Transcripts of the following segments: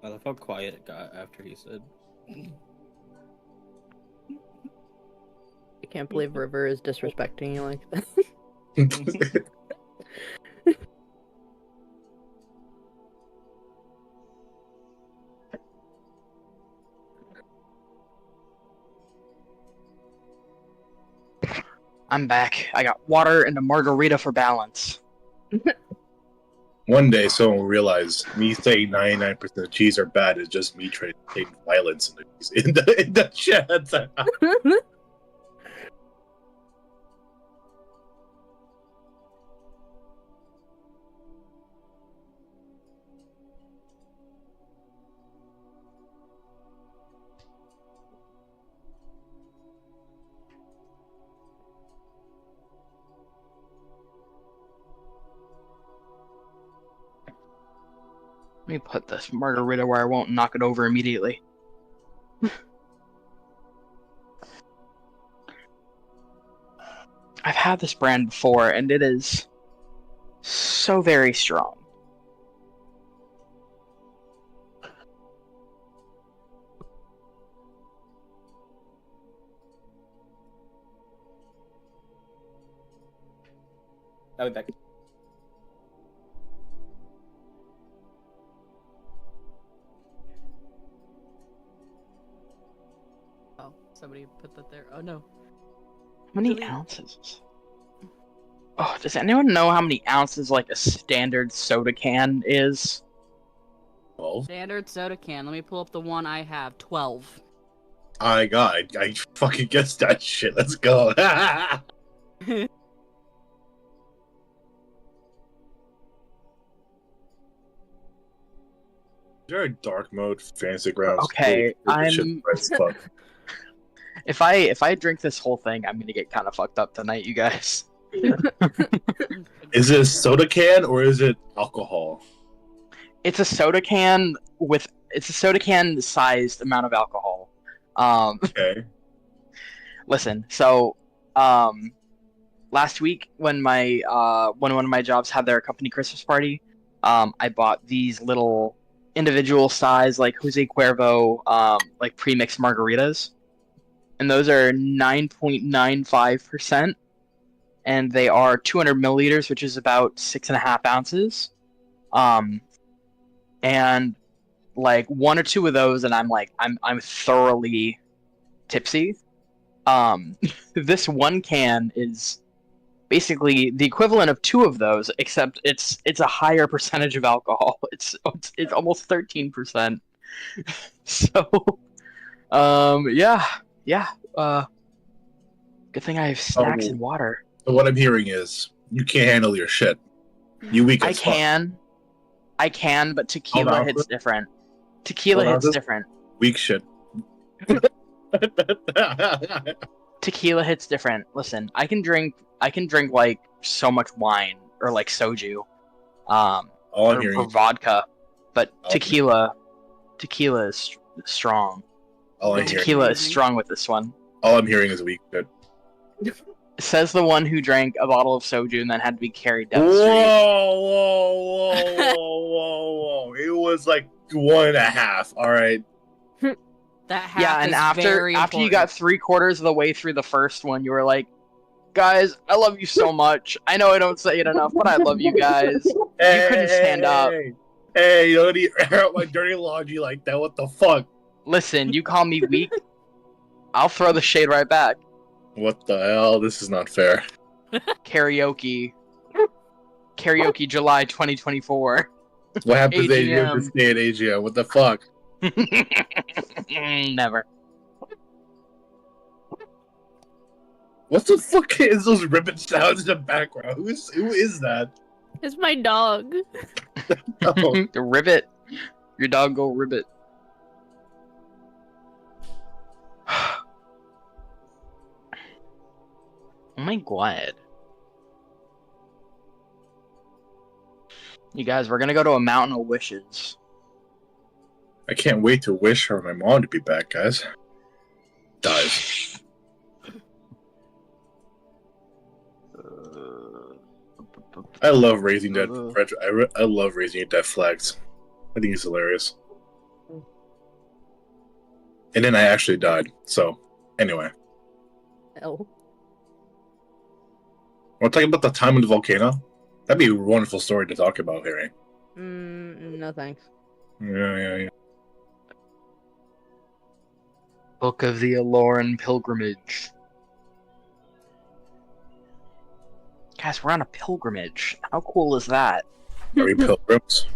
I love how quiet it got after he said. I can't believe River is disrespecting you like that. I'm back. I got water and a margarita for balance. One day, someone will realize me saying 99% of cheese are bad is just me trading violence in the chat. Let me put this margarita where I won't knock it over immediately. I've had this brand before, and it is so very strong. I'll be back. Oh, somebody put that there. Oh no. How many ounces? Oh, does anyone know how many ounces like a standard soda can is? 12. Standard soda can. Let me pull up the one I have. 12. I fucking guessed that shit. Let's go. Is there a dark mode fantasy grounds? Okay, Fuck. If I drink this whole thing, I'm gonna get kind of fucked up tonight, you guys. Is it a soda can or is it alcohol? It's a soda can sized amount of alcohol. Okay. Listen, so last week when my when one of my jobs had their company Christmas party, I bought these little individual size like Jose Cuervo like pre-mixed margaritas, and those are 9.95%, and they are 200 milliliters, which is about 6.5 ounces. And like one or two of those, and I'm thoroughly tipsy. This one can is basically the equivalent of two of those, except it's a higher percentage of alcohol. It's almost 13%. So, yeah. Good thing I have snacks and water. So what I'm hearing is you can't handle your shit. You weak as fuck. I can, but tequila hits different. Tequila hits different. Weak shit. Tequila hits different. Listen, I can drink like so much wine or like soju, or vodka, but tequila is strong. Tequila is strong with this one. All I'm hearing is weak shit. Says the one who drank a bottle of soju and then had to be carried down the street. Whoa. It was like 1.5. All right. That half yeah, and is after you got 3/4 of the way through the first one, you were like, guys, I love you so much. I know I don't say it enough, but I love you guys. You couldn't stand up. Hey, you don't air out my dirty laundry like that. What the fuck? Listen, you call me weak, I'll throw the shade right back. What the hell? This is not fair. Karaoke July 2024. What happens AGM. at this day at AGM? What the fuck? Never. What the fuck is those ribbon sounds in the background? Who is that? It's my dog. Oh. Ribbit. Your dog go ribbit. Oh my god. You guys, we're gonna go to a mountain of wishes. I can't wait to wish for my mom to be back, guys. Dies. I love raising dead. I love raising dead flags. I think it's hilarious. and then I actually died. So, anyway, Hell. want to talk about the time in the volcano? That'd be a wonderful story to talk about, Harry. No thanks. Yeah. Book of the Aloran Pilgrimage. Guys, we're on a pilgrimage. How cool is that? Are we pilgrims?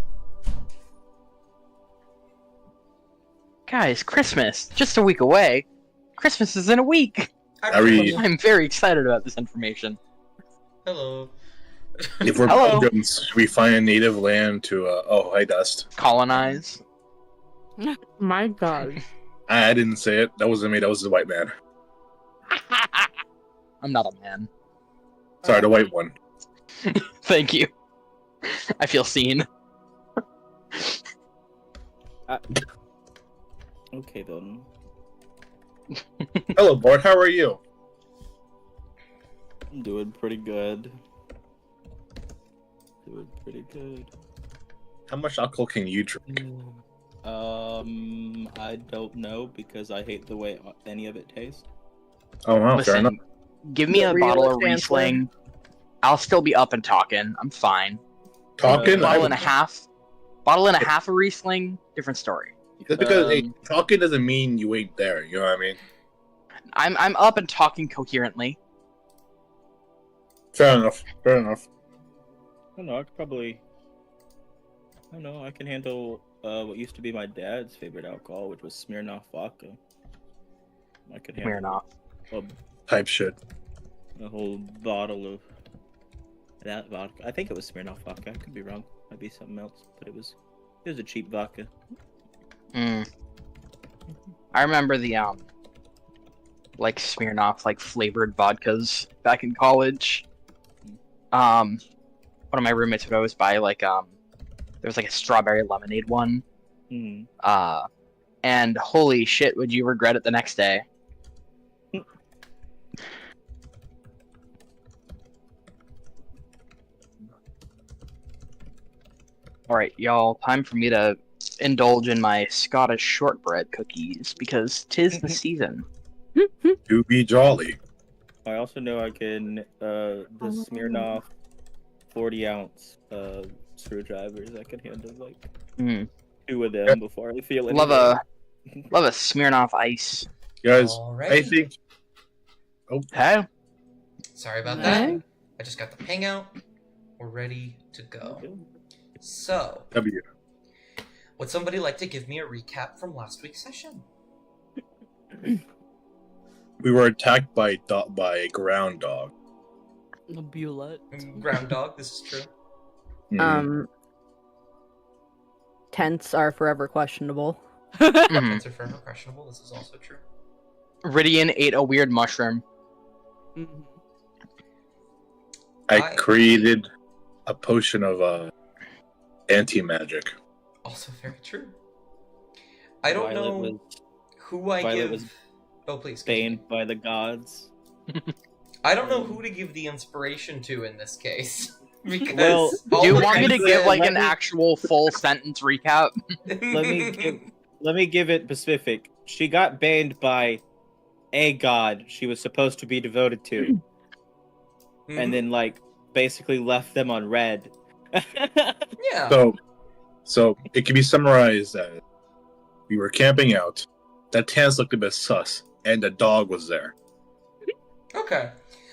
Guys, Christmas, just a week away. Christmas is in a week. Are we? I'm very excited about this information. Hello. If we're Hello. pilgrims, should we find a native land to? Oh, hi, Dust. Colonize. My God. I didn't say it. That wasn't me. That was the white man. I'm not a man. Sorry, the white one. Thank you. I feel seen. Okay then. Hello, Bart. How are you? I'm doing pretty good. How much alcohol can you drink? I don't know because I hate the way any of it tastes. Oh wow, fair enough. Listen, give me a Were you bottle a of chancellor? Riesling. I'll still be up and talking. I'm fine. Talking, Bottle and a half. Bottle and a half of Riesling, different story. just because hey, talking doesn't mean you ain't there. You know what I mean? I'm up and talking coherently. Fair enough. I don't know. I could probably. I don't know. I can handle what used to be my dad's favorite alcohol, which was Smirnoff vodka. I could handle Smirnoff. Type shit. a whole bottle of that vodka. I think it was Smirnoff vodka. I could be wrong. Might be something else, but it was a cheap vodka. I remember the like Smirnoff like flavored vodkas back in college. One of my roommates would always buy like there was like a strawberry lemonade one. And holy shit, would you regret it the next day? Alright, y'all, time for me to indulge in my Scottish shortbread cookies because 'tis the season. To be jolly. I also know I can the Smirnoff 40-ounce screwdrivers. I can handle like 2 of them before I feel it. Love a Smirnoff Ice. Guys, I Alright. think. Oh, Hey, Sorry about Hey. that. I just got the ping out. We're ready to go. So, W. would somebody like to give me a recap from last week's session? We were attacked by a ground dog. The Bullet. Ground dog, this is true. Tents are forever questionable. Tents are forever questionable, this is also true. Ridian ate a weird mushroom. I created a potion of anti-magic. Also very true. I don't Violet know was who I Violet give... was Oh, please. banned by the gods. I don't know who to give the inspiration to in this case. Because Well, all Do you the want me to things give that- like let an me- actual full sentence recap? Let me give it specific. She got banned by a god she was supposed to be devoted to, Mhm. and then like basically left them on red. Yeah. So it can be summarized as we were camping out. That Tans looked a bit sus, and the dog was there. Okay.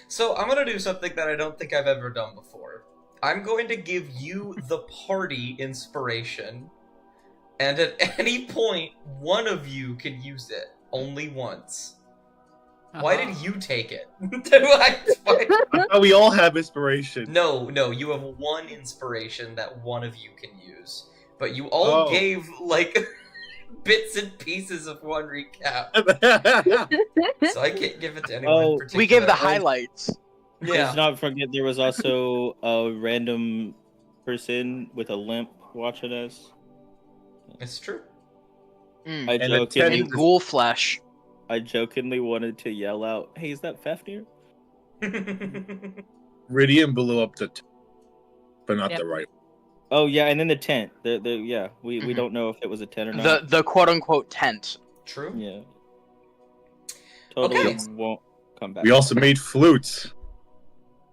So I'm gonna do something that I don't think I've ever done before. I'm going to give you the party inspiration, and at any point, one of you can use it only once. Why did you take it? I thought we all have inspiration. No, you have one inspiration that one of you can use. But you all gave, like, bits and pieces of one recap. So I can't give it to anyone in particular. We gave the highlights. Yeah. Let's not forget there was also a random person with a limp watching us. It's true. I And jokingly, In ghoul flesh. I jokingly wanted to yell out, "Hey, is that Fafnir?" Ridian blew up the but not Yep. the right. Oh yeah, and then the tent. We Mhm. don't know if it was a tent or not. The quote unquote tent. True. Yeah. Totally Okay. won't come back. We also made flutes.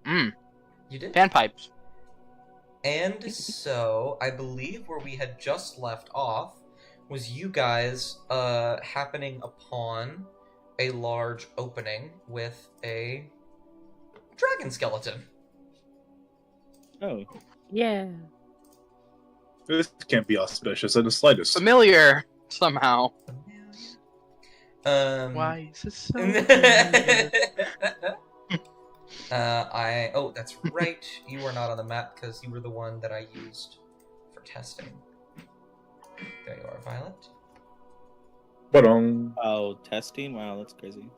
Mm. You did. Panpipes. And so, I believe where we had just left off was you guys happening upon a large opening with a dragon skeleton. Oh, Yeah. This can't be auspicious in the slightest. Familiar somehow. Why? Why is this so familiar? Oh, that's right. You were not on the map because you were the one that I used for testing. There you are, Violet. But oh, testing. Wow, that's crazy.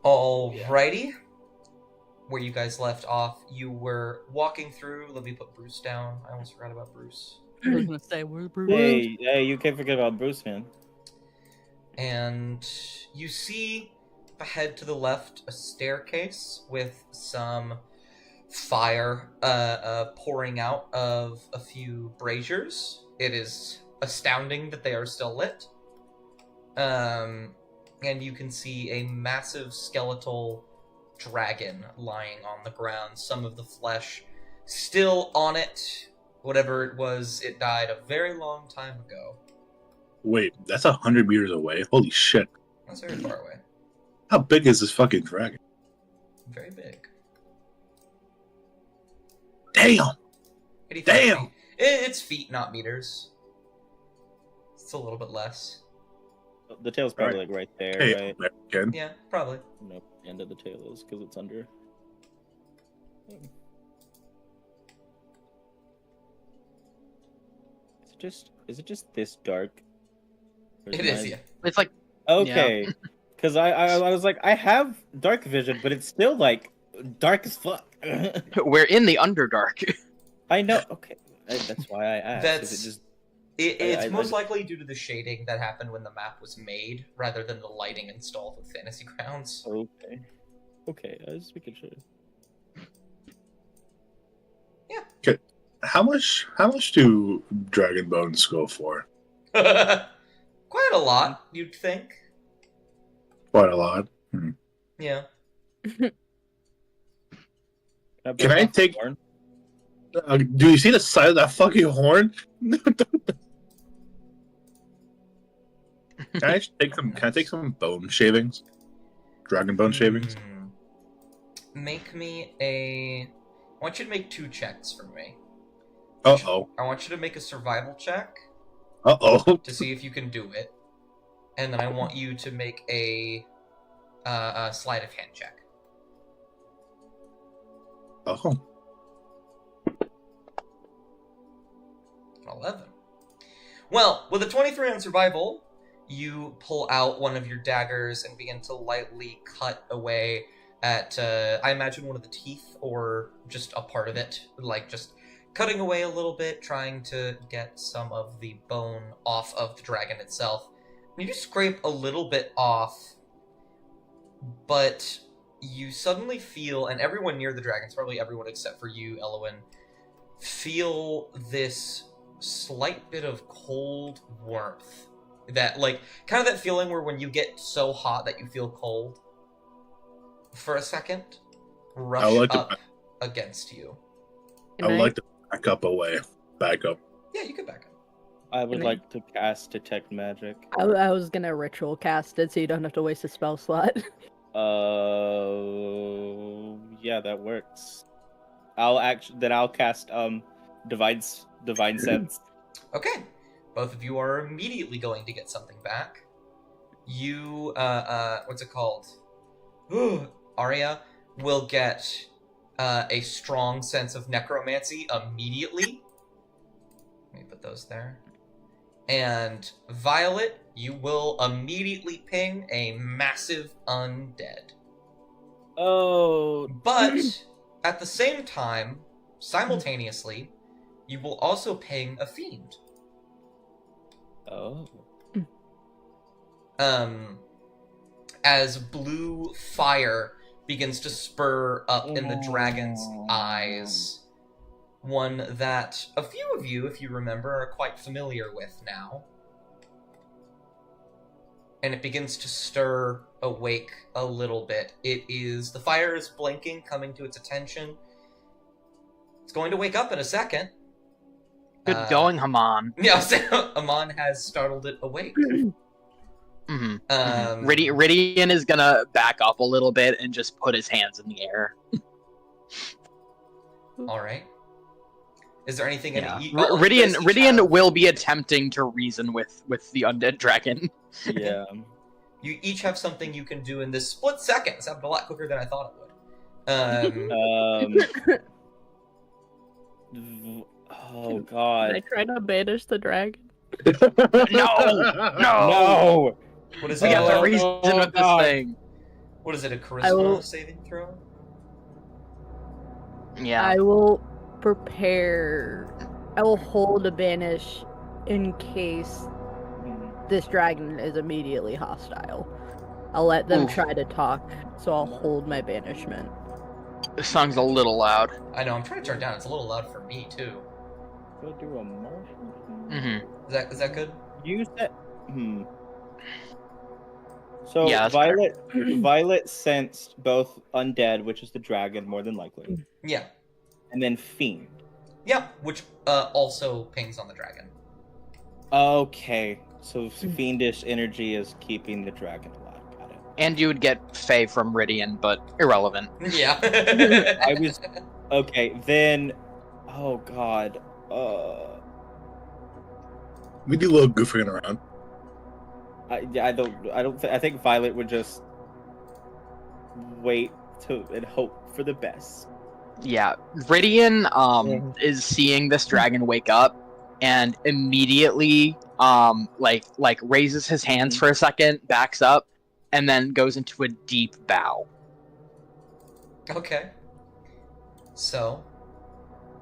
Alrighty. Where you guys left off, you were walking through. Let me put Bruce down. I almost forgot about Bruce. I was gonna say, where's Bruce? Hey, you can't forget about Bruce, man. And you see ahead to the left a staircase with some fire pouring out of a few braziers. It is astounding that they are still lit. And you can see a massive skeletal dragon lying on the ground. Some of the flesh still on it. Whatever it was, it died a very long time ago. wait, that's 100 meters away. Holy shit! That's very far away. How big is this fucking dragon? Very big. Damn! 85 Damn! feet. It's feet, not meters. It's a little bit less. The tail's probably like right there, Hey, right? American. Yeah, probably. Nope, end of the tail is because it's under. Is it just this dark? Or It mine- is, yeah. It's like Okay, because I was like, I have dark vision, but it's still like dark as fuck. we're in the Underdark. I know. Okay, that's why I asked. That's- Is it just It's I- most likely due to the shading that happened when the map was made, rather than the lighting installed with Fantasy Grounds. okay? Okay, I was just making sure. How much do dragon bones go for? Quite a lot, you'd think. Quite a lot. Yeah. Can Can I off the take- horn? Do you see the side of that fucking horn? Can I just take some? Can I take some bone shavings? Dragon bone shavings. Make me a. I want you to make 2 checks for me. Uh oh. I want you to make a survival check Uh oh. to see if you can do it, and then I want you to make a sleight of hand check. Oh. 11. Well, with a 23 on survival, you pull out one of your daggers and begin to lightly cut away at, I imagine, one of the teeth or just a part of it. Like, just cutting away a little bit, trying to get some of the bone off of the dragon itself. And you just scrape a little bit off, but you suddenly feel, and everyone near the dragon, probably everyone except for you, Elowen, feel this slight bit of cold warmth. That, like, kind of that feeling where when you get so hot that you feel cold for a second, rush like to- up against you. I would like to back up away. Back up. Yeah, you could back up. I would Can I- like to cast detect magic. I was gonna ritual cast it so you don't have to waste a spell slot. Yeah, that works. I'll cast divine sense. Okay. Both of you are immediately going to get something back. You, what's it called? Arya will get a strong sense of necromancy immediately. Let me put those there. And Violet, you will immediately ping a massive undead. Oh, But at the same time, simultaneously, you will also ping a fiend. oh. As blue fire begins to spur up in the dragon's eyes. One that a few of you, if you remember, are quite familiar with now. and it begins to stir awake a little bit. The fire is blinking, coming to its attention. It's going to wake up in a second. Good going, Haman. Yeah, so Amon has startled it awake. Mm-hmm. Ridian is gonna back up a little bit and just put his hands in the air. All right. Is there anything? Yeah. Ridian will be attempting to reason with the undead dragon. Yeah. You each have something you can do in this split second. It's happened a lot quicker than I thought it would. Oh Did God. I try to banish the dragon? No! No. What is We it? have to Oh, reason oh, with this God. thing. What is it? A I charisma will- saving throw? Yeah. I will prepare. I will hold a banish in case this dragon is immediately hostile. I'll let them Oof. try to talk, so I'll hold my banishment. This song's a little loud. I know. I'm trying to turn it down. It's a little loud for me too. Go do a motion. Mm-hmm. Is that good? Use that. So Yeah, that's better. Violet sensed both undead, which is the dragon, more than likely, Yeah. and then fiend. Yeah. Which also pings on the dragon. Okay, so fiendish energy is keeping the dragon alive. Got it. And you would get Faye from Ridian, but irrelevant. Yeah. I was okay. Then, oh God. We do a little goofing around. I think Violet would just wait and hope for the best. Yeah, Ridian is seeing this dragon wake up and immediately like raises his hands for a second, backs up, and then goes into a deep bow. Okay. So,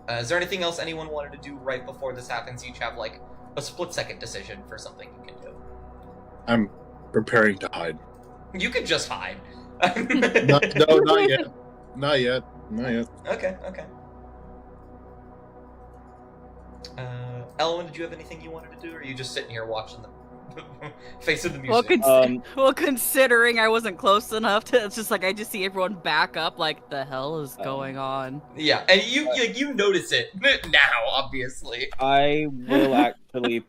is there anything else anyone wanted to do right before this happens? You each have like a split-second decision for something you can do. I'm preparing to hide. You could just hide. No, not yet. Not yet. Okay. Elwin, did you have anything you wanted to do, or are you just sitting here watching the face of the museum? Well, considering I wasn't close enough to, it's just like I just see everyone back up. Like, the hell is going on? Yeah, and you notice it now, obviously. I will actually,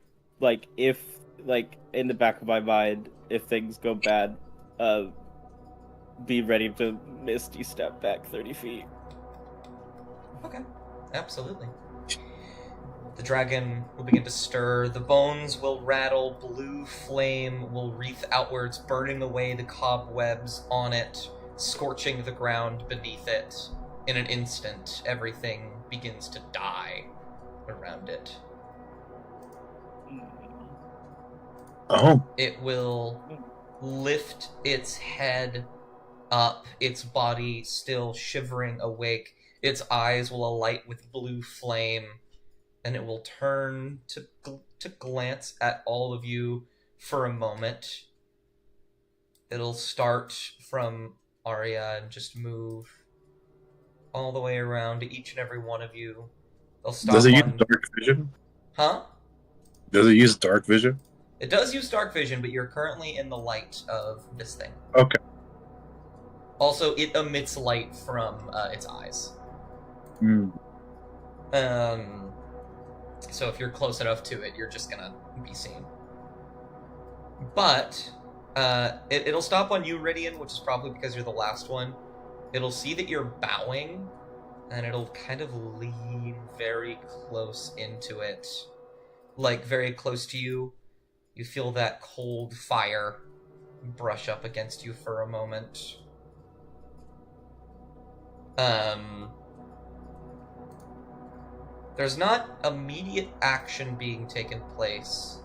if in the back of my mind, if things go bad, be ready to misty step back 30 feet. Okay, absolutely. The dragon will begin to stir, the bones will rattle, blue flame will wreath outwards, burning away the cobwebs on it, scorching the ground beneath it. In an instant, everything begins to die around it. Oh. It will lift its head up, its body still shivering awake. Its eyes will alight with blue flame, and it will turn to glance at all of you for a moment. It'll start from Arya and just move all the way around to each and every one of you. They'll stop. Does it use dark vision? Huh? Does it use dark vision? It does use dark vision, but you're currently in the light of this thing. Okay. Also, it emits light from its eyes. So if you're close enough to it, you're just gonna be seen. But it'll stop on you, Ridian, which is probably because you're the last one. It'll see that you're bowing, and it'll kind of lean very close into it. Like, very close to you. You feel that cold fire brush up against you for a moment. There's not immediate action being taken place,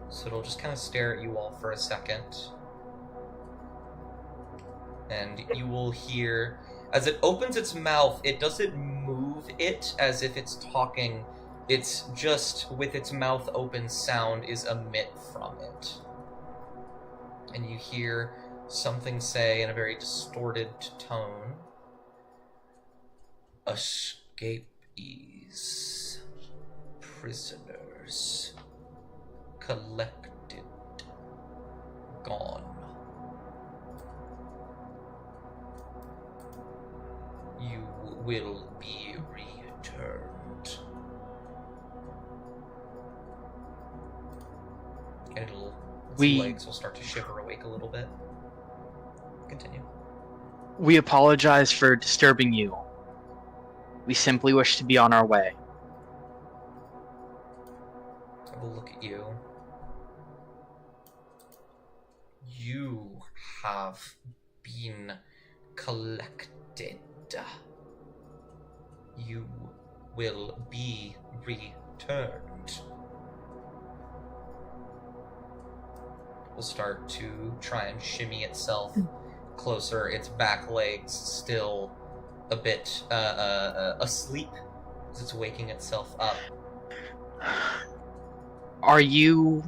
so it'll just kind of stare at you all for a second. And you will hear, as it opens its mouth, it doesn't move it as if it's talking. It's just, with its mouth open, sound is emit from it. And you hear something say in a very distorted tone, "Escapees, prisoners, collected gone. You will be returned. And its legs will start to shiver awake a little bit. Continue. We apologize for disturbing you. We simply wish to be on our way. I will look at you. You have been collected. You will be returned. Will start to try and shimmy itself closer, its back legs still a bit asleep as it's waking itself up. Are you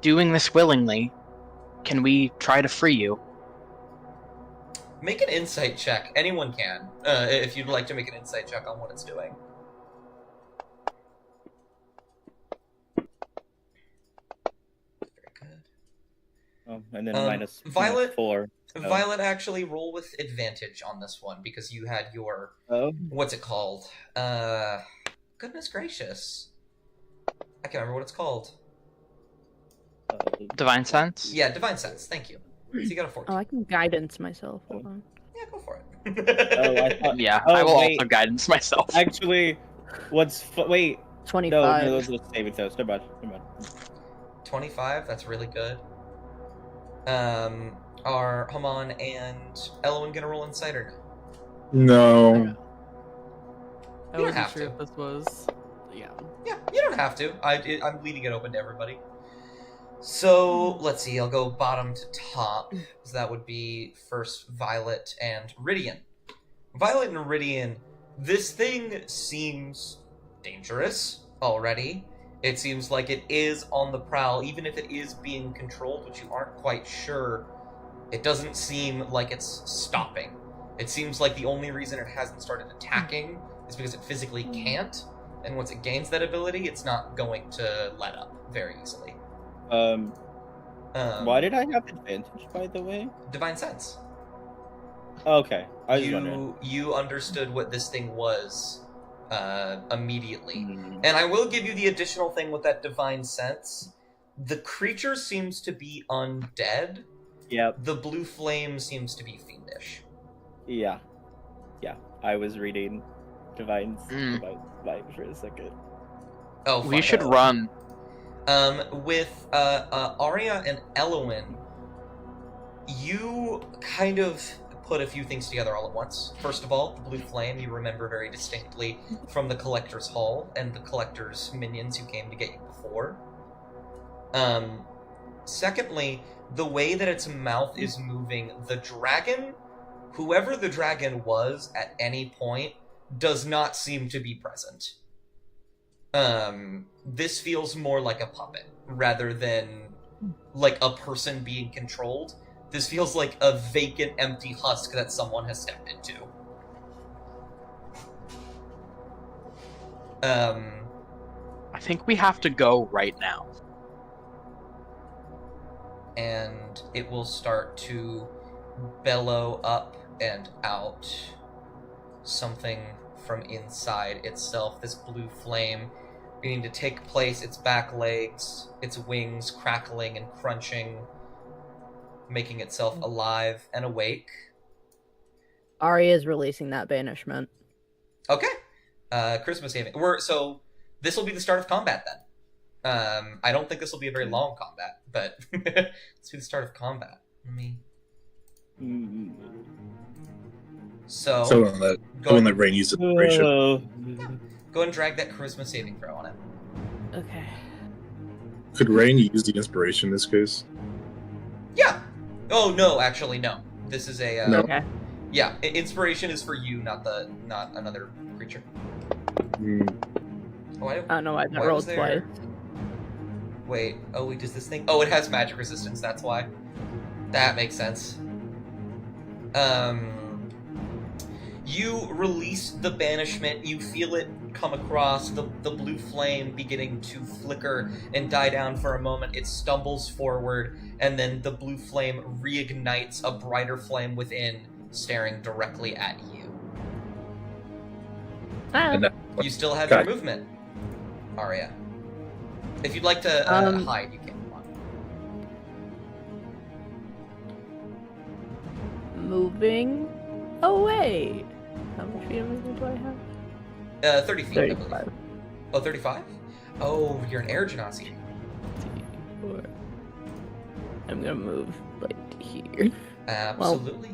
doing this willingly? Can we try to free you? Make an insight check. Anyone can, if you'd like to make an insight check on what it's doing. Very good. Oh, and then minus Violet, 4. Oh. Violet, actually roll with advantage on this one because you had your what's it called? Goodness gracious, I can't remember what it's called. Divine Sense? Yeah, Divine Sense. Thank you. So you got a 14. Oh, I can guidance myself. Hold on. Yeah, go for it. I thought, Yeah, I will also guidance myself. Actually, wait. 25. No, those are the saving throws. Never mind. 25. That's really good. Are Haman and Elwyn gonna roll insight or no? No. I You don't wasn't have sure to. if this was. Yeah. Yeah, you don't have to. I'm leaving it open to everybody. So, let's see, I'll go bottom to top. So that would be first Violet and Ridian. Violet and Ridian, this thing seems dangerous already. It seems like it is on the prowl, even if it is being controlled, which you aren't quite sure. It doesn't seem like it's stopping. It seems like the only reason it hasn't started attacking is because it physically can't, and once it gains that ability, it's not going to let up very easily. Why did I have advantage, by the way? Divine Sense. Okay, I was wondering. You understood what this thing was immediately. And I will give you the additional thing with that Divine Sense. The creature seems to be undead. Yep. The blue flame seems to be fiendish. Yeah. I was reading Divine Light for a second. Oh, We fine. should run. With Arya and Elwyn, you kind of put a few things together all at once. First of all, the blue flame you remember very distinctly from the Collector's Hall and the Collector's minions who came to get you before. Secondly, the way that its mouth is moving, the dragon, whoever the dragon was at any point, does not seem to be present. This feels more like a puppet rather than like a person being controlled. This feels like a vacant, empty husk that someone has stepped into. I think we have to go right now. And it will start to bellow up and out something from inside itself, this blue flame beginning to take place, its back legs, its wings crackling and crunching, making itself alive and awake. Arya is releasing that banishment. Okay. Christmas saving. So this will be the start of combat then. I don't think this will be a very long combat, but let's be the start of combat. Let me. So go and let Rain use inspiration. go ahead and drag that charisma saving throw on it. Okay. Could Rain use the inspiration in this case? Yeah. Oh no, actually no. This is a No. Okay. yeah. Inspiration is for you, not another creature. Oh, I don't know why that why rolled was there- twice. Wait. Oh, wait. Does this thing? Oh, it has magic resistance. That's why. That makes sense. You release the banishment, you feel it come across, the blue flame beginning to flicker and die down for a moment. It stumbles forward, and then the blue flame reignites a brighter flame within, staring directly at you. You still have your movement, Arya. If you'd like to hide, you can. Moving away. How much feet of movement do I have? 30 feet. 35. Oh, 35? Oh, you're an air genasi. I'm gonna move like here. Absolutely.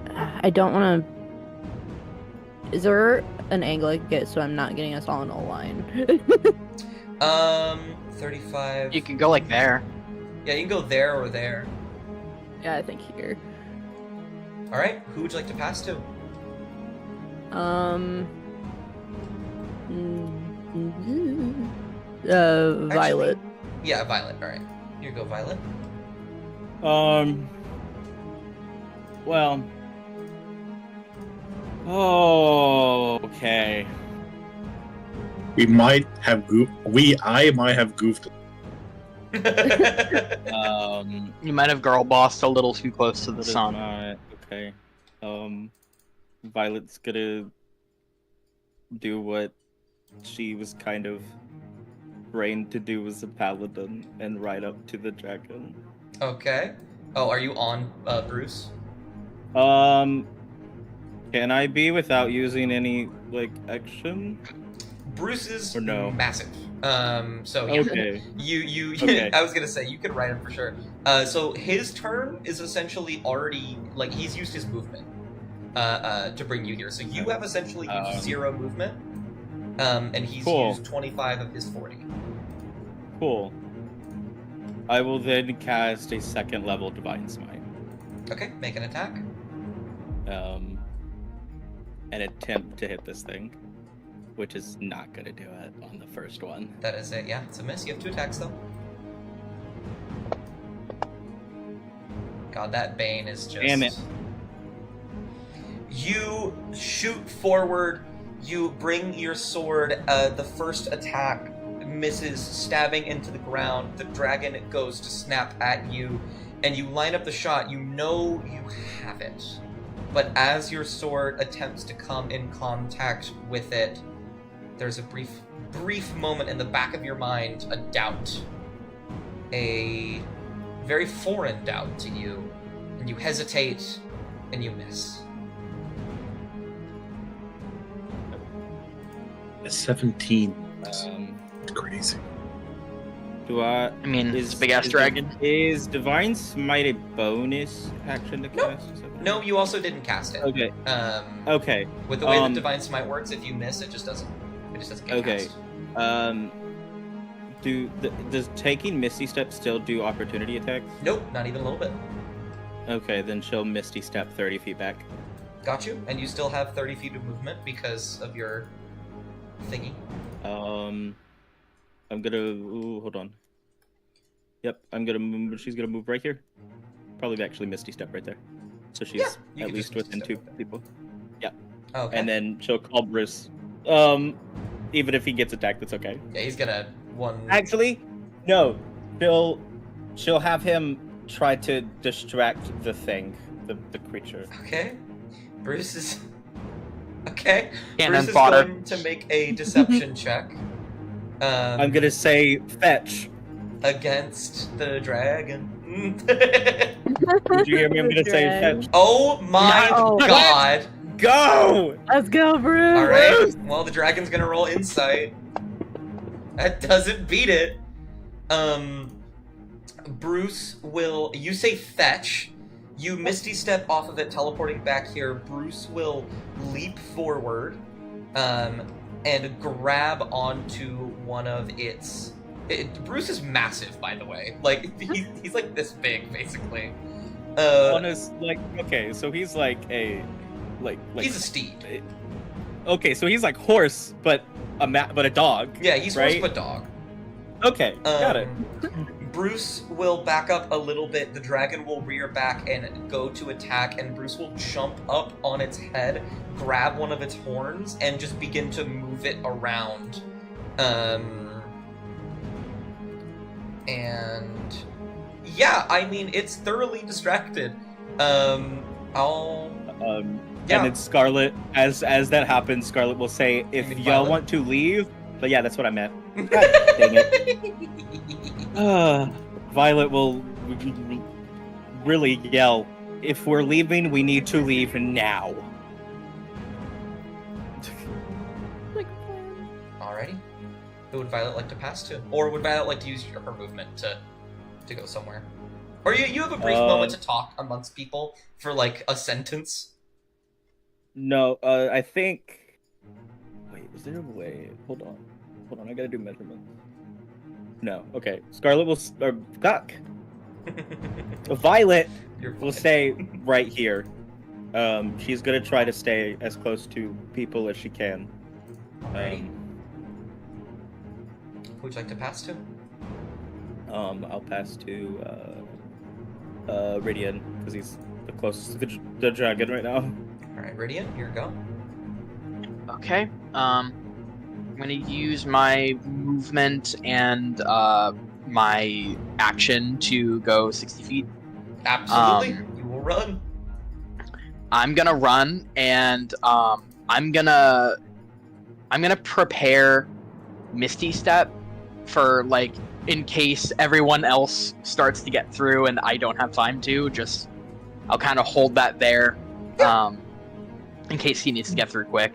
Well, I don't want to. Is there an angle I could get so I'm not getting us all in a line? 35. You can go like there. Yeah, you can go there or there. Yeah, I think here. All right. Who would you like to pass to? Violet. Actually, yeah, Violet. All right. You go, Violet. Well. Oh, okay. I might have goofed. You might have girl bossed a little too close to the That is sun. not okay. Violet's gonna do what she was kind of trained to do as a paladin and ride up to the dragon. Okay. Oh, are you on Bruce? Can I be without using any like action? Bruce is Or no? massive. So yeah. Okay. You Okay. I was gonna say you could ride him for sure. So his turn is essentially already like he's used his movement to bring you here. So you have essentially used 0 movement. And he's used 25 of his 40. Cool. I will then cast a second level Divine Smite. Okay, make an attack. And attempt to hit this thing, which is not gonna do it on the first one. That is it. Yeah, it's a miss. You have 2 attacks though. God, that Bane is just. Damn it. You shoot forward. You bring your sword. The first attack misses, stabbing into the ground. The dragon goes to snap at you, and you line up the shot. You know you have it, but as your sword attempts to come in contact with it, there's a brief moment in the back of your mind, a doubt, a very foreign doubt to you, and you hesitate, and you miss. A 17. Um, It's crazy. do I? I mean, it's a big ass dragon. Is Divine Smite a bonus action to Nope. cast? Or something? No, you also didn't cast it. Okay. Um, Okay. With the way that Divine Smite works, if you miss, it just doesn't get Okay. cast. Does taking Misty Step still do opportunity attacks? Nope, not even a little bit. Okay, then she'll Misty Step 30 feet back. Got you, and you still have 30 feet of movement because of your thingy. I'm gonna. Ooh, hold on. Yep, I'm gonna move. She's gonna move right here. Probably actually Misty Step right there. So she's you at can least just within Misty 2 Step. people. Okay. And then she'll call Bruce. Even if he gets attacked, that's okay. Yeah, he's gonna one. Actually, no. She'll have him try to distract the thing, the creature. Okay. Bruce is. Okay. Cannon Bruce is fodder. going to make a deception check. I'm gonna say fetch. Against the dragon. Did you hear me? I'm gonna say fetch. Oh my No. god. Go! Let's go, Bruce! Alright. Well, the dragon's gonna roll insight. That doesn't beat it. Bruce will. You say fetch. You Misty Step off of it, teleporting back here. Bruce will leap forward and grab onto one of its. Bruce is massive, by the way. Like, he's like this big, basically. Honest, like, okay, so he's like a. Like he's a steed. Okay, so he's like horse, but a dog. Yeah, he's right? horse but dog. Okay, got it. Bruce will back up a little bit, the dragon will rear back and go to attack, and Bruce will jump up on its head, grab one of its horns, and just begin to move it around. And yeah, I mean, it's thoroughly distracted. And then Scarlet, as that happens, Scarlet will say, "If y'all want to leave," but yeah, that's what I meant. God dang it. Violet will really yell, "If we're leaving, we need to leave now." Alrighty. Who would Violet like to pass to? Or would Violet like to use her movement to go somewhere? Or you have a brief moment to talk amongst people for like a sentence? No, I think... Wait, is there a way? Hold on, I gotta do measurements. No, okay. Scarlet will... Fuck! Violet will stay right here. She's gonna try to stay as close to people as she can. Alrighty. Who would you like to pass to? I'll pass to Ridian, because he's the closest to the dragon right now. Alright, Ridian, here you go. Okay. I'm gonna use my movement and my action to go 60 feet. Absolutely. You will run. I'm gonna run, and I'm gonna prepare Misty Step for, like, in case everyone else starts to get through and I don't have time to. I'll kind of hold that there, in case he needs to get through quick.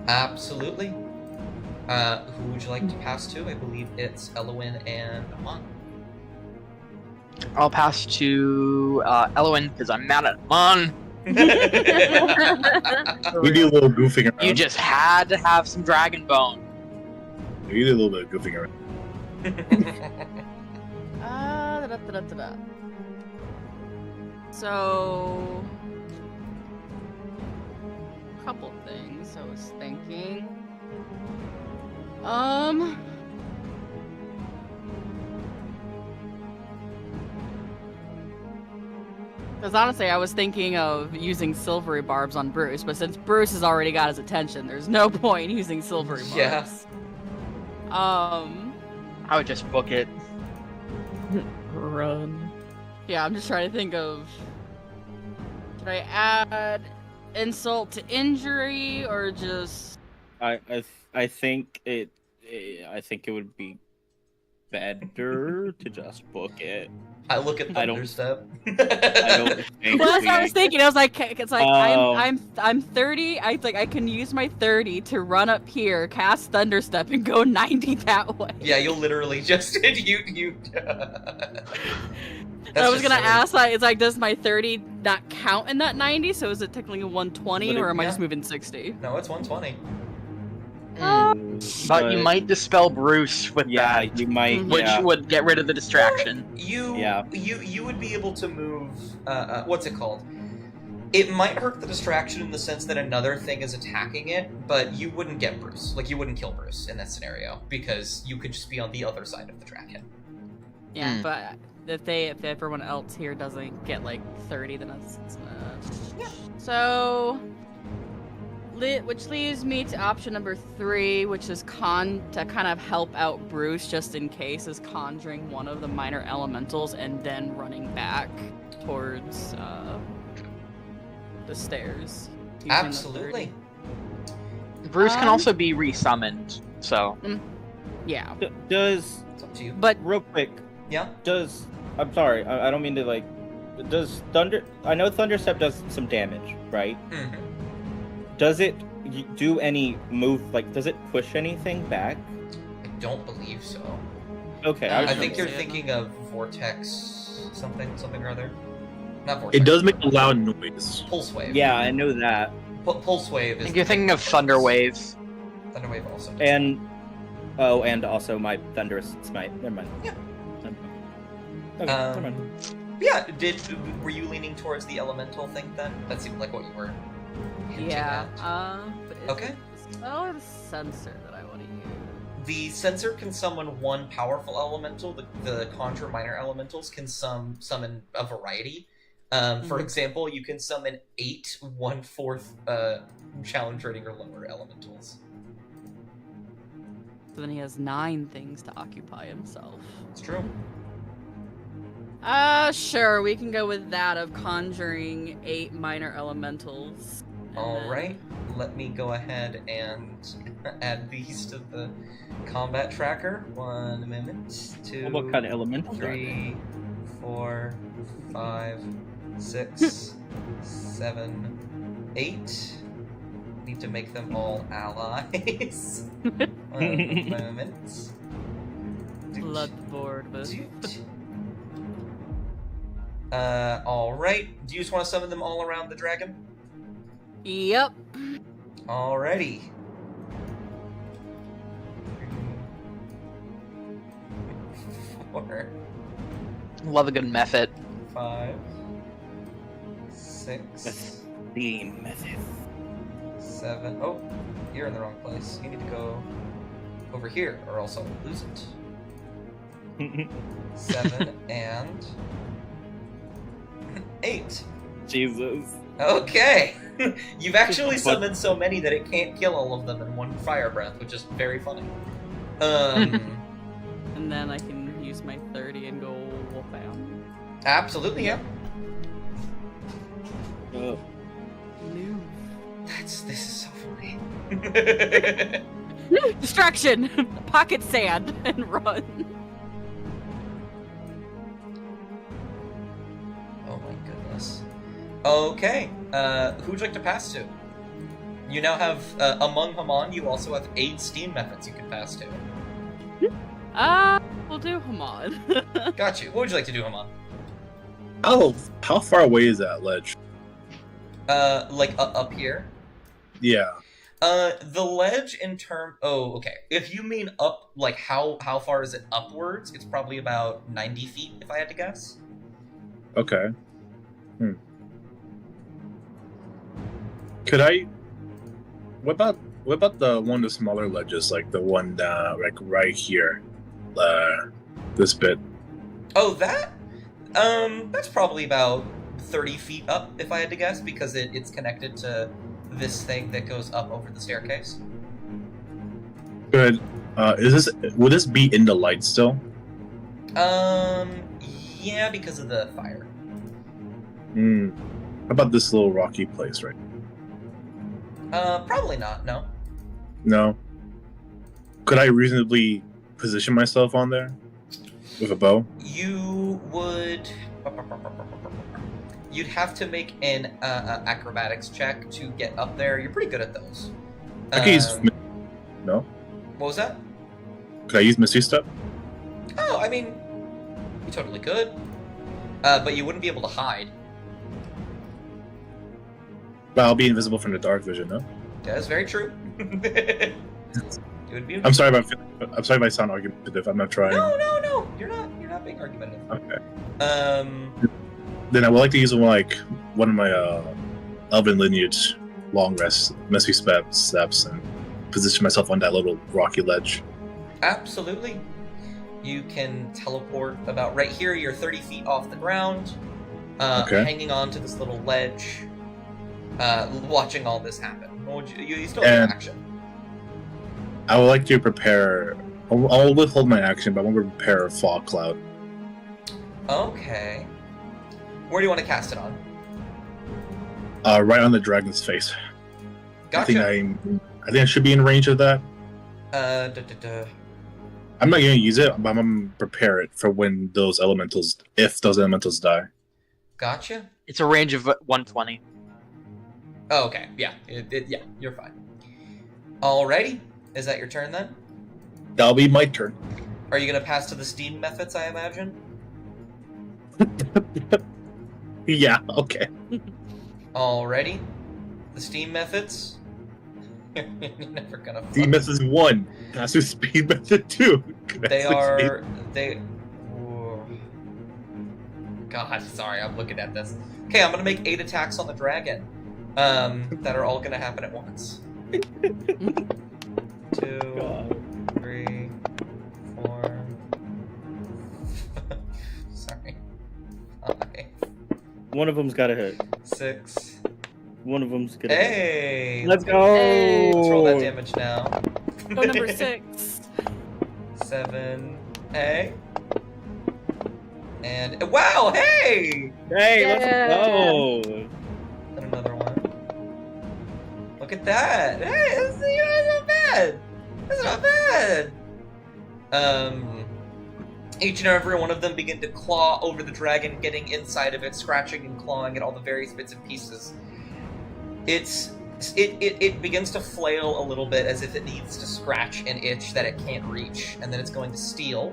Absolutely. Who would you like to pass to? I believe it's Elowin and Amon. I'll pass to Elowin because I'm mad at Amon. We do a little goofing around. You just had to have some dragon bone. We do a little bit of goofing around. So, a couple things I was thinking. Because honestly, I was thinking of using silvery barbs on Bruce, but since Bruce has already got his attention, there's no point in using silvery barbs. Yeah. I would just book it. Run. Yeah, I'm just trying to think of... Should I add insult to injury, or just... I think it would be better to just book it. I look at Thunderstep. I don't think. Well, that's what I was thinking. I was like, it's like I'm 30. I can use my 30 to run up here, cast Thunderstep, and go 90 that way. Yeah, you'll literally just you. I was gonna ask, it's like, does my 30 not count in that 90? So is it technically a 120, or am I just moving 60? No, it's 120. But you might dispel Bruce with that. You might, which would get rid of the distraction. You would be able to move. What's it called? It might hurt the distraction in the sense that another thing is attacking it, but you wouldn't get Bruce. Like, you wouldn't kill Bruce in that scenario because you could just be on the other side of the dragon. Yeah, but if everyone else here doesn't get like 30, then that's yeah. So. Which leaves me to option number 3, which is to kind of help out Bruce just in case, is conjuring one of the minor elementals and then running back towards the stairs. Absolutely. Bruce can also be resummoned, so. Yeah. Does... It's up to you. But real quick. Yeah? I'm sorry, I don't mean to, like... Does I know Thunderstep does some damage, right? Mm-hmm. Does it do any move, like, does it push anything back? I don't believe so. Okay, I think you're thinking of Vortex something or other. Not Vortex. It does make a loud noise. Pulse Wave. Yeah, I know that. Pulse Wave is... I think you're thinking of Thunder Wave. Thunder Wave also. And also my Thunderous Smite. Never mind. Yeah. Okay, never mind. Yeah, were you leaning towards the elemental thing then? That seemed like what you were hinting yeah. at. But okay. the sensor that I want to use. the sensor can summon one powerful elemental. The conjure minor elementals can summon a variety. For example, you can summon 8 1/4 challenge rating or lower elementals. So then he has 9 things to occupy himself. It's true. Sure, we can go with that of conjuring 8 minor elementals. Alright, let me go ahead and add these to the combat tracker. 1 moment. 2, What kind of elemental? 3, 4, 5, 6, 7, 8. Need to make them all allies. 1 moment. Bloodboard with. Alright. Do you just want to summon them all around the dragon? Yep. Alrighty. 4, Love a good method. 5, 6, The method. 7. Oh, you're in the wrong place. You need to go over here, or else I'll lose it. 7 and 8. Jesus. Okay. You've actually summoned so many that it can't kill all of them in one fire breath, which is very funny. And then I can use my 30 and go bam. Absolutely, yeah. Oh. Move. This is so funny. Distraction! Pocket sand and run. Oh my goodness. Okay, who would you like to pass to? You now have, among Haman, you also have 8 steam methods you can pass to. We'll do Hamad. Got you. What would you like to do, Haman? How far away is that ledge? Like, up here? Yeah. The ledge in term... Oh, okay. If you mean up, like, how far is it upwards? It's probably about 90 feet, if I had to guess. Okay. Could I... What about the one of the smaller ledges, like the one, like, right here? This bit. Oh, that? That's probably about 30 feet up, if I had to guess, because it's connected to this thing that goes up over the staircase. Good. Would this be in the light still? Yeah, because of the fire. How about this little rocky place, right? Probably not, no. No. Could I reasonably position myself on there with a bow? You would... You'd have to make an acrobatics check to get up there. You're pretty good at those. I could use... No? What was that? Could I use Misty Step? Oh, I mean, you totally could. But you wouldn't be able to hide. But I'll be invisible from the dark vision, no? That's very true. It would be... I'm sorry if I sound argumentative. I'm not trying. No. You're not being argumentative. Okay. Then I would like to use one of my elven lineage long rest messy steps and position myself on that little rocky ledge. Absolutely. You can teleport about right here. You're 30 feet off the ground, hanging on to this little ledge, watching all this happen. What would you still have action. I would like to prepare... I'll withhold my action, but I want to prepare a fog cloud. Okay. Where do you want to cast it on? Right on the dragon's face. Gotcha. I think I should be in range of that. I'm not going to use it, but I'm going to prepare it for when those elementals... If those elementals die. Gotcha. It's a range of 120. Oh, okay. Yeah. Yeah, you're fine. Alrighty. Is that your turn then? That'll be my turn. Are you going to pass to the steam methods, I imagine? Yeah, okay. Alrighty. The steam methods. You're never gonna. Steam method 1. Pass with speed method 2. God, sorry, I'm looking at this. Okay, I'm gonna make 8 attacks on the dragon. That are all gonna happen at once. 2, 3, One of them's got to hit. 6. One of them's gonna hit. Hey! Let's go! Hey. Let's roll that damage now. Go number 6. 7. Hey. And wow! Hey! Hey, Yeah. let's go! And another one. Look at that! Hey, that's not bad. That's not bad. Each and every one of them begin to claw over the dragon, getting inside of it, scratching and clawing at all the various bits and pieces. It begins to flail a little bit as if it needs to scratch an itch that it can't reach, and then it's going to steal.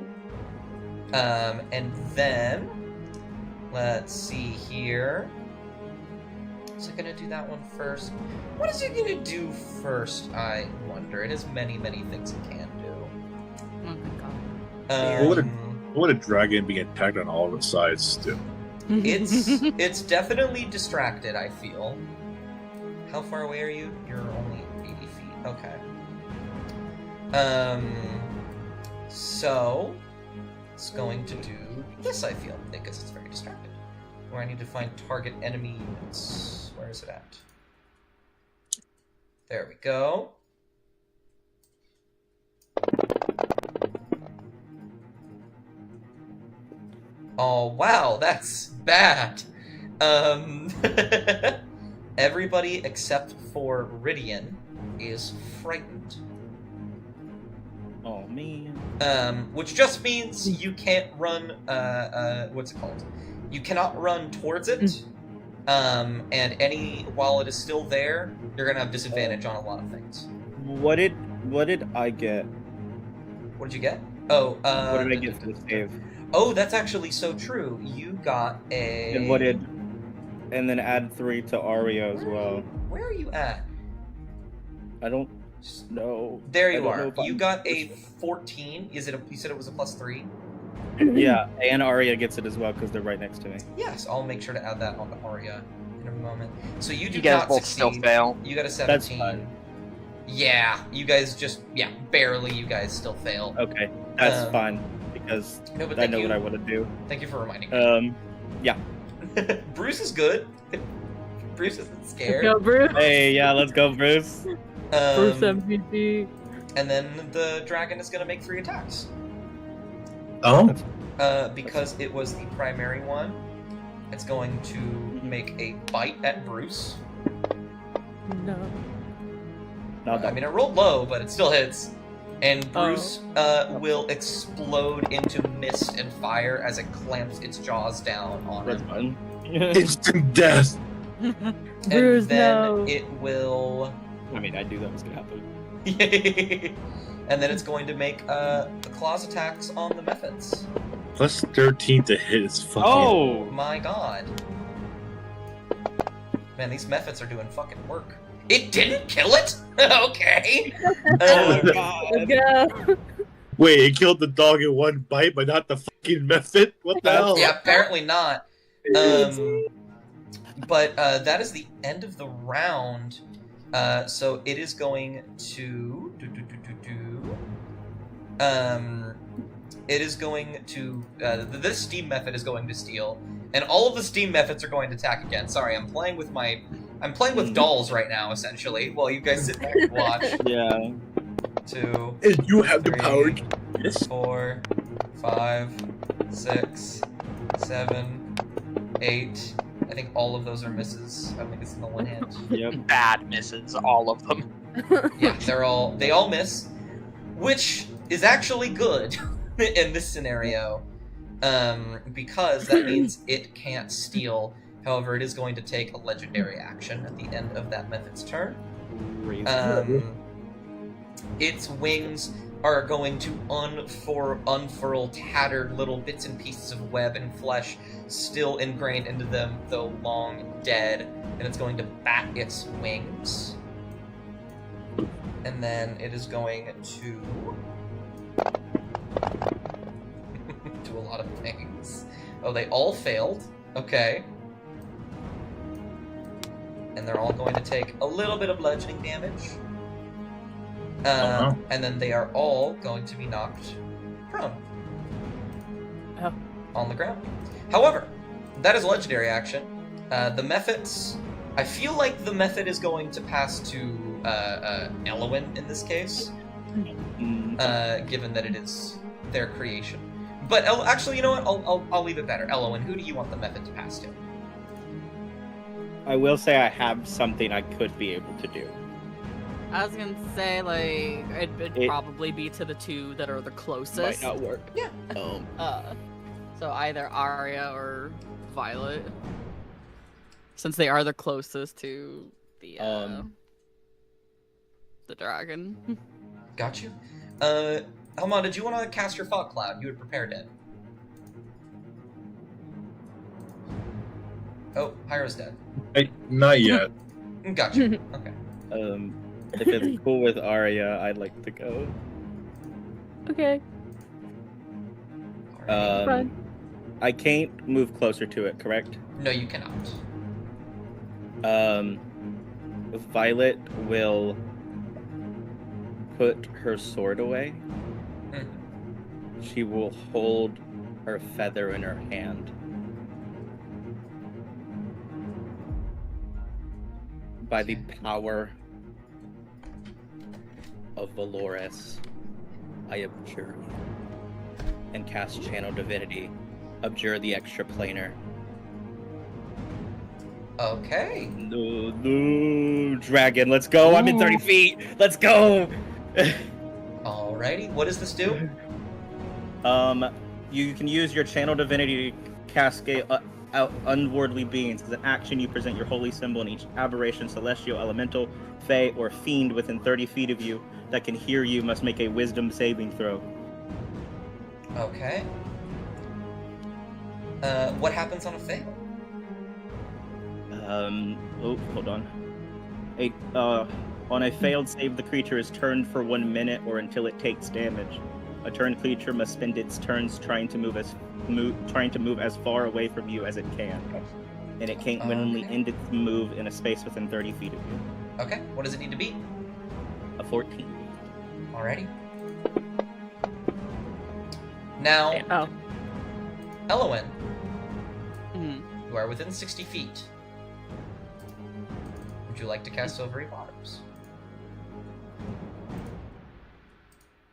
And then let's see here. Is it gonna do that one first? What is it gonna do first? I wonder. It has many, many things it can do. Oh my god. What would a dragon being attacked on all of its sides do? It's definitely distracted, I feel. How far away are you? You're only 80 feet. Okay. So it's going to do this, I feel, because it's very distracted. Where I need to find target enemy units. Where is it at? There we go. Oh, wow, that's bad. Everybody except for Rydian is frightened. Oh, man. Which just means you can't run, what's it called? You cannot run towards it, and while it is still there, you're gonna have disadvantage on a lot of things. What did I get? What did you get? Oh, What did I get for the save? Oh, that's actually so true. You got a... And then add 3 to Aria as well. Where are you at? I don't know. There you are. You got a 14. You said it was a +3? Yeah, and Aria gets it as well because they're right next to me. Yes, I'll make sure to add that on to Aria in a moment. So you do You guys not both succeed. still fail. You got a 17. That's fine. Yeah, you guys barely. You guys still fail. Okay, that's fine because No, but I thank know you. what I want to do. Thank you for reminding me. Yeah. Bruce is good. Bruce isn't scared. Go, Bruce. Hey, yeah, let's go, Bruce. Bruce MVP. And then the dragon is going to make 3 attacks. Oh, Because it was the primary one, it's going to make a bite at Bruce. No. Not I mean, it rolled low, but it still hits. And Bruce will explode into mist and fire as it clamps its jaws down on That's him. fun. instant death. And Bruce, then no. it will... I mean, I knew that was gonna happen. And then it's going to make the claws attacks on the methods. Plus 13 to hit is fucking. Oh! My god. Man, these methods are doing fucking work. It didn't kill it? Okay. Oh, God. Let's go. Wait, it killed the dog in one bite, but not the fucking method? What the hell? Yeah, apparently not. But that is the end of the round. So it is going to it is going to this steam method is going to steal, and all of the steam methods are going to attack again. Sorry, I'm playing with dolls right now, essentially, while you guys sit there and watch. Yeah. 2, And you have the 3, power. Yes. 4, 5, 6, 7, 8. I think all of those are misses. I think it's in the one hand. Yep. Bad misses, all of them. Yeah, they all miss, which is actually good in this scenario, because that means it can't steal. However, it is going to take a legendary action at the end of that method's turn. Its wings are going to unfurl tattered little bits and pieces of web and flesh still ingrained into them, though long dead, and it's going to bat its wings. And then it is going to do a lot of things. Oh, they all failed. Okay. And they're all going to take a little bit of bludgeoning damage. And then they are all going to be knocked prone. Oh. On the ground. However, that is a legendary action, The methods. I feel like the method is going to pass to Elowin in this case, given that it is their creation. But actually, you know what? I'll leave it better. Elowin, who do you want the method to pass to? I will say I have something I could be able to do. I was gonna say, like, it'd probably be to the two that are the closest. Might not work. Yeah. So either Arya or Violet, since they are the closest to the dragon. Got you. Helma, did you want to cast your fog cloud? You had prepared it. Oh, Hyra's dead. Not yet. Gotcha. Okay. If it's cool with Arya, I'd like to go. Okay. Fine. I can't move closer to it, correct? No, you cannot. Violet will put her sword away. She will hold her feather in her hand. By the power of Valores, I abjure you. And cast Channel Divinity. Abjure the extra planar. Okay. No, dragon, let's go. I'm in 30 feet. Let's go. Alrighty. What does this do? You can use your Channel Divinity to cascade out unworldly beings. As an action, you present your holy symbol in each aberration, celestial, elemental, fey, or fiend within 30 feet of you that can hear you must make a wisdom saving throw. Okay. What happens on a fail? Oh, hold on. On a failed save, the creature is turned for 1 minute or until it takes damage. A turned creature must spend its turns trying to move as far away from you as it can, and it can't only end its move in a space within 30 feet of you. Okay. What does it need to beat? A 14. Alrighty. Now, Elowin, you are within 60 feet. Would you like to cast Silvery Barbs?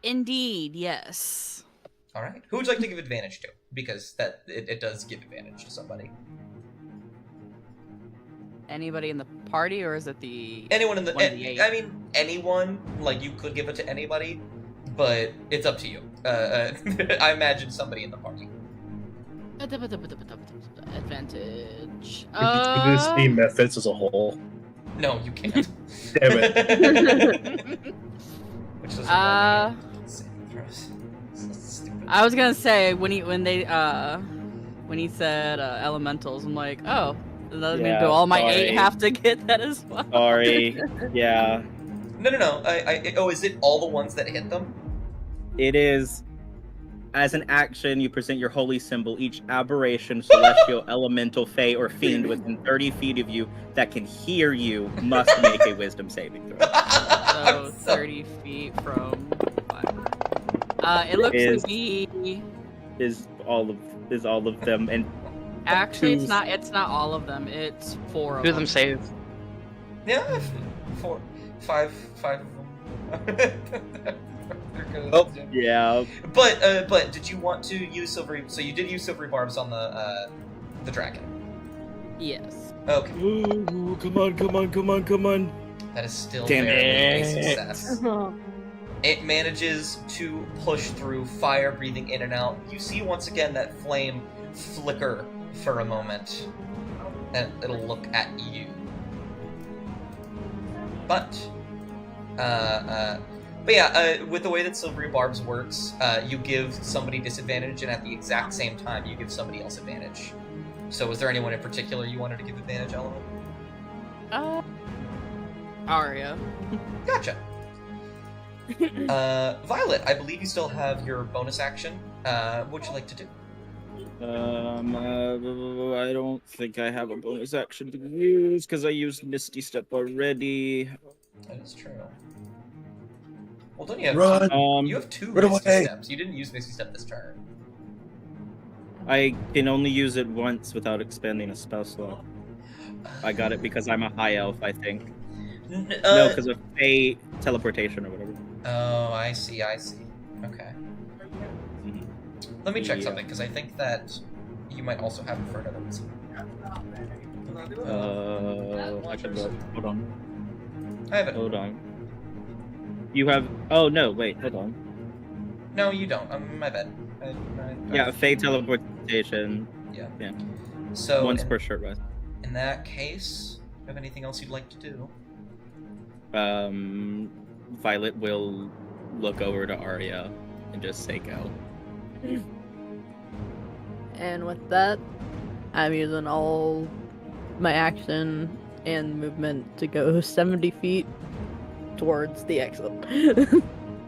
Indeed, yes. Alright. Who would you like to give advantage to? Because it does give advantage to somebody. Anybody in the party, or is it anyone in the? one of the 8? I mean, anyone. Like, you could give it to anybody, but it's up to you. I imagine somebody in the party. Advantage. Could this be methods as a whole? No, you can't. Damn it. Which doesn't I was gonna say when he said elementals, I'm like, oh, does that mean do all my 8 have to get that as well? Sorry. Yeah. No. Is it all the ones that hit them? It is. As an action, you present your holy symbol. Each aberration, celestial, elemental, fey, or fiend within 30 feet of you that can hear you must make a wisdom saving throw. So 30 feet from 5. It looks to be is all of them, and actually it's not all of them. It's 4 of them. Do them save. Yeah, 4, 5 of them. Oh, yeah. But did you want to use silvery? So you did use silvery barbs on the dragon. Yes. Okay. Ooh, come on. That is still Damn barely a it. success. It manages to push through, fire breathing in and out. You see once again that flame flicker for a moment, and it'll look at you. But yeah, with the way that Silvery Barbs works, you give somebody disadvantage, and at the exact same time, you give somebody else advantage. So was there anyone in particular you wanted to give advantage, Element? Arya. Gotcha. Violet, I believe you still have your bonus action. What would you like to do? I don't think I have a bonus action to use, because I used Misty Step already. That is true. Well, don't you have Run! You have 2 Run Misty away! Steps. You didn't use Misty Step this turn. I can only use it once without expending a spell slot. I got it because I'm a high elf, I think. No, No, because of Fey teleportation or whatever. Oh, I see. Okay. Mhm. Let me check Yeah. something, because I think that you might also have Inferno. Let me see. I could look. Hold on. I have it. Hold on. You have. Oh no! Wait. Hold on. No, you don't. My bad. Yeah, Fey teleportation. So, Once per short rest. in that case, do you have anything else you'd like to do? Violet will look over to Arya and just say go. And with that, I'm using all my action and movement to go 70 feet towards the exit.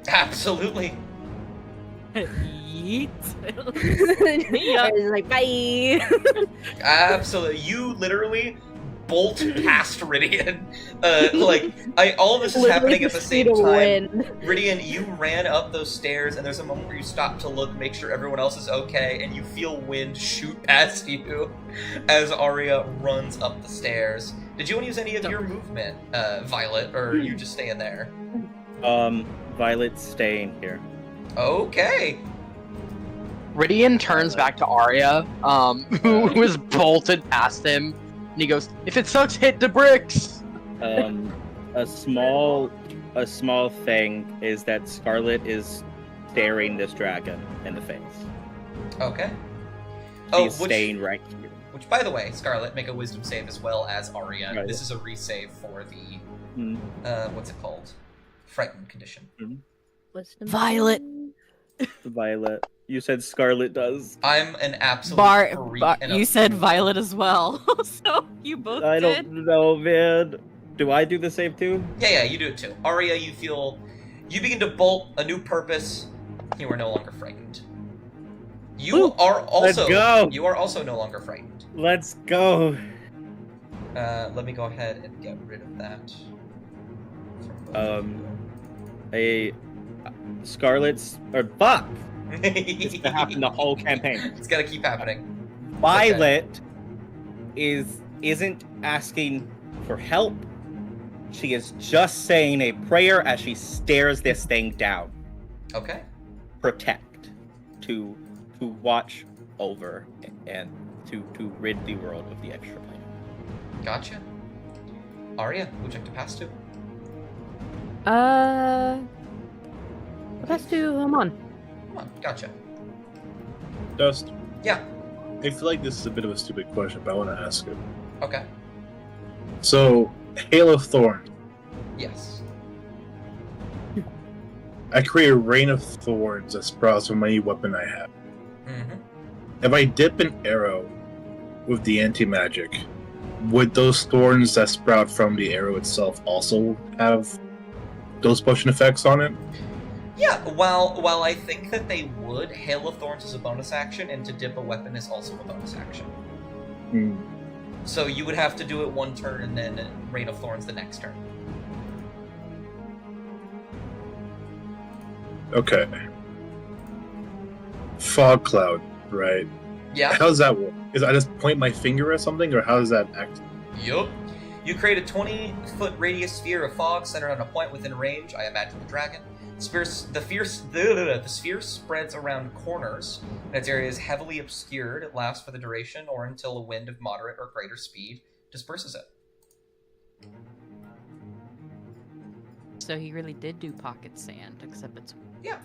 Absolutely. Yeet. It's like, bye! Absolutely. You literally bolt past Ridian. All of this is happening at the same time. Ridian, you ran up those stairs, and there's a moment where you stop to look, make sure everyone else is okay, and you feel wind shoot past you as Arya runs up the stairs. Did you want to use any of your movement, Violet, or are you just staying there? Violet's staying here. Okay. Ridian turns back to Arya, who was bolted past him, and he goes, "If it sucks, hit the bricks." A small thing is that Scarlet is staring this dragon in the face. Okay. She's staying right here. Which, by the way, Scarlet, make a wisdom save as well as Arya. Right. This is a resave for the what's it called? Frightened condition. Violet. Violet. You said Scarlet does. I'm an absolute freak. You said Violet as well, so you both I did. don't know, man. Do I do the same too? Yeah, you do it too. Arya, you begin to bolt a new purpose. You are no longer frightened. You are also no longer frightened. Let's go. Let me go ahead and get rid of that. Scarlet's or fuck. It's gonna happen the whole campaign. It's gonna keep happening. Violet isn't asking for help. She is just saying a prayer as she stares this thing down. Okay. Protect. To watch over and to rid the world of the extra plane. Gotcha. Arya, would you like to pass to? Pass to I'm on. Come on, gotcha. Dust. Yeah. I feel like this is a bit of a stupid question, but I want to ask it. Okay. So, Hail of Thorns. Yes. I create a rain of thorns that sprouts from any weapon I have. Mm-hmm. If I dip an arrow with the anti-magic, would those thorns that sprout from the arrow itself also have those potion effects on it? Yeah, while I think that they would, Hail of Thorns is a bonus action, and to dip a weapon is also a bonus action. Hmm. So you would have to do it one turn and then Rain of Thorns the next turn. Okay. Fog cloud, right? Yeah. How does that work? Is I just point my finger at something, or how does that act? Yup. You create a 20-foot radius sphere of fog centered on a point within range. I imagine the dragon. The sphere spreads around corners, and its area is heavily obscured. It lasts for the duration or until a wind of moderate or greater speed disperses it. So he really did do pocket sand, except it's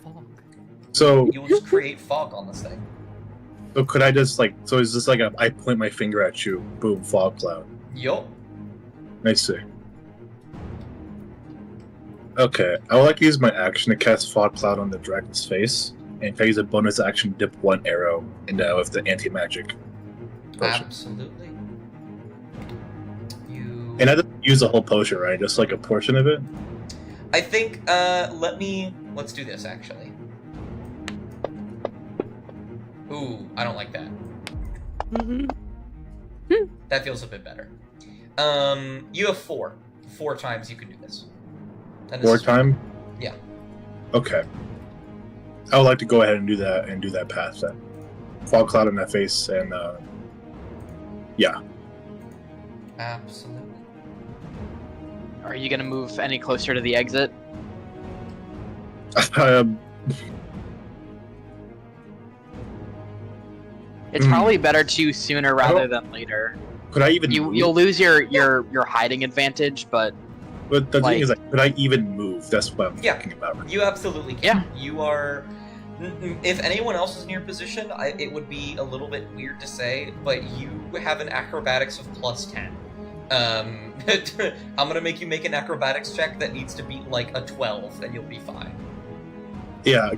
fog. So You will just create fog on this thing. So could I just so is this I point my finger at you, boom, fog cloud. Yup. I see. Okay, I would like to use my action to cast fog cloud on the dragon's face, and if I use a bonus action, dip one arrow with the anti-magic potion. Absolutely. And I don't use the whole potion, right? Just a portion of it? I think, let's do this, actually. Ooh, I don't like that. That feels a bit better. You have 4. 4 times you can do this. And this 4 is- times? Yeah. Okay. I would like to go ahead and do that path then. Fog cloud in that face, and yeah. Absolutely. Are you gonna move any closer to the exit? It's probably better to sooner rather than later. Could I even move? You'll lose your hiding advantage, but the like- thing is, like, could I even move? That's what I'm thinking about. Right You absolutely can. Yeah. You are. If anyone else is in your position, it would be a little bit weird to say, but you have an acrobatics of +10. I'm gonna make you make an acrobatics check that needs to beat like a 12, and you'll be fine. Yeah,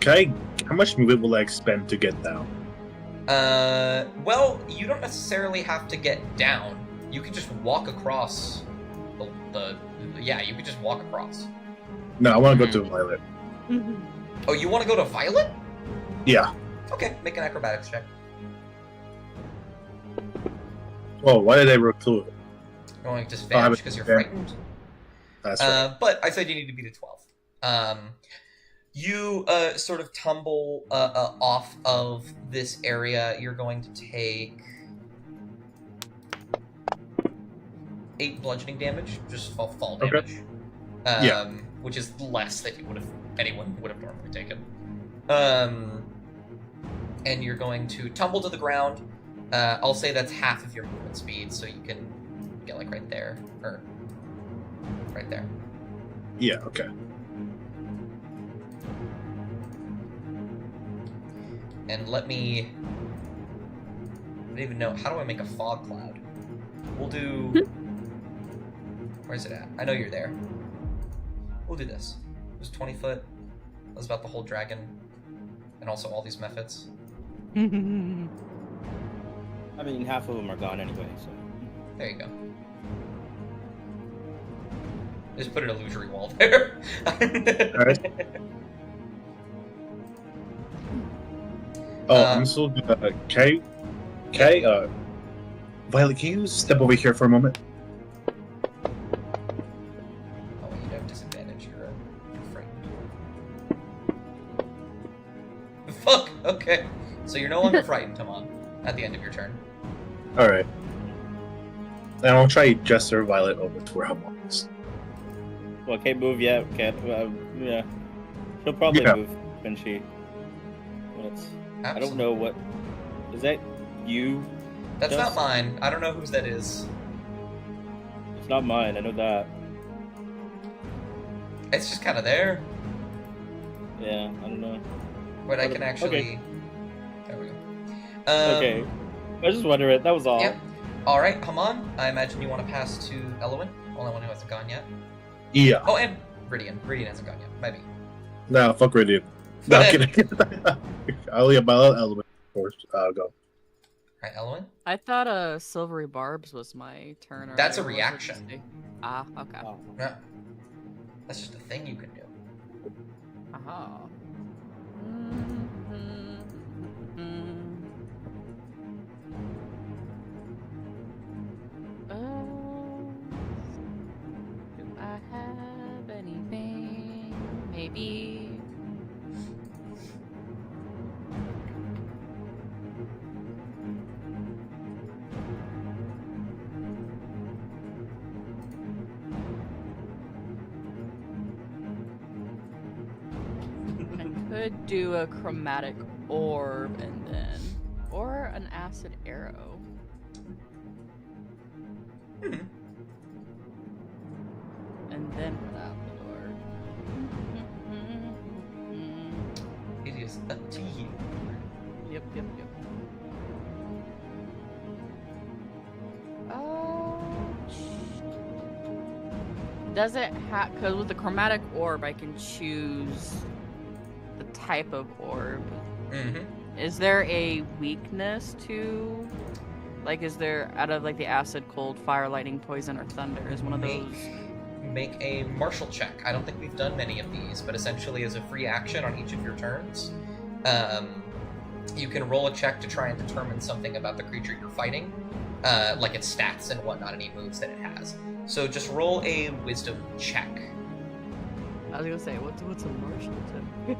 how much movement will I expend to get down? Well, you don't necessarily have to get down. You can just walk across yeah, you can just walk across. No, I want to go to Violet. Oh, you want to go to Violet? Yeah. Okay, make an acrobatics check. Oh, why did I recruit? Going to disadvantage because you're frightened. That's right. But I said you need to beat a 12. You sort of tumble off of this area. You're going to take 8 bludgeoning damage, just fall damage. Yeah. Which is less than anyone would have normally taken. And you're going to tumble to the ground. I'll say that's half of your movement speed, so you can get like right there, or right there. Yeah, okay. And let me... I don't even know. How do I make a fog cloud? We'll do... Where's it at? I know you're there. We'll do this. It was 20 foot. That was about the whole dragon. And also all these methods. I mean, half of them are gone anyway, so... There you go. Just put an illusory wall there. Alright. Oh, I'm still Violet, can you step over here for a moment? Oh, you have disadvantage. You're frightened. Fuck! Okay. So you're no longer frightened, come on. At the end of your turn. Alright. And I'll try gesture Violet over to where I'm on. Well, can't move yet. Can't. Yeah. She'll probably Yeah. move when she. When it's. I Absolutely. don't know what. Is that you? That's Just- not mine. I don't know whose that is. It's not mine. I know that. It's just kind of there. Yeah. I don't know. But I can actually. Okay. There we go. Okay. I was just wondering. That was all. Yep. All right, come on. I imagine you want to pass to Elwyn, only one who hasn't gone yet. Yeah. Oh, and Viridian. Viridian hasn't gone yet. Maybe. No, fuck Radiant. No, I'm kidding. I'll leave my element first. I'll go. Right, Elwyn? I thought Silvery Barbs was my turn. That's a or was it reaction. just Ah, okay. Oh. Yeah. That's just a thing you can do. Aha. Do I have anything? Maybe. I could do a chromatic orb and then, or an acid arrow. And then run out the door. It is up to you. Yep. Does it have? Because with the chromatic orb, I can choose the type of orb. Mm-hmm. Is there a weakness to? Like, is there out of like the acid, cold, fire, lightning, poison, or thunder? Is one of those? Make a martial check. I don't think we've done many of these, but essentially as a free action on each of your turns, you can roll a check to try and determine something about the creature you're fighting, like its stats and whatnot, any moves that it has. So just roll a wisdom check. I was gonna say, what's a martial check?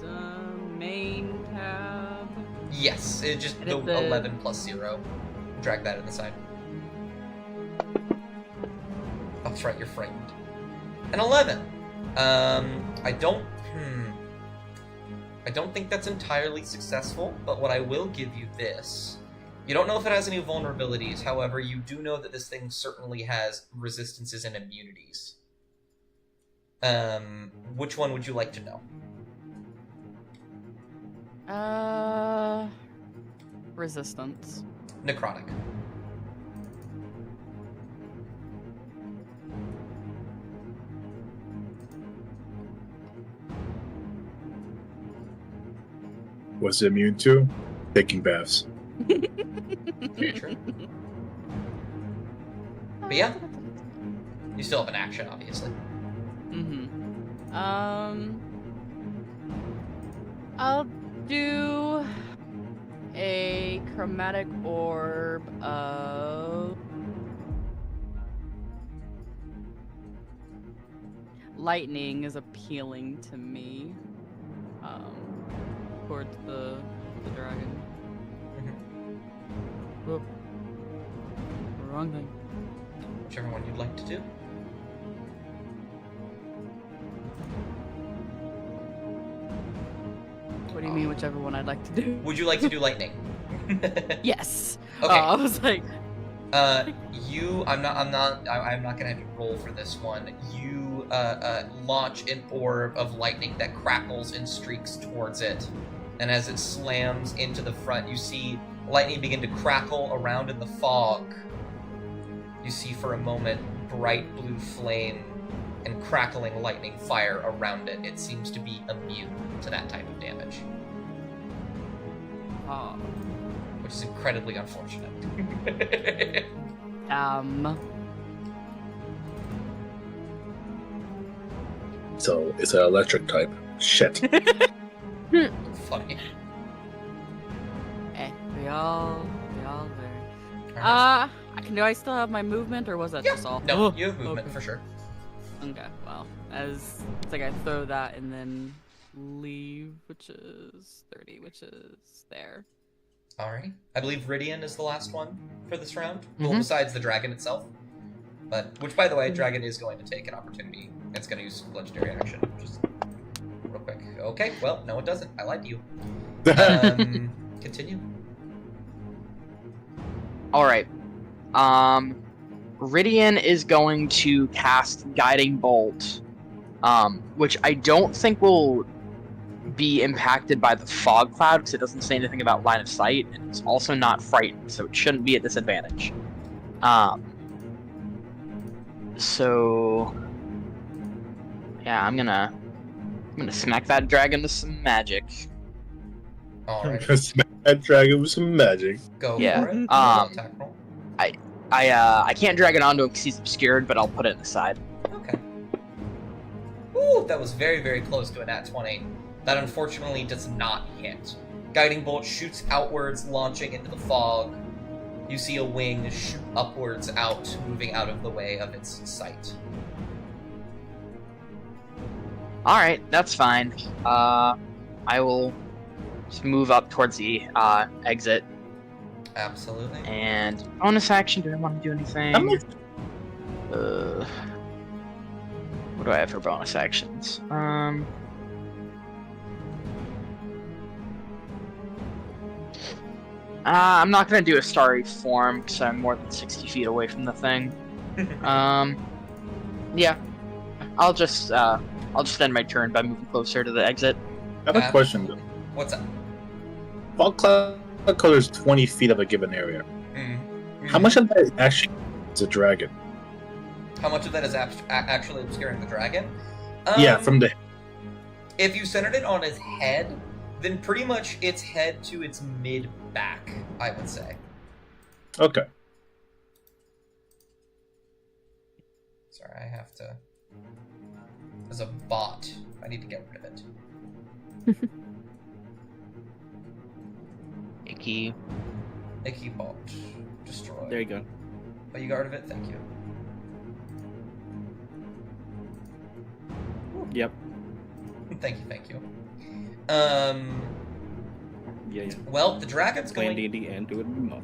The main tab. Yes, it just And the it's a- 11 plus 0. drag that in the side. Oh, that's right, you're frightened. An 11. I don't think that's entirely successful, but what I will give you this. You don't know if it has any vulnerabilities, however, you do know that this thing certainly has resistances and immunities. Which one would you like to know? Resistance. Necrotic. What's it immune to? Taking baths. Very true. But yeah, you still have an action, obviously. I'll do a chromatic orb of lightning is appealing to me. Towards the dragon. Whoop. Wrong thing. Whichever one you'd like to do. What do you mean, whichever one I'd like to do? Would you like to do lightning? Yes. Okay. I was like, I'm not gonna have you roll for this one. You launch an orb of lightning that crackles and streaks towards it, and as it slams into the front, you see lightning begin to crackle around in the fog. You see for a moment bright blue flame and crackling lightning fire around it. It seems to be immune to that type of damage. Which is incredibly unfortunate. So it's an electric type. Shit. Funny. we all Alright. do I still have my movement, or was that Yeah. just all? No, you have movement Okay. for sure. Okay, well, it's like I throw that and then leave, which is 30, which is there. Alrighty. I believe Ridian is the last one for this round. Mhm. Well, besides the dragon itself. Which, by the way, dragon is going to take an opportunity. It's going to use legendary action. Just real quick. Okay, well, no it doesn't. I lied to you. Continue. Alright. Ridian is going to cast Guiding Bolt, which I don't think will be impacted by the fog cloud, because it doesn't say anything about line of sight, and it's also not frightened, so it shouldn't be at disadvantage. So yeah, I'm gonna smack that dragon with some magic. Alright. Smack that dragon with some magic. Go Yeah, for it. Attack roll. I can't drag it onto him because he's obscured, but I'll put it in the side. Okay. Ooh, that was very, very close to a nat 20. That unfortunately does not hit. Guiding Bolt shoots outwards, launching into the fog. You see a wing shoot upwards out, moving out of the way of its sight. Alright, that's fine. I will just move up towards the exit. Absolutely. And bonus action, do I want to do anything? What do I have for bonus actions? I'm not gonna do a starry form because I'm more than 60 feet away from the thing. Yeah, I'll just end my turn by moving closer to the exit. I have a question though. What's up? Fog cloud covers 20 feet of a given area. How much of that actually is a dragon? How much of that is actually obscuring the dragon? Yeah, from the. If you centered it on his head, then pretty much its head to its mid-back, I would say. Okay. Sorry, I have to... As a bot, I need to get rid of it. Icky. Icky bot. Destroy. There you go. Oh, you got rid of it? Thank you. Yep. Thank you. Yeah. Well, the dragon's Playing going... D&D and do it remote.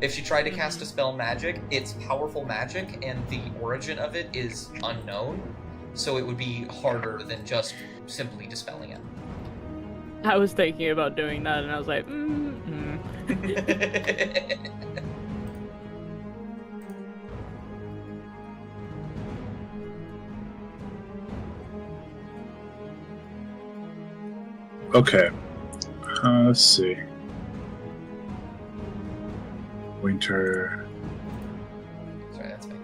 If she tried to cast a spell magic, it's powerful magic, and the origin of it is unknown, so it would be harder than just simply dispelling it. I was thinking about doing that, and I was like, Okay. Let's see. Winter. Sorry, that's me.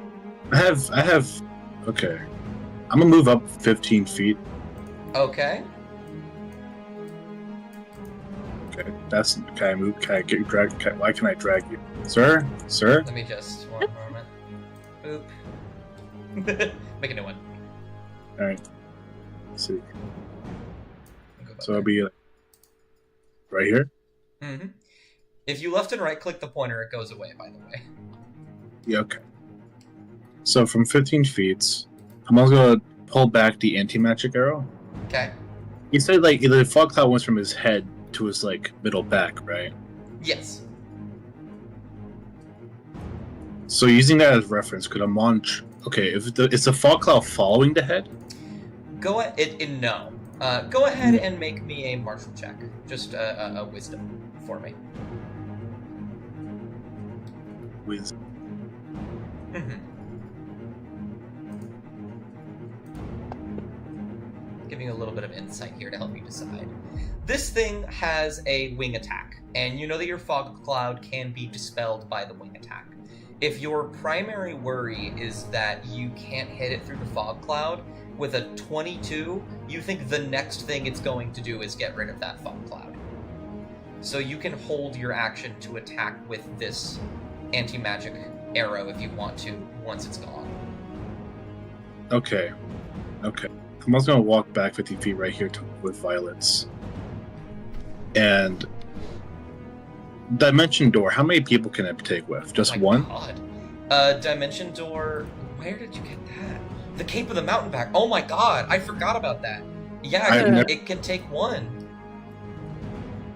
I have. Okay. I'm gonna move up 15 feet. Okay. Okay. That's. Can I move? Can I get drag? Why can I drag you, sir? Sir? Let me just one moment. Boop. Make a new one. All right. Let's see. Go back So it'll there. be like, right here. Mm-hmm. If you left and right click the pointer, it goes away, by the way. Yeah. Okay. So from 15 feet, I'm also gonna pull back the anti-magic arrow. Okay. He said like either the fog cloud went from his head to his like middle back, right? Yes. So using that as reference, could a monch? Okay, if is the fog cloud following the head? Go ahead. No. Go ahead and make me a martial check. Just a wisdom for me. With Mm-hmm. Giving you a little bit of insight here to help you decide. This thing has a wing attack, and you know that your fog cloud can be dispelled by the wing attack. If your primary worry is that you can't hit it through the fog cloud, with a 22, you think the next thing it's going to do is get rid of that fog cloud. So you can hold your action to attack with this anti-magic arrow if you want to, once it's gone. okay. I'm also gonna walk back 50 feet right here with violets. And dimension door. How many people can it take with? Just Oh my one? God. Dimension door. Where did you get that? The Cape of the Mountain-back. Oh my God, I forgot about that. Yeah, it can take one.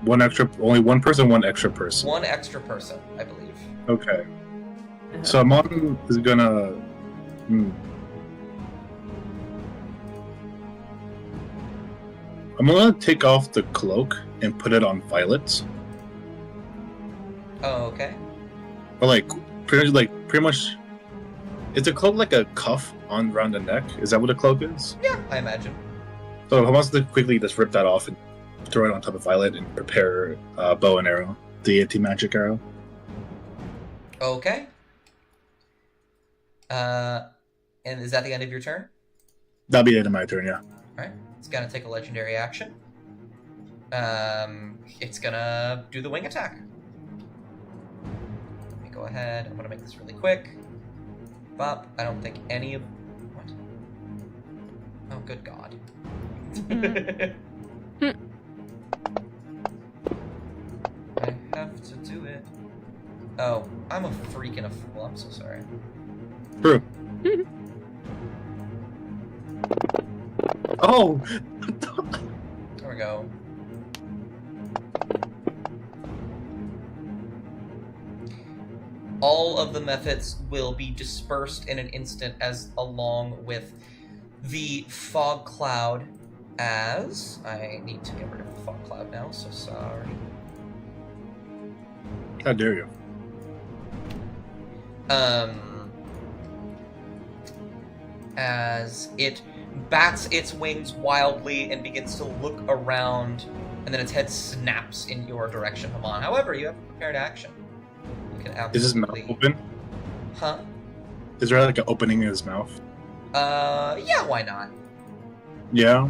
One extra. Only one person. One extra person. One extra person, I believe. Okay. So Amon is gonna. I'm gonna take off the cloak and put it on Violet. Oh, okay. Or pretty much. Is the cloak like a cuff on around the neck? Is that what a cloak is? Yeah, I imagine. So I want to quickly just rip that off and throw it on top of Violet and prepare bow and arrow, the anti-magic arrow. Okay. And is that the end of your turn? That'll be the end of my turn, yeah. Alright. It's gonna take a legendary action. It's gonna do the wing attack. Let me go ahead. I'm gonna make this really quick. Bop. I don't think any of... What? Oh, good God. I have to do it. Oh, I'm a freak and a fool. I'm so sorry. True. Oh! There we go. All of the methods will be dispersed in an instant as along with the fog cloud as... I need to get rid of the fog cloud now, so sorry. How dare you? As it bats its wings wildly and begins to look around, and then its head snaps in your direction, Haman. However, you have a prepared action. You can absolutely... Is his mouth open? Huh? Is there like an opening in his mouth? Yeah, why not? Yeah.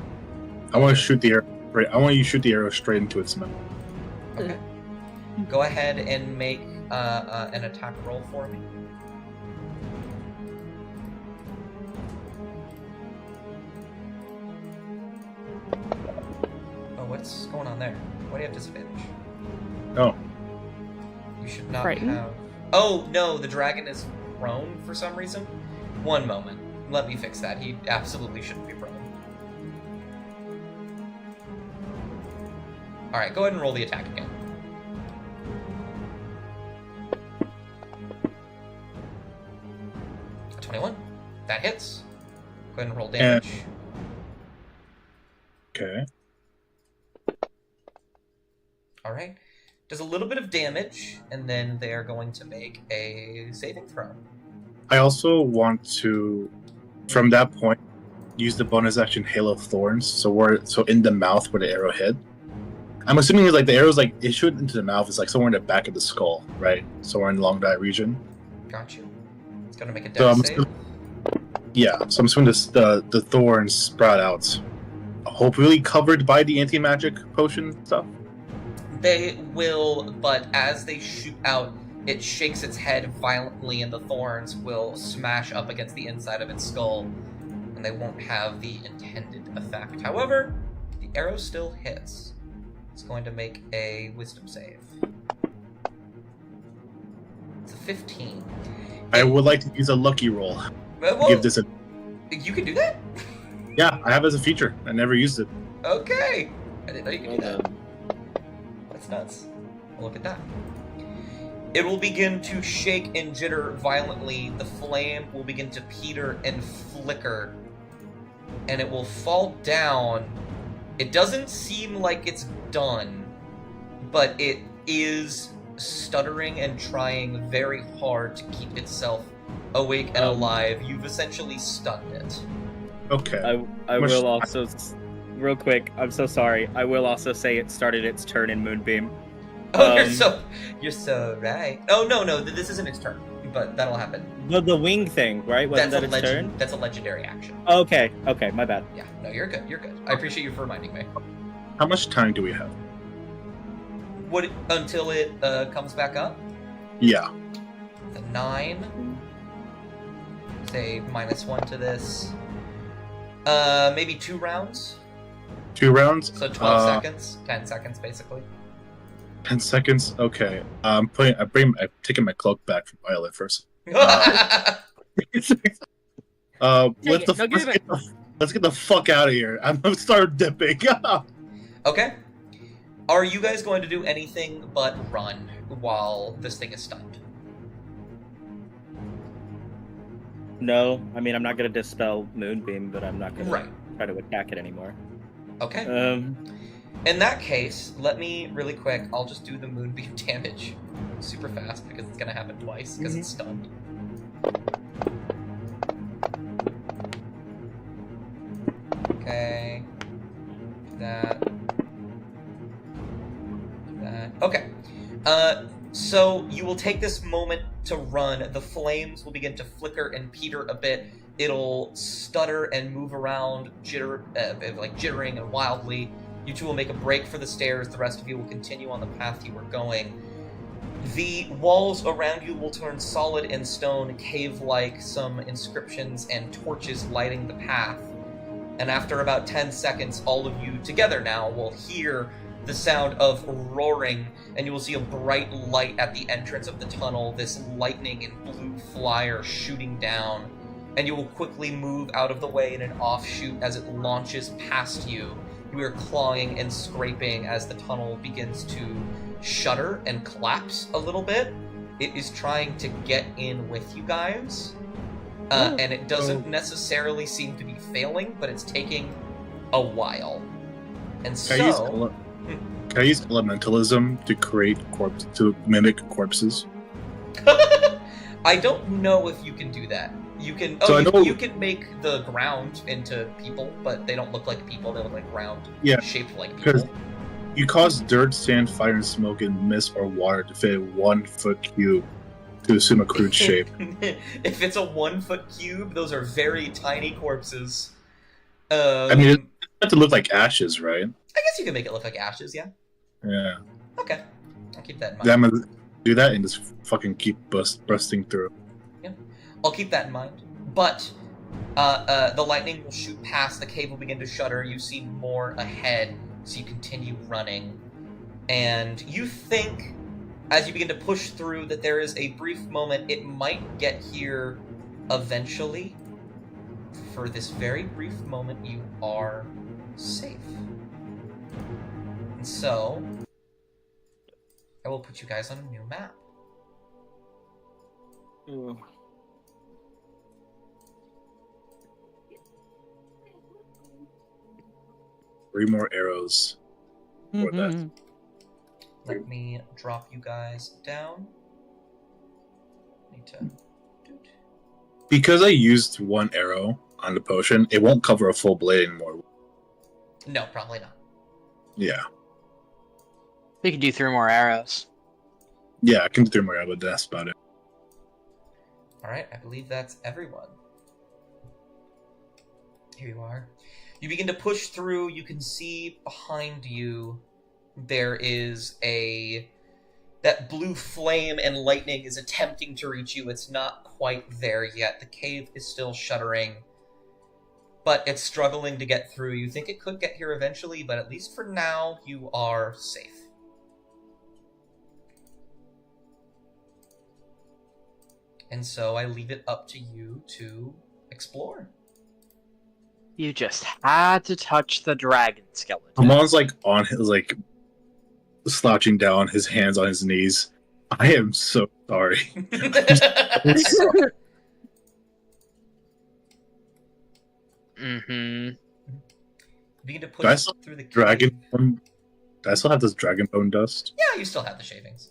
I want to shoot the arrow. I want you to shoot the arrow straight into its mouth. Okay. Go ahead and make an attack roll for me. Oh, what's going on there? Why do you have disadvantage? Oh. You should not Frightened? have... Oh, no, the dragon is prone for some reason. One moment. Let me fix that. He absolutely shouldn't be prone. Alright, go ahead and roll the attack again. That hits. Go ahead and roll damage. Okay. All right. Does a little bit of damage, and then they are going to make a saving throw. I also want to, from that point, use the bonus action Hail of Thorns. So in the mouth where the arrow hit. I'm assuming like the arrow's like it shoot into the mouth. It's like somewhere in the back of the skull, right? Somewhere in the long die region. Got you. It's gonna make a So dex save. So I'm assuming the thorns sprout out, hopefully covered by the anti-magic potion stuff. They will, but as they shoot out, it shakes its head violently, and the thorns will smash up against the inside of its skull, and they won't have the intended effect. However, the arrow still hits. It's going to make a wisdom save. It's a 15. I would like to use a lucky roll. Well, Give this a. you can do that? Yeah, I have it as a feature. I never used it. Okay. I didn't know you could do that. That's nuts. Well, look at that. It will begin to shake and jitter violently. The flame will begin to peter and flicker. And it will fall down. It doesn't seem like it's done, but it is stuttering and trying very hard to keep itself awake and alive. You've essentially stunned it. Okay. I will also, real quick, I'm so sorry. I will also say it started its turn in Moonbeam. Oh, you're so right. Oh no, this isn't its turn, but that'll happen. The wing thing, right? Wasn't that its turn? That's a legendary action. Okay, my bad. Yeah, no, you're good. I appreciate you for reminding me. How much time do we have? Until it comes back up? Yeah. The 9. Say -1 to this. Maybe 2 rounds. 2 rounds. So 12 seconds, 10 seconds basically. 10 seconds. Okay. I'm taking my cloak back from Violet first. Let's get the fuck out of here. I'm gonna start dipping. Okay. Are you guys going to do anything but run while this thing is stunned? No, I mean I'm not gonna dispel Moonbeam, but I'm not gonna try to attack it anymore. Okay. In that case, let me really quick. I'll just do the Moonbeam damage super fast because it's gonna happen twice because it's stunned. Okay. That. Okay. So you will take this moment to run. The flames will begin to flicker and peter a bit. It'll stutter and move around, jittering and wildly. You two will make a break for the stairs. The rest of you will continue on the path you were going. The walls around you will turn solid and stone, cave-like, some inscriptions and torches lighting the path. And after about 10 seconds, all of you together now will hear the sound of roaring, and you will see a bright light at the entrance of the tunnel, this lightning and blue flyer shooting down, and you will quickly move out of the way in an offshoot as it launches past you. You are clawing and scraping as the tunnel begins to shudder and collapse a little bit. It is trying to get in with you guys, and it doesn't necessarily seem to be failing, but it's taking a while. And Can I use elementalism to mimic corpses? I don't know if you can do that. You can. You can make the ground into people, but they don't look like people. They look like ground, shaped like people. Because you cause dirt, sand, fire, and smoke, and mist or water to fit a 1 foot cube to assume a crude shape. If it's a 1 foot cube, those are very tiny corpses. I mean, it have to look like ashes, right? I guess you can make it look like ashes, yeah. Yeah. Okay, I'll keep that in mind. I'm gonna do that and just fucking keep busting through. Yeah, I'll keep that in mind. But the lightning will shoot past, the cave will begin to shudder, you see more ahead, so you continue running. And you think, as you begin to push through, that there is a brief moment, it might get here eventually. For this very brief moment, you are safe. And so, I will put you guys on a new map. 3 more arrows. For that. Mhm. Let me drop you guys down. Need to. Because I used 1 arrow on the potion, it won't cover a full blade anymore. No, probably not. Yeah. We could do 3 more arrows. Yeah, I can do 3 more arrows, but that's about it. Alright, I believe that's everyone. Here you are. You begin to push through. You can see behind you there is that blue flame and lightning is attempting to reach you. It's not quite there yet. The cave is still shuddering, but it's struggling to get through. You think it could get here eventually, but at least for now, you are safe. And so I leave it up to you to explore. You just had to touch the dragon skeleton. Amon's like on his like slouching down, his hands on his knees. I am so sorry. Mm-hmm. Begin to Do I push still through the cave. Dragon bone. Do I still have this dragon bone dust? Yeah, you still have the shavings.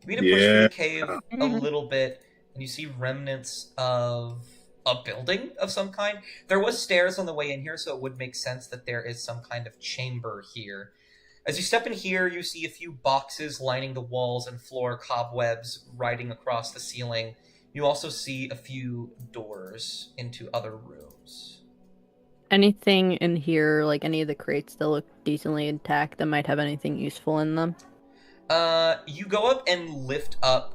You begin to push through Yeah. the cave a little bit, and you see remnants of a building of some kind. There was stairs on the way in here, so it would make sense that there is some kind of chamber here. As you step in here, you see a few boxes lining the walls and floor, cobwebs riding across the ceiling. You also see a few doors into other rooms. Anything in here, like any of the crates that look decently intact that might have anything useful in them? You go up and lift up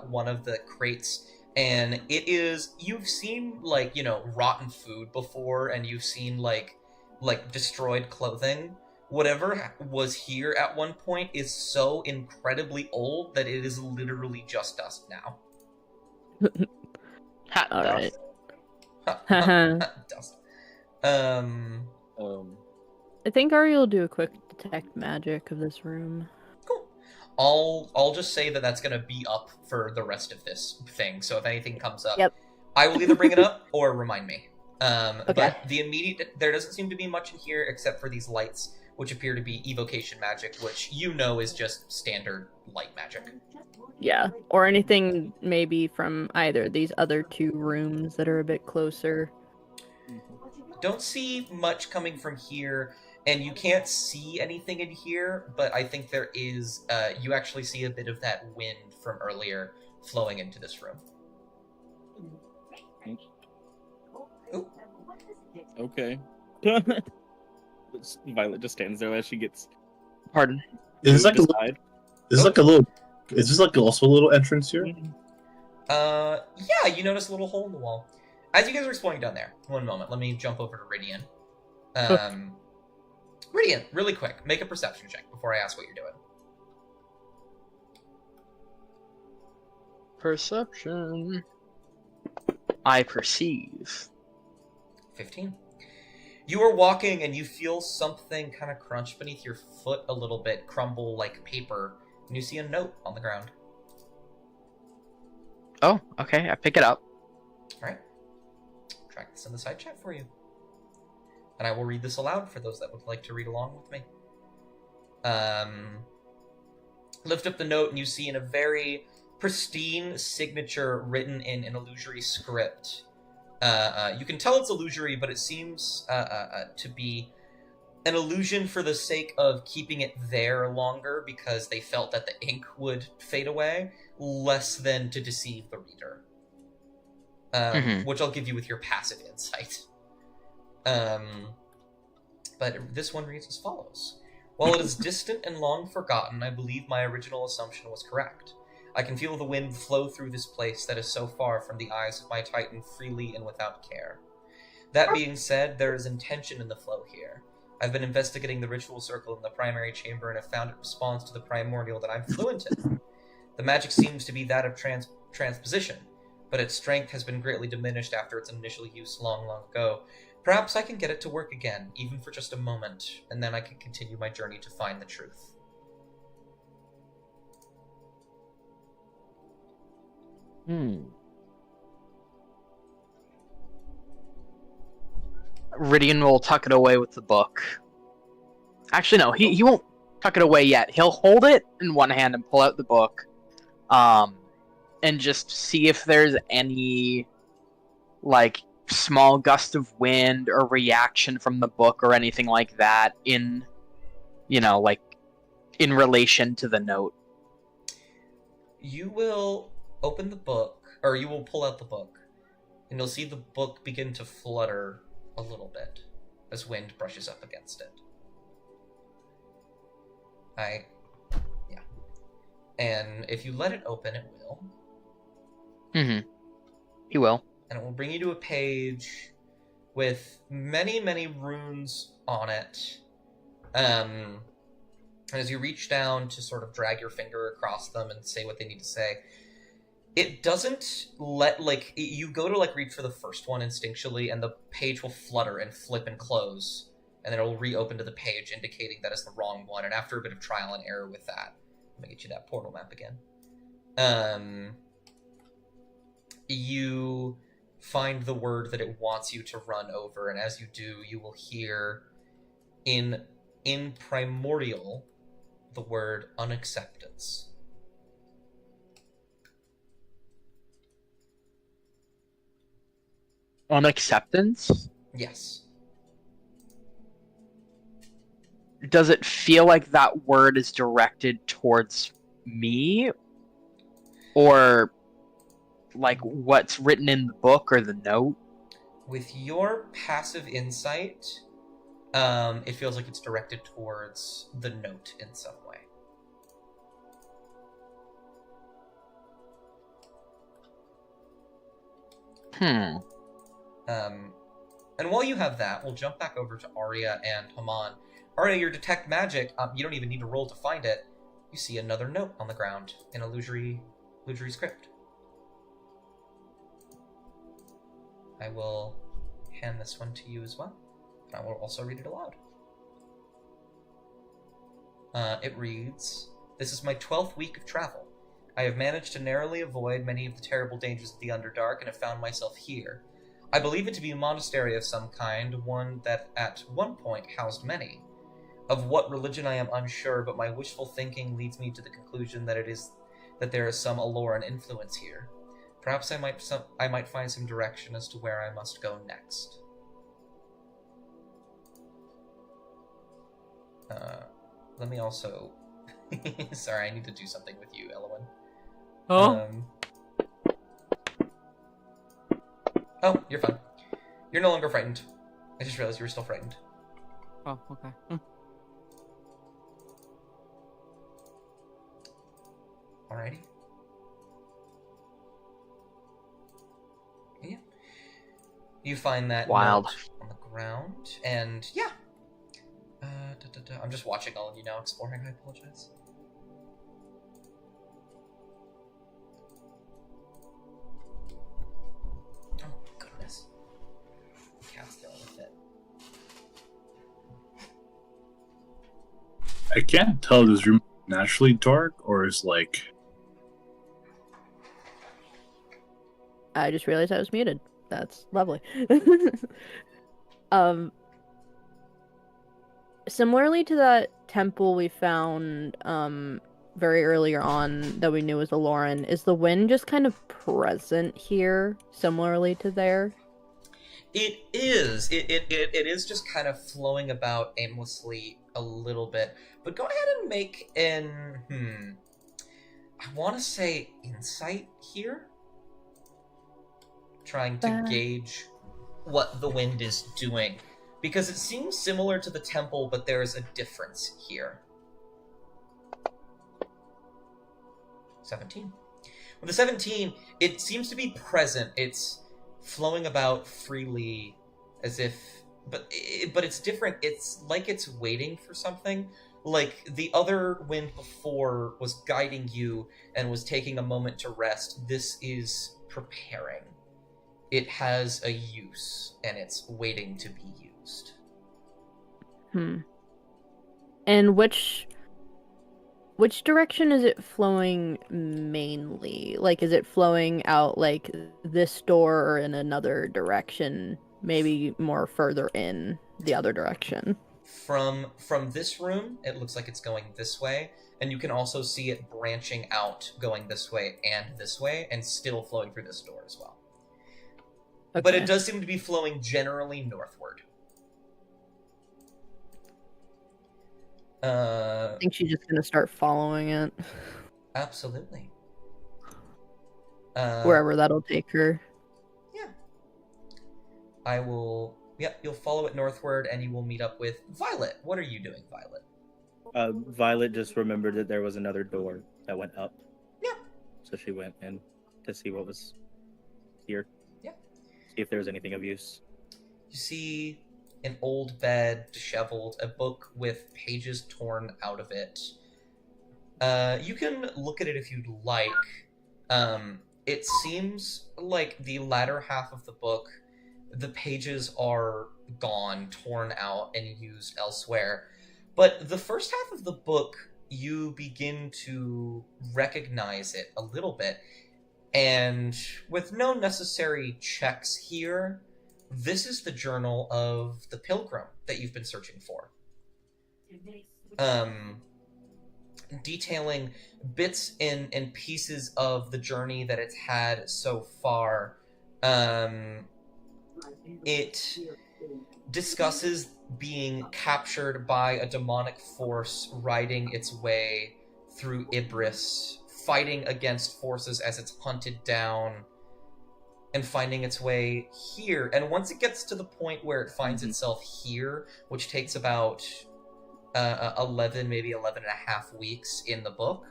one of the crates, and it is, you've seen like, rotten food before, and you've seen like destroyed clothing. Whatever was here at one point is so incredibly old that it is literally just dust now. Hot All dust. right. Dust. I think Ari will do a quick detect magic of this room. Cool. I'll just say that that's going to be up for the rest of this thing. So if anything comes up, Yep. I will either bring it up or remind me. Okay. But the immediate, there doesn't seem to be much in here except for these lights, which appear to be evocation magic, which is just standard light magic. Yeah, or anything maybe from either of these other 2 rooms that are a bit closer. Don't see much coming from here, and you can't see anything in here, but I think there is, you actually see a bit of that wind from earlier flowing into this room. Ooh. Okay. Violet just stands there as she gets. Pardon. Is this like aside. is this like also a little entrance here? Yeah, you notice a little hole in the wall. As you guys are exploring down there, one moment, let me jump over to Ridian. Ridian, really quick, make a perception check before I ask what you're doing. Perception. I perceive. 15. You are walking and you feel something kind of crunch beneath your foot a little bit, crumble like paper, and you see a note on the ground. Oh, okay. I pick it up. Alright. Track this in the side chat for you. And I will read this aloud for those that would like to read along with me. Lift up the note and you see in a very pristine signature written in an illusory script. You can tell it's illusory, but it seems to be an illusion for the sake of keeping it there longer because they felt that the ink would fade away, less than to deceive the reader. Which I'll give you with your passive insight. But this one reads as follows. While it is distant and long forgotten, I believe my original assumption was correct. I can feel the wind flow through this place that is so far from the eyes of my Titan freely and without care. That being said, there is intention in the flow here. I've been investigating the ritual circle in the primary chamber and have found it responds to the primordial that I'm fluent in. The magic seems to be that of transposition, but its strength has been greatly diminished after its initial use long, long ago. Perhaps I can get it to work again, even for just a moment, and then I can continue my journey to find the truth. Ridian will tuck it away with the book. Actually, no. He won't tuck it away yet. He'll hold it in one hand and pull out the book, and just see if there's any like small gust of wind or reaction from the book or anything like that in, like in relation to the note. You will open the book, or you will pull out the book, and you'll see the book begin to flutter a little bit as wind brushes up against it. Yeah. And if you let it open, it will. Mm-hmm. He will. And it will bring you to a page with many, many runes on it. And as you reach down to sort of drag your finger across them and say what they need to say, it doesn't you go to reach for the first one instinctually, and the page will flutter and flip and close, and then it will reopen to the page indicating that is the wrong one. And after a bit of trial and error with that, let me get you that portal map again. You find the word that it wants you to run over, and as you do, you will hear in primordial the word unacceptance. Unacceptance? Yes. Does it feel like that word is directed towards me? Or like what's written in the book or the note? With your passive insight, it feels like it's directed towards the note in some way. And while you have that, we'll jump back over to Arya and Haman. Arya, your detect magic, you don't even need to roll to find it. You see another note on the ground in a illusory script. I will hand this one to you as well. I will also read it aloud. It reads, "This is my 12th week of travel. I have managed to narrowly avoid many of the terrible dangers of the Underdark and have found myself here. I believe it to be a monastery of some kind, one that at one point housed many. Of what religion I am unsure, but my wishful thinking leads me to the conclusion that there is some Aloran influence here. Perhaps I might find some direction as to where I must go next." Let me also... Sorry, I need to do something with you, Elowen. Oh? Oh, you're fine. You're no longer frightened. I just realized you were still frightened. Oh, okay. Alrighty. Yeah. You find that Wild note on the ground, and yeah. I'm just watching all of you now exploring. I apologize. Oh, goodness. Cat's dealing with it. I can't tell if this room naturally dark or is like... I just realized I was muted. That's lovely. Similarly to that temple we found very earlier on that we knew was Aloran, is the wind just kind of present here, similarly to there? It is. It is just kind of flowing about aimlessly a little bit. But go ahead and make an... I want to say insight here? Trying to gauge what the wind is doing. Because it seems similar to the temple, but there's a difference here. 17. With the 17, it seems to be present. It's flowing about freely, as if... But it's different. It's like it's waiting for something. Like, the other wind before was guiding you and was taking a moment to rest. This is preparing. It has a use, and it's waiting to be used. And which direction is it flowing mainly? Like, is it flowing out like this door or in another direction? Maybe more further in the other direction? from this room, it looks like it's going this way, and you can also see it branching out, going this way, and still flowing through this door as well. Okay. But it does seem to be flowing generally northward. I think she's just gonna start following it. Absolutely. Wherever that'll take her. Yeah. I will... Yep, you'll follow it northward, and you will meet up with Violet. What are you doing, Violet? Violet just remembered that there was another door that went up. Yeah. So she went in to see what was here. Yeah. See if there was anything of use. You see an old bed, disheveled, a book with pages torn out of it. You can look at it if you'd like. It seems like the latter half of the book, the pages are gone, torn out, and used elsewhere. But the first half of the book, you begin to recognize it a little bit. And with no necessary checks here, this is the journal of the pilgrim that you've been searching for. Detailing bits and pieces of the journey that it's had so far. It discusses being captured by a demonic force riding its way through Ibris, fighting against forces as it's hunted down, and finding its way here. And once it gets to the point where it finds itself here, which takes about 11, maybe 11 and a half weeks in the book,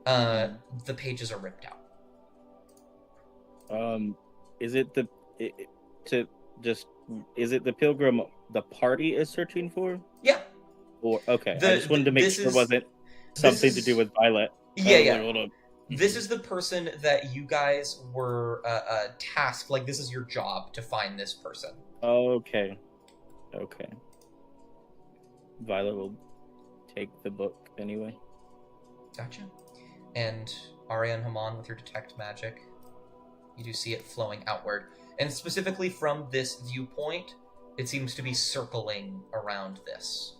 the pages are ripped out. Is it the is it the pilgrim the party is searching for? Yeah. Or okay, I just wanted to make sure it wasn't something to do with Violet. Yeah. Like, hold on. This is the person that you guys were tasked. Like, this is your job to find this person. Okay. Violet will take the book anyway. Gotcha. And Arya and Haman, with your detect magic, you do see it flowing outward. And specifically from this viewpoint, it seems to be circling around this.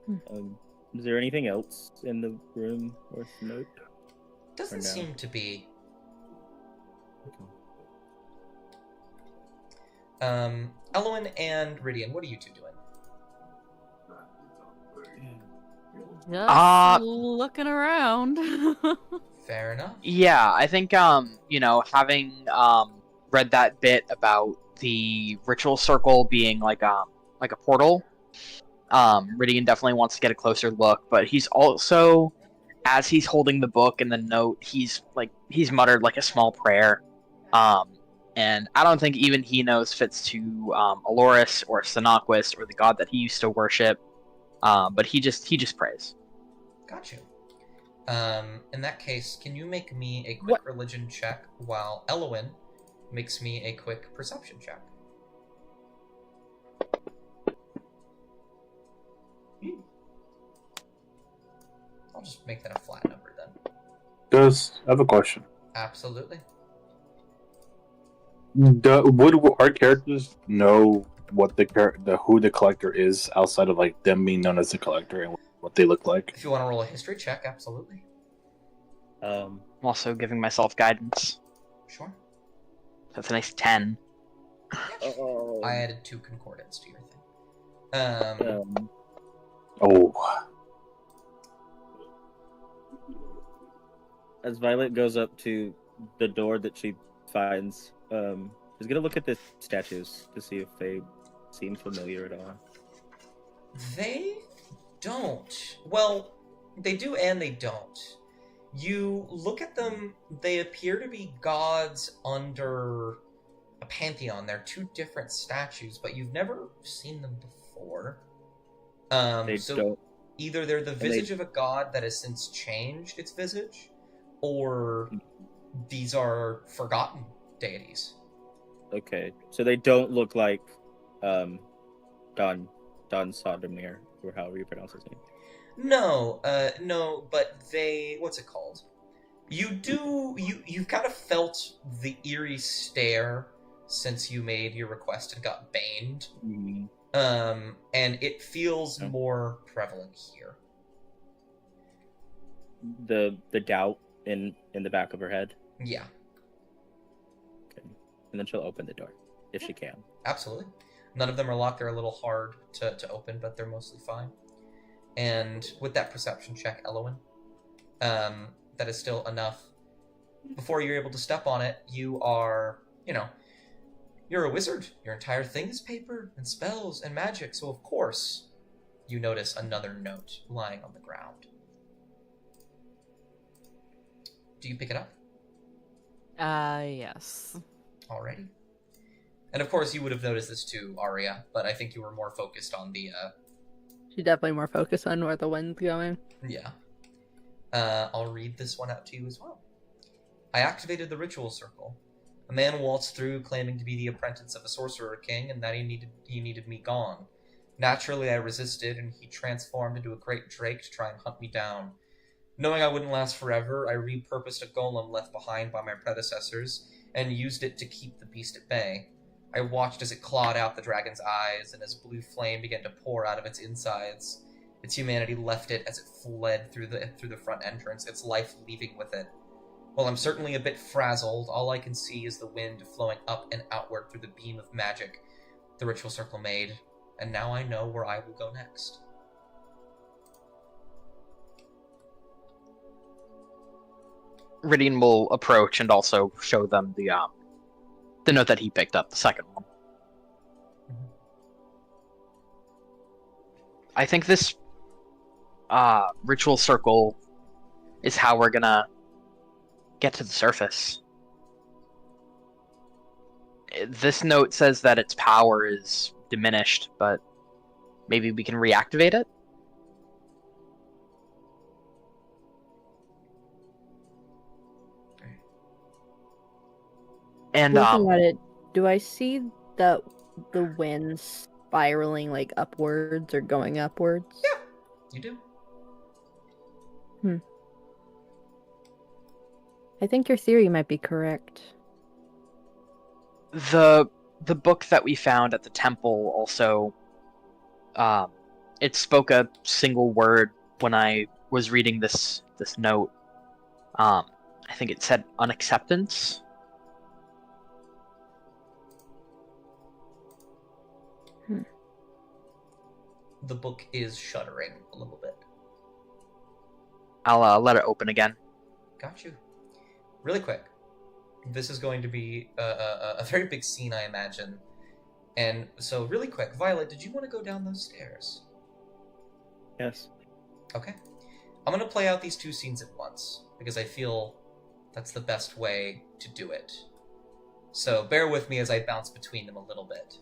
Is there anything else in the room worth note? Doesn't seem to be. Elowen and Rydian, what are you two doing? Just looking around. Fair enough. Yeah, I think having read that bit about the ritual circle being like a portal, Rydian definitely wants to get a closer look, but he's also, as he's holding the book and the note, he's muttered like a small prayer. And I don't think even he knows if it's to Aloris or Sanaquist or the god that he used to worship. But he just prays. Got you. In that case, can you make me a quick religion check while Elowen makes me a quick perception check? I'll just make that a flat number then. I have a question. Absolutely. Would our characters know what who the collector is outside of like them being known as the collector and what they look like? If you want to roll a history check, absolutely. I'm also giving myself guidance. Sure. That's a nice 10. I added 2 concordance to your thing. As Violet goes up to the door that she finds, she's gonna look at the statues to see if they seem familiar at all. They don't. Well, they do and they don't. You look at them, they appear to be gods under a pantheon. They're 2 different statues, but you've never seen them before. Don't. Either they're the visage of a god that has since changed its visage, or these are forgotten deities. Okay, so they don't look like Don Sodomir, or however you pronounce his name. No, but they... What's it called? You've kind of felt the eerie stare since you made your request and got baned. Mm-hmm. and it feels more prevalent here. The doubt in the back of her head. Yeah. Okay. And then she'll open the door if she can. Absolutely. None of them are locked. They're a little hard to open, but they're mostly fine. And with that perception check, Elowen, that is still enough. Before you're able to step on it, you are, you're a wizard. Your entire thing is paper and spells and magic, so of course you notice another note lying on the ground. Do you pick it up? Yes. Alrighty. And of course you would have noticed this too, Arya, but I think you were more focused on the, She's definitely more focused on where the wind's going. Yeah. I'll read this one out to you as well. I activated the ritual circle. A man waltzed through claiming to be the apprentice of a sorcerer king and that he needed me gone. Naturally, I resisted, and he transformed into a great drake to try and hunt me down. Knowing I wouldn't last forever, I repurposed a golem left behind by my predecessors and used it to keep the beast at bay. I watched as it clawed out the dragon's eyes and as blue flame began to pour out of its insides. Its humanity left it as it fled through the front entrance, its life leaving with it. While I'm certainly a bit frazzled, all I can see is the wind flowing up and outward through the beam of magic the ritual circle made, and now I know where I will go next. Ridian will approach and also show them the note that he picked up, the second one. Mm-hmm. I think this ritual circle is how we're gonna get to the surface. This note says that its power is diminished, but maybe we can reactivate it? And Looking at it, do I see the wind spiraling like upwards or going upwards? Yeah, you do. I think your theory might be correct. the book that we found at the temple also, it spoke a single word when I was reading this note. I think it said unacceptance. The book is shuddering a little bit. I'll let it open again. Got you. Really quick. This is going to be a very big scene, I imagine. And so, really quick, Violet, did you want to go down those stairs? Yes. Okay. I'm going to play out these two scenes at once, because I feel that's the best way to do it. So, bear with me as I bounce between them a little bit.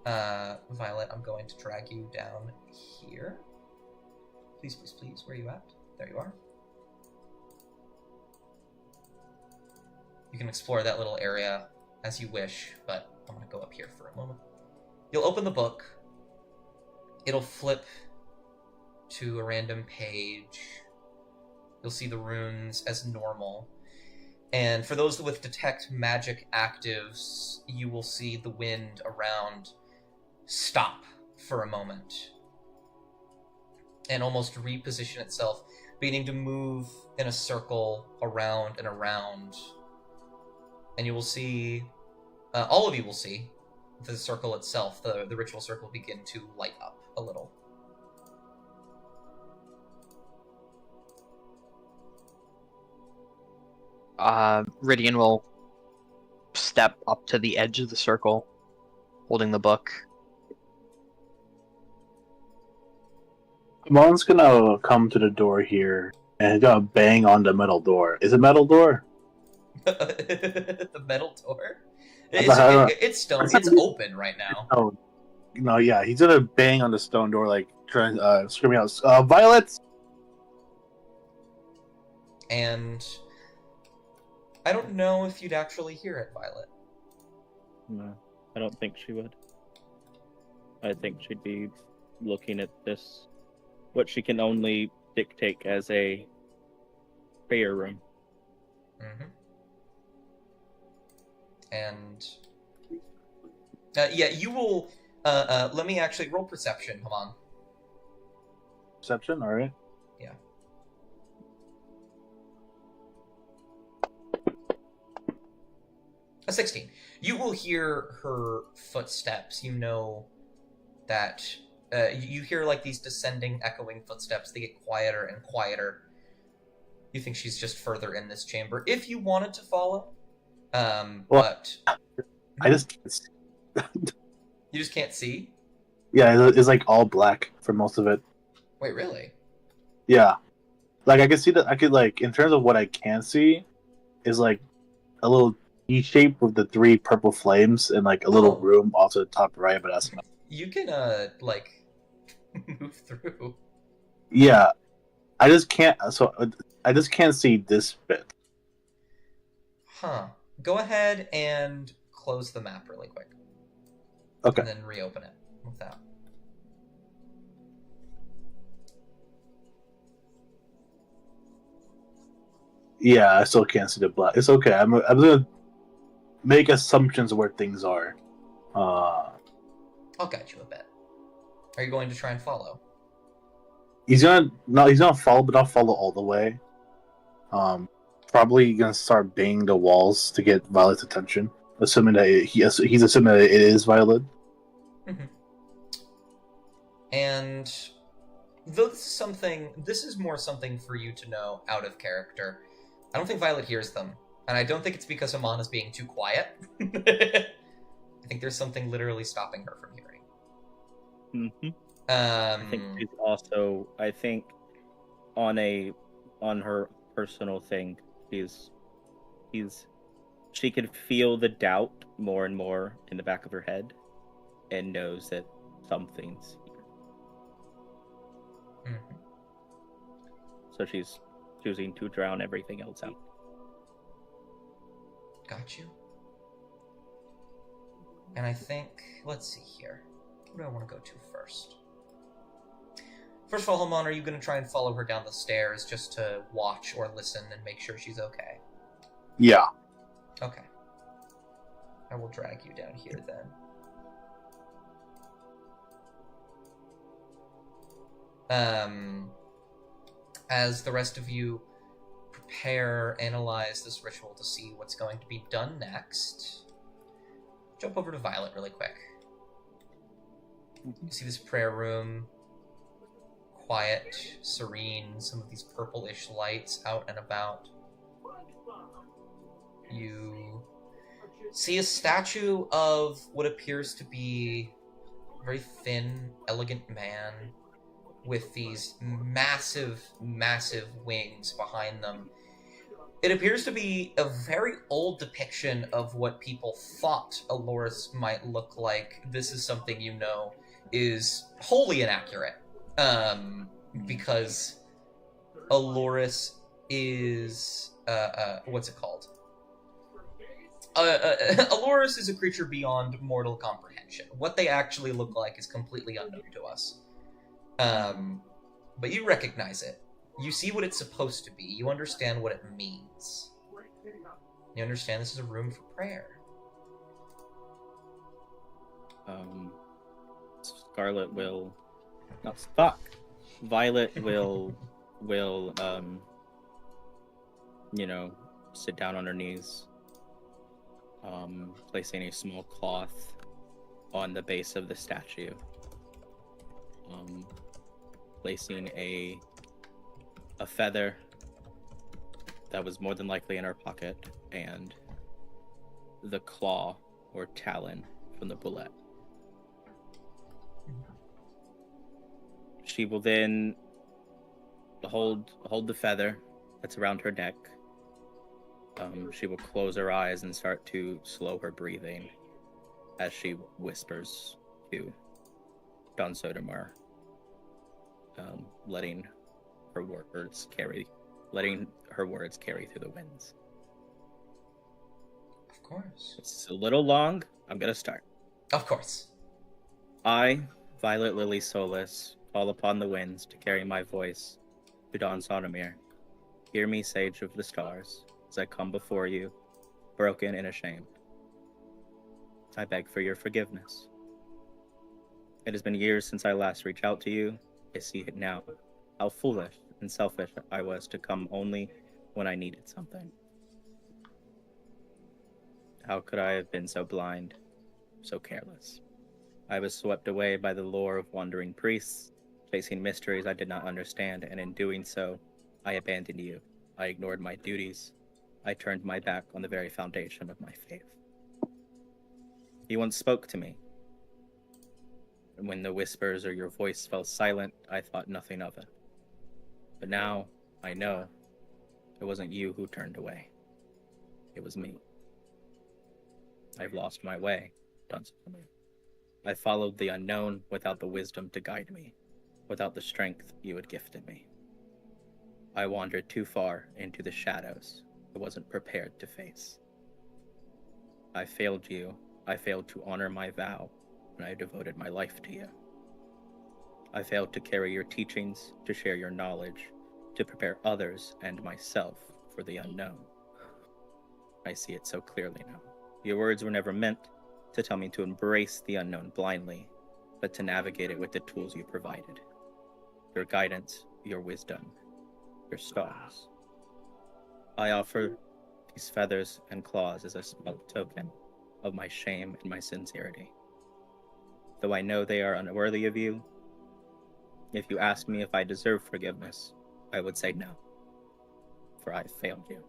Violet, I'm going to drag you down here. Please, please, please. Where are you at? There you are. You can explore that little area as you wish, but I'm going to go up here for a moment. You'll open the book. It'll flip to a random page. You'll see the runes as normal. And for those with Detect Magic actives, you will see the wind around stop for a moment and almost reposition itself, beginning to move in a circle around and around. And you will see, all of you will see, the circle itself, the ritual circle, begin to light up a little. Ridian will step up to the edge of the circle, holding the book. Moan's gonna come to the door here and he's gonna bang on the metal door. Is it metal door? The metal door? It's stone. It's open right now. Oh, no, yeah. He's gonna bang on the stone door, like trying, screaming out, "Violet!" And I don't know if you'd actually hear it, Violet. No, I don't think she would. I think she'd be looking at this, what she can only dictate as a prayer room. Mm-hmm. And Yeah, you will. Let me actually roll perception. Come on. Perception, all right. Yeah. A 16. You will hear her footsteps. You know that you hear like these descending, echoing footsteps. They get quieter and quieter. You think she's just further in this chamber. If you wanted to follow, but I just can't see. you just can't see. Yeah, it's like all black for most of it. Wait, really? Yeah, like I can see that. I could like in terms of what I can see, is like a little E shape with the 3 purple flames and like a little room off to the top right. But that's not. You can like move through. Yeah, I just can't. So I just can't see this bit. Huh. Go ahead and close the map really quick. Okay. And then reopen it with that. Yeah, I still can't see the black. It's okay. I'm gonna make assumptions where things are. I'll guide you a bit. Are you going to try and follow? He's gonna follow, but not follow all the way. Probably gonna start banging the walls to get Violet's attention, assuming that he's assuming that it is Violet. Mm-hmm. And though this is more something for you to know out of character. I don't think Violet hears them, and I don't think it's because Amon is being too quiet. I think there's something literally stopping her from hearing. Mm-hmm. I think she's also. I think on her personal thing, she can feel the doubt more and more in the back of her head, and knows that something's here. Mm-hmm. So she's choosing to drown everything else out. Got you. And I think, let's see here. What do I want to go to first? First of all, Hamon, are you going to try and follow her down the stairs just to watch or listen and make sure she's okay? Yeah. Okay. I will drag you down here then. As the rest of you prepare, analyze this ritual to see what's going to be done next, jump over to Violet really quick. You see this prayer room, quiet, serene, some of these purplish lights out and about. You see a statue of what appears to be a very thin, elegant man with these massive, massive wings behind them. It appears to be a very old depiction of what people thought Aloris might look like. This is something you know is wholly inaccurate, because Aloris is what's it called? Aloris is a creature beyond mortal comprehension. What they actually look like is completely unknown to us. But you recognize it. You see what it's supposed to be. You understand what it means. You understand this is a room for prayer. Scarlet will... No, fuck! Violet will, sit down on her knees, placing a small cloth on the base of the statue. Placing a feather that was more than likely in her pocket, and the claw or talon from the bullet. She will then hold the feather that's around her neck. She will close her eyes and start to slow her breathing as she whispers to Don Sodermar, letting her words carry through the winds. Of course. It's a little long. I'm gonna start. Of course. I, Violet Lily Solis, call upon the winds to carry my voice to Don Sodomir. Hear me, Sage of the Stars, as I come before you, broken and ashamed. I beg for your forgiveness. It has been years since I last reached out to you. I see it now. How foolish and selfish I was to come only when I needed something. How could I have been so blind, so careless? I was swept away by the lure of wandering priests, chasing mysteries I did not understand, and in doing so, I abandoned you. I ignored my duties. I turned my back on the very foundation of my faith. You once spoke to me. And when the whispers or your voice fell silent, I thought nothing of it. But now, I know, it wasn't you who turned away. It was me. I've lost my way, done so for me. I followed the unknown without the wisdom to guide me, without the strength you had gifted me. I wandered too far into the shadows I wasn't prepared to face. I failed you. I failed to honor my vow when I devoted my life to you. I failed to carry your teachings, to share your knowledge, to prepare others and myself for the unknown. I see it so clearly now. Your words were never meant to tell me to embrace the unknown blindly, but to navigate it with the tools you provided. Your guidance, your wisdom, your stars. I offer these feathers and claws as a small token of my shame and my sincerity. Though I know they are unworthy of you, if you ask me if I deserve forgiveness, I would say no, for I failed you.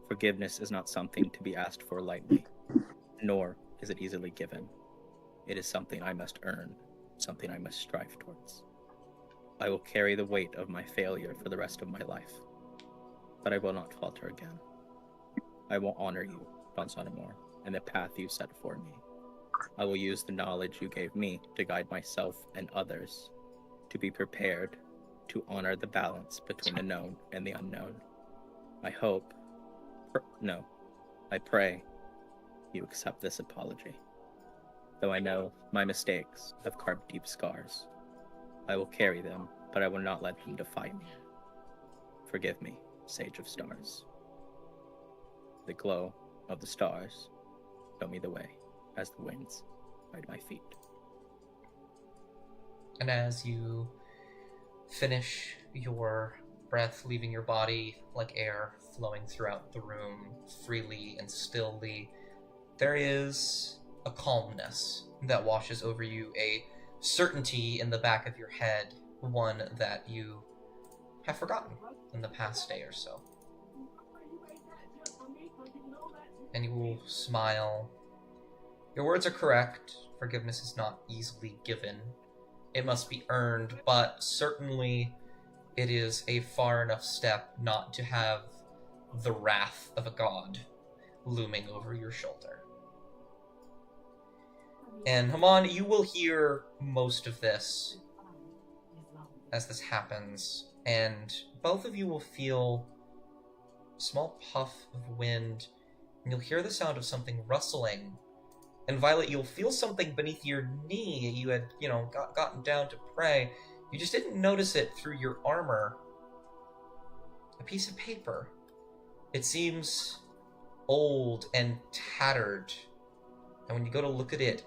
Forgiveness is not something to be asked for lightly, nor is it easily given. It is something I must earn, something I must strive towards. I will carry the weight of my failure for the rest of my life, but I will not falter again. I will honor you, Don Sonomore, and the path you set for me. I will use the knowledge you gave me to guide myself and others, to be prepared to honor the balance between the known and the unknown. I hope, no, I pray you accept this apology. Though I know my mistakes have carved deep scars, I will carry them, but I will not let them define me. Forgive me, Sage of Stars. The glow of the stars show me the way as the winds guide my feet. And as you finish, your breath leaving your body like air flowing throughout the room freely and stillly, there is a calmness that washes over you, a certainty in the back of your head, one that you have forgotten in the past day or so. And you will smile. Your words are correct. Forgiveness is not easily given. It must be earned, but certainly it is a far enough step not to have the wrath of a god looming over your shoulder. And Haman, you will hear most of this as this happens, and both of you will feel a small puff of wind, and you'll hear the sound of something rustling. And Violet, you'll feel something beneath your knee. You had, gotten down to pray. You just didn't notice it through your armor. A piece of paper. It seems old and tattered. And when you go to look at it,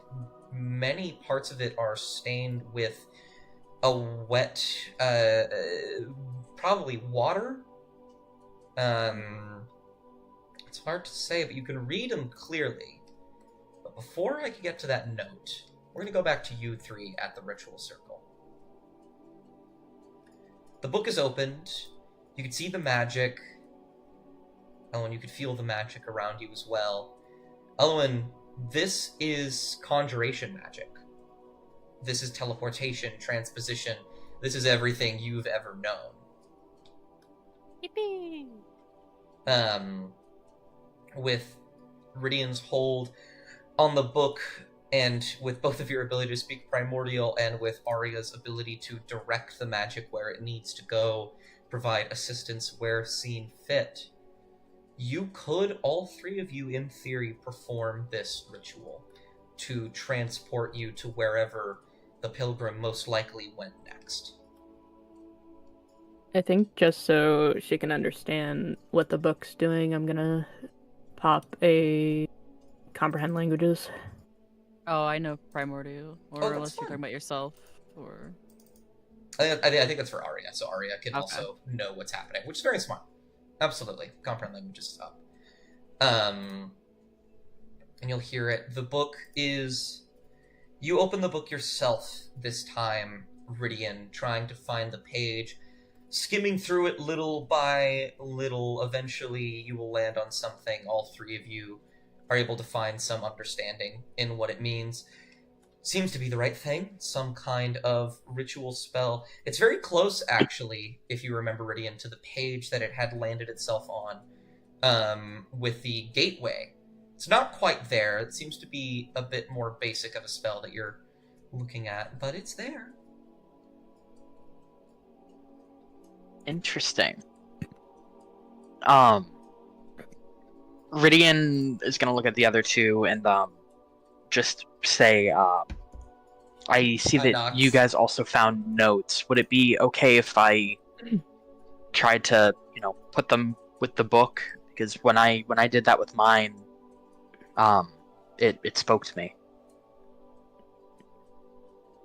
many parts of it are stained with a wet, probably water. It's hard to say, but you can read them clearly. But before I can get to that note, we're going to go back to you three at the ritual circle. The book is opened. You can see the magic. Elwyn, you could feel the magic around you as well. Elwyn, this is conjuration magic. This is teleportation, transposition. This is everything you've ever known. Yippee! With Ridian's hold on the book, and with both of your ability to speak primordial, and with Arya's ability to direct the magic where it needs to go, provide assistance where seen fit, you could, all three of you in theory, perform this ritual to transport you to wherever the pilgrim most likely went next. I think just so she can understand what the book's doing, I'm gonna pop a comprehend languages? Oh, I know primordial. Or Oh, that's unless you're fine. talking about yourself, or I think that's for Arya, so Arya can Okay. also know what's happening, which is very smart. Absolutely. Comprehend languages is up. And you'll hear it. The book is... You open the book yourself this time, Ridian, trying to find the page. Skimming through it little by little, eventually you will land on something. All three of you are able to find some understanding in what it means. Seems to be the right thing. Some kind of ritual spell. It's very close, actually, if you remember, Ridian, to the page that it had landed itself on, with the gateway. It's not quite there. It seems to be a bit more basic of a spell that you're looking at, but it's there. Interesting. Ridian is gonna look at the other two and just say, I see that Knox. you guys also found notes. Would it be okay if I tried to, put them with the book? Because when I did that with mine, it spoke to me.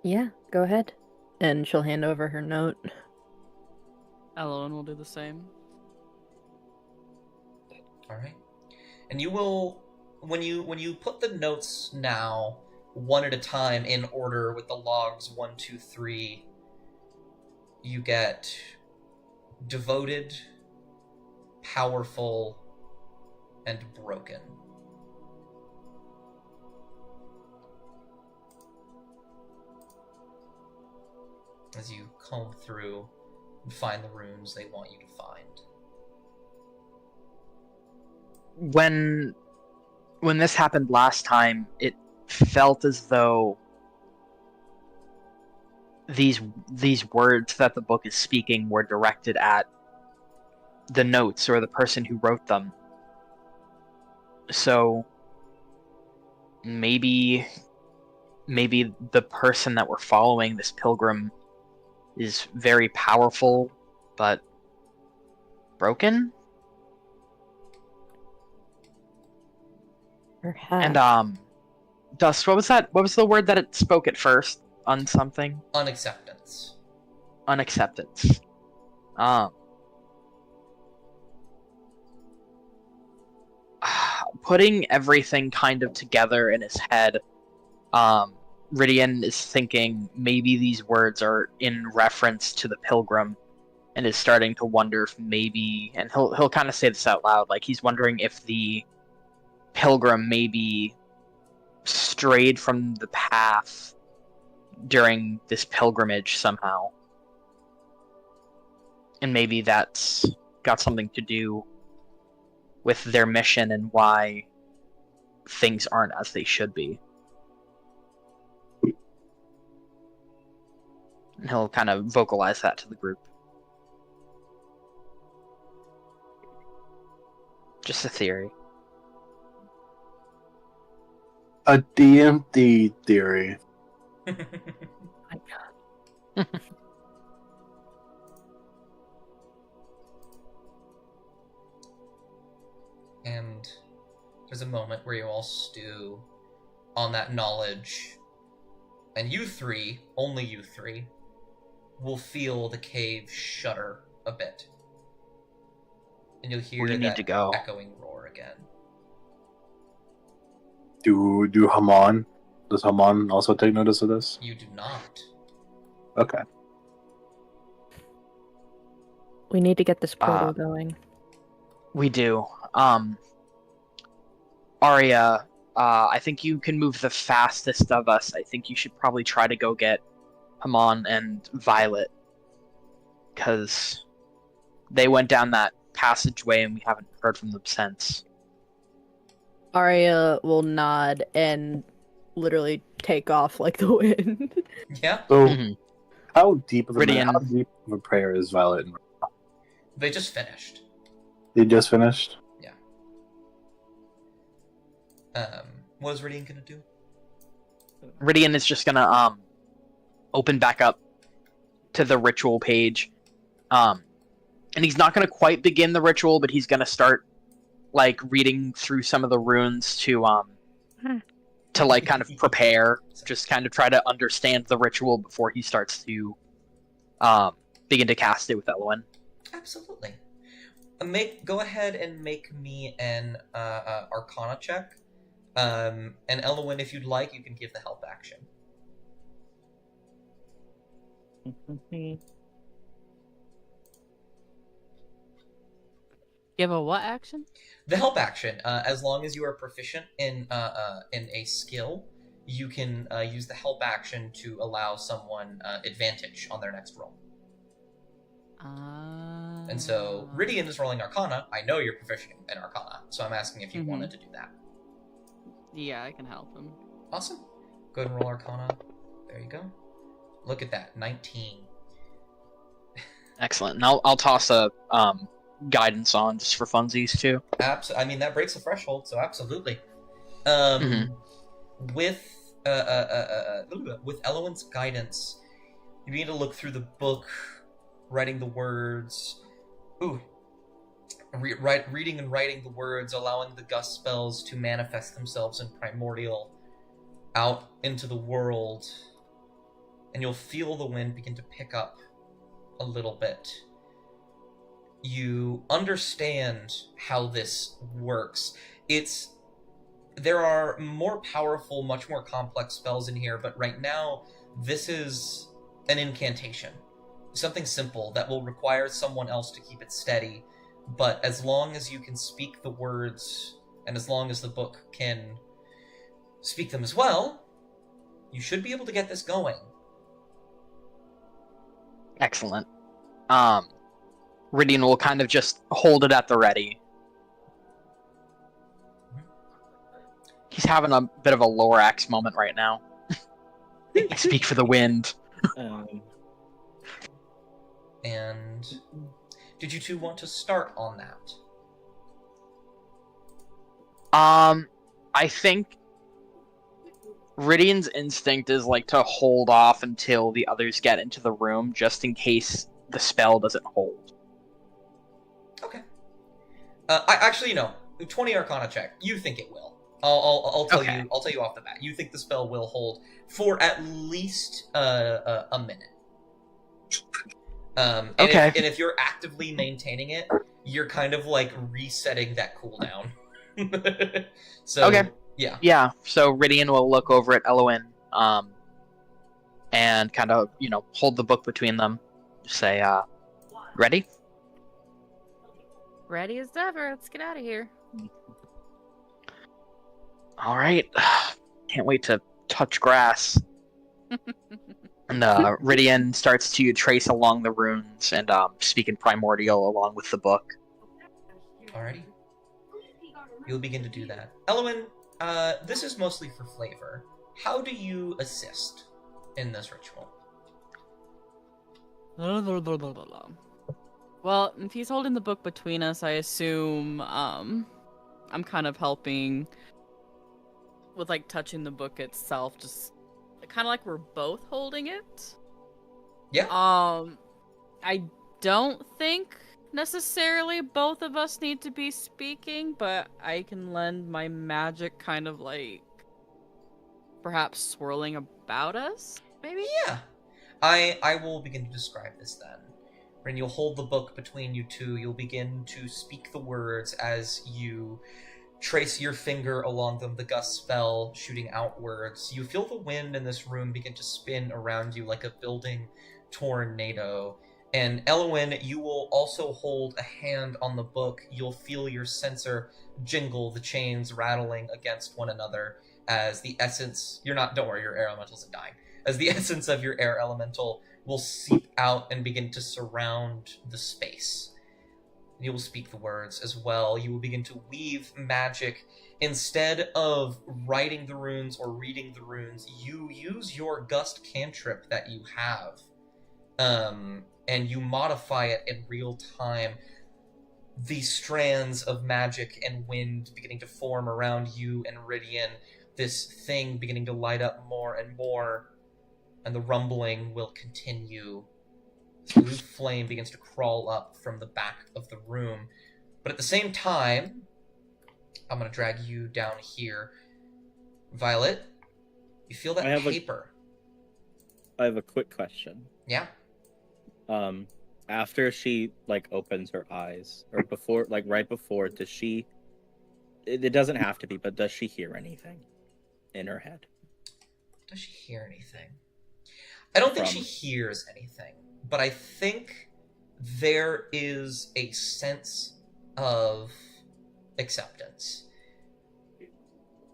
Yeah, go ahead. And she'll hand over her note. Elowen will do the same. Alright. And you will, when you put the notes now, one at a time in order with the logs 1, 2, 3, you get devoted, powerful, and broken. As you comb through and find the runes they want you to find. When this happened last time, it felt as though these words that the book is speaking were directed at the notes or the person who wrote them. So maybe the person that we're following, this pilgrim, is very powerful, but broken? Perhaps. And Dust, what was that? What was the word that it spoke at first? Something? Unacceptance. Unacceptance. Putting everything kind of together in his head, Ridian is thinking maybe these words are in reference to the pilgrim, and is starting to wonder if maybe, and he'll kind of say this out loud, like he's wondering if the pilgrim maybe strayed from the path during this pilgrimage somehow, and maybe that's got something to do with their mission and why things aren't as they should be. And he'll kind of vocalize that to the group. Just a theory. A DMD theory. My God. And there's a moment where you all stew on that knowledge, and you three, only you three, will feel the cave shudder a bit. And you'll hear We need that to go. echoing roar again. Do Haman? Does Haman also take notice of this? You do not. Okay. We need to get this portal going. We do. Arya, I think you can move the fastest of us. I think you should probably try to go get Haman and Violet, because they went down that passageway and we haven't heard from them since. Arya will nod and literally take off like the wind. Yeah? So, Mhm. how deep of Ridian. a prayer is Violet and They just finished. They just finished? What is Ridian gonna do? Ridian is just gonna open back up to the ritual page, and he's not gonna quite begin the ritual, but he's gonna start like reading through some of the runes to to like kind of prepare, just kind of try to understand the ritual before he starts to begin to cast it with Elwyn. Absolutely. Go ahead and make me an Arcana check. And Elwyn, if you'd like, you can give the help action. Give a what action? The help action. As long as you are proficient in a skill, you can use the help action to allow someone advantage on their next roll. And so, Rydian is rolling Arcana. I know you're proficient in Arcana, so I'm asking if you wanted to do that. Yeah, I can help him. Awesome. Go ahead and roll Arcana. There you go. Look at that, 19. Excellent. And I'll toss a guidance on just for funsies too. I mean, that breaks the threshold, so absolutely. With Elwyn's guidance, you begin to look through the book, writing the words. Reading and writing the words, allowing the gust spells to manifest themselves in primordial out into the world, and you'll feel the wind begin to pick up a little bit. You understand how this works. There are more powerful, much more complex spells in here, but right now, this is an incantation. Something simple that will require someone else to keep it steady, but as long as you can speak the words, and as long as the book can speak them as well, you should be able to get this going. Excellent. Rydian will kind of just hold it at the ready. He's having a bit of a Lorax moment right now. I speak for the wind. And did you two want to start on that? I think Rydian's instinct is like to hold off until the others get into the room, just in case the spell doesn't hold. Okay. I actually, 20 Arcana check. You think it will. I'll tell you. I'll tell you off the bat. You think the spell will hold for at least a minute. And if you're actively maintaining it, you're kind of like resetting that cooldown. So yeah. So Rydian will look over at Elwyn, and kind of hold the book between them. Say, ready? Ready as ever. Let's get out of here. All right. Can't wait to touch grass. And Rydian starts to trace along the runes and speak in primordial along with the book. Alrighty. You'll begin to do that. Elwyn, this is mostly for flavor. How do you assist in this ritual? Well, if he's holding the book between us, I assume I'm kind of helping with like touching the book itself, just kind of like we're both holding it. Yeah. I don't think necessarily both of us need to be speaking, but I can lend my magic kind of like perhaps swirling about us, maybe? Yeah. I will begin to describe this then. When you'll hold the book between you two, you'll begin to speak the words as you trace your finger along them, the gust spell shooting outwards. You feel the wind in this room begin to spin around you like a building tornado. And Elwyn, you will also hold a hand on the book. You'll feel your sensor jingle, the chains rattling against one another as the essence... Don't worry, your air elemental isn't dying. As the essence of your air elemental will seep out and begin to surround the space. You will speak the words as well. You will begin to weave magic. Instead of writing the runes or reading the runes, you use your gust cantrip that you have. And you modify it in real time. These strands of magic and wind beginning to form around you and Rydian. This thing beginning to light up more and more. And the rumbling will continue. Blue flame begins to crawl up from the back of the room. But at the same time, I'm going to drag you down here. Violet, you feel that I have paper. I have a quick question. Yeah. After she like opens her eyes, or before, like right before, does she? It doesn't have to be, but does she hear anything in her head? Does she hear anything? I don't think From- she hears anything, but I think there is a sense of acceptance.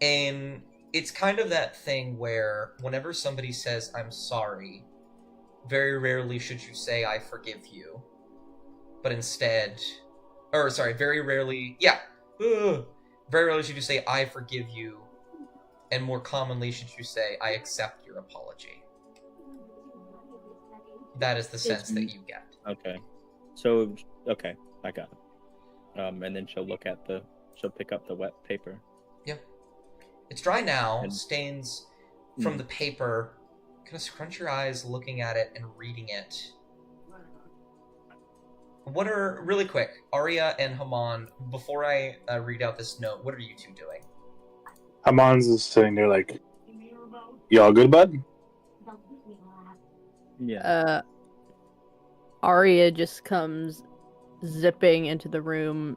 And it's kind of that thing where whenever somebody says, I'm sorry, very rarely should you say, I forgive you. But instead, very rarely, very rarely should you say, I forgive you. And more commonly should you say, I accept your apology. That is the sense that you get. Okay. So, okay, I got it. And then she'll pick up the wet paper. Yep. It's dry now, And- stains from the paper. Kind of scrunch your eyes looking at it and reading it. What are, really quick, Arya and Haman, before I read out this note, what are you two doing? Hamon's just sitting there like, y'all good, bud? Yeah. Arya just comes zipping into the room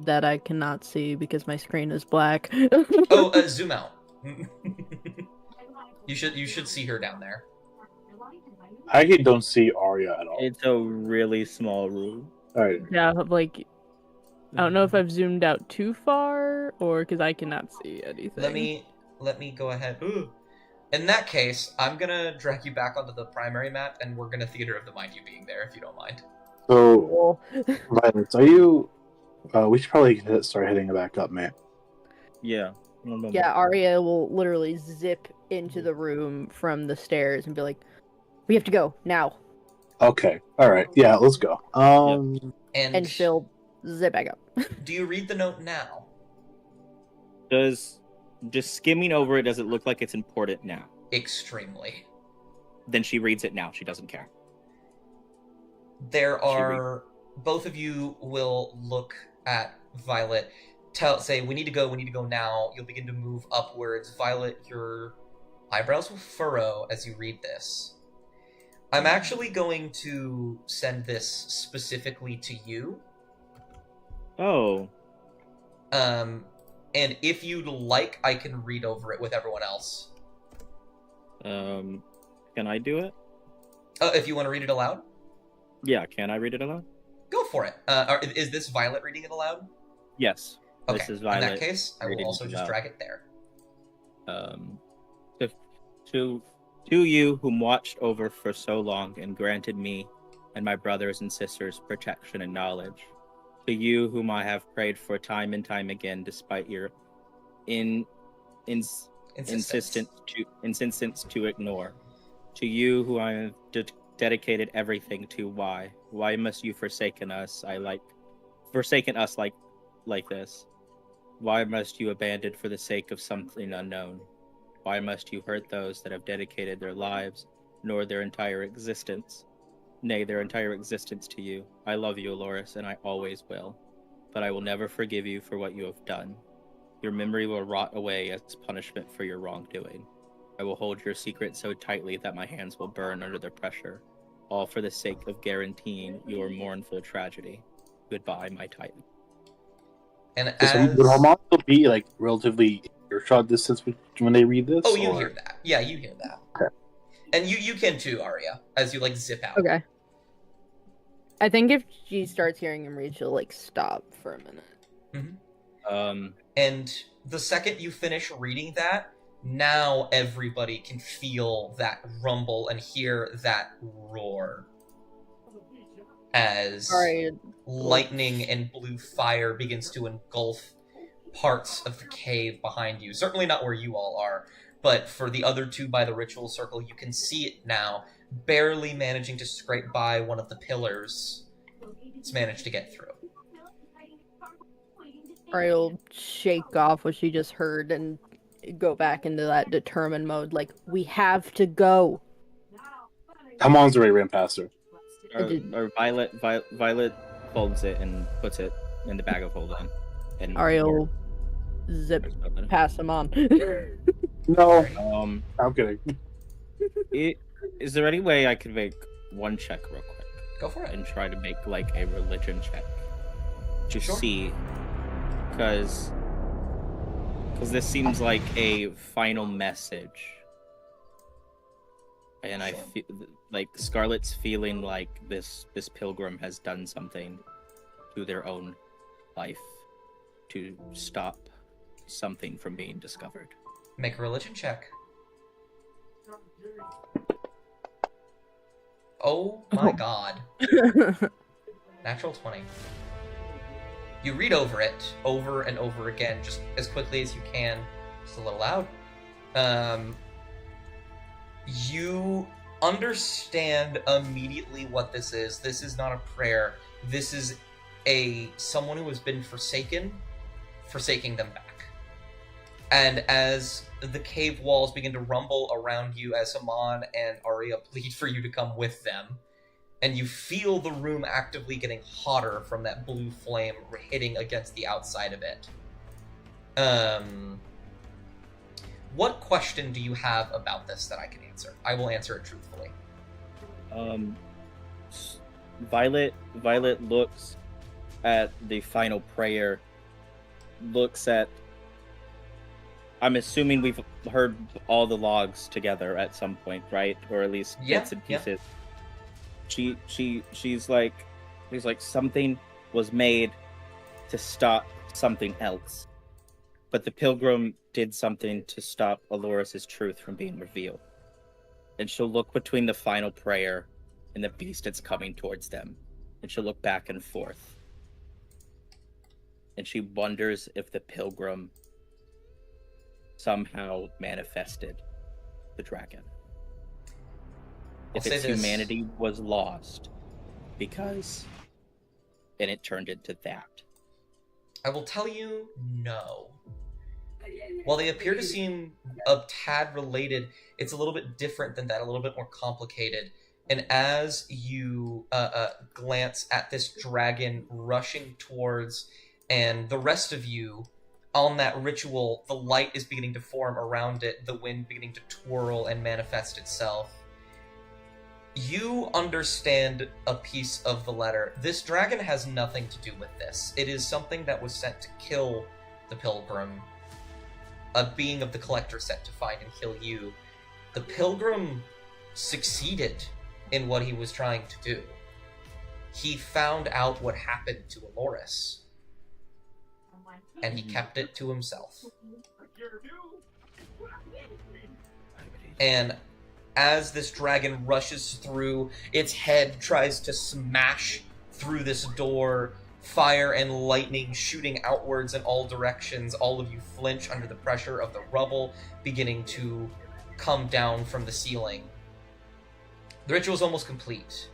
that I cannot see because my screen is black. Zoom out. You should see her down there. I actually don't see Arya at all. It's a really small room. Alright. Yeah, like I don't know if I've zoomed out too far or because I cannot see anything. Let me go ahead. Ooh. In that case, I'm gonna drag you back onto the primary map, and we're gonna theater of the mind you being there, if you don't mind. So, Violence, are you... we should probably start heading back up, man. Yeah. Yeah, Arya will literally zip into the room from the stairs and be like, "We have to go now," Okay. Alright. Yeah, let's go. and she'll zip back up. Do you read the note now? Does just skimming over it, does it look like it's important now? Extremely. Then she reads it now. She doesn't care. There are... Both of you will look at Violet, say, we need to go now. You'll begin to move upwards. Violet, your eyebrows will furrow as you read this. I'm actually going to send this specifically to you. Oh. And if you'd like, I can read over it with everyone else. Can I do it? If you want to read it aloud? Yeah, can I read it aloud? Go for it. Is this Violet reading it aloud? Yes. Okay. This is Violet. In that case, I will reading also it just aloud. drag it there. To you whom watched over for so long and granted me and my brothers and sisters protection and knowledge. To you whom I have prayed for time and time again, despite your insistence to ignore. To you who I have dedicated everything to. Why must you forsaken us like this? Why must you abandon for the sake of something unknown? Why must you hurt those that have dedicated their lives, nor their entire existence to you? I love you, Aloris, and I always will, but I will never forgive you for what you have done. Your memory will rot away as punishment for your wrongdoing. I will hold your secret so tightly that my hands will burn under the pressure, all for the sake of guaranteeing your mournful tragedy. Goodbye, my Titan. And Would Hamon still be like relatively earshot distance when they read this? Oh, you hear that. Yeah, you hear that. Okay. And you can too, Arya, as you like zip out. Okay. I think if she starts hearing him read, she'll like stop for a minute. Mm-hmm. And the second you finish reading that, now everybody can feel that rumble and hear that roar as lightning and blue fire begins to engulf parts of the cave behind you. Certainly not where you all are, but for the other two by the ritual circle, you can see it now, barely managing to scrape by one of the pillars. It's managed to get through. I'll shake off what she just heard and go back into that determined mode. Like, we have to go. Hamon's already ran past her. Or Violet folds it and puts it in the bag of holding. And Ariel zip pass him on. No, Um, I'm kidding. is there any way I could make one check real quick Go for it. and try to make like a religion check to Sure. see, because this seems like a final message, and I Sure. feel like Scarlet's feeling like this pilgrim has done something to their own life to stop something from being discovered. Make a religion check. Oh my god. Natural 20. You read over it over and over again, just as quickly as you can, just a little loud. You understand immediately what this is. This is not a prayer. This is someone who has been forsaking them back. And as the cave walls begin to rumble around you, as Haman and Arya plead for you to come with them, and you feel the room actively getting hotter from that blue flame hitting against the outside of it. What question do you have about this that I can answer? I will answer it truthfully. Violet looks at the final prayer, looks at... I'm assuming we've heard all the logs together at some point, right? Or at least bits and pieces. She's like something was made to stop something else. But the pilgrim did something to stop Aloris' truth from being revealed. And she'll look between the final prayer and the beast that's coming towards them. And she'll look back and forth. And she wonders if the pilgrim somehow manifested the dragon. If its humanity was lost because... and it turned into that. I will tell you no. While they appear to seem a tad related, it's a little bit different than that, a little bit more complicated. And as you glance at this dragon rushing towards, and the rest of you on that ritual, the light is beginning to form around it, the wind beginning to twirl and manifest itself. You understand a piece of the letter. This dragon has nothing to do with this. It is something that was sent to kill the pilgrim. A being of the collector sent to find and kill you. The pilgrim succeeded in what he was trying to do. He found out what happened to Aloris, and he kept it to himself. And as this dragon rushes through, its head tries to smash through this door, fire and lightning shooting outwards in all directions. All of you flinch under the pressure of the rubble beginning to come down from the ceiling. The ritual is almost complete,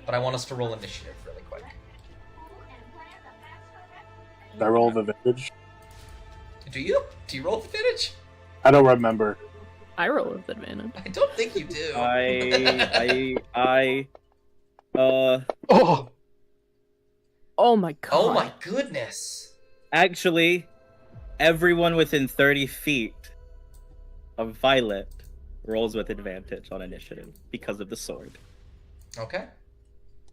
but I want us to roll initiative really quick. Did I roll the vintage? Do you? Do you roll the advantage? I don't remember. I roll with advantage. I don't think you do. Oh! Oh my god. Oh my goodness. Actually, everyone within 30 feet of Violet rolls with advantage on initiative because of the sword. Okay.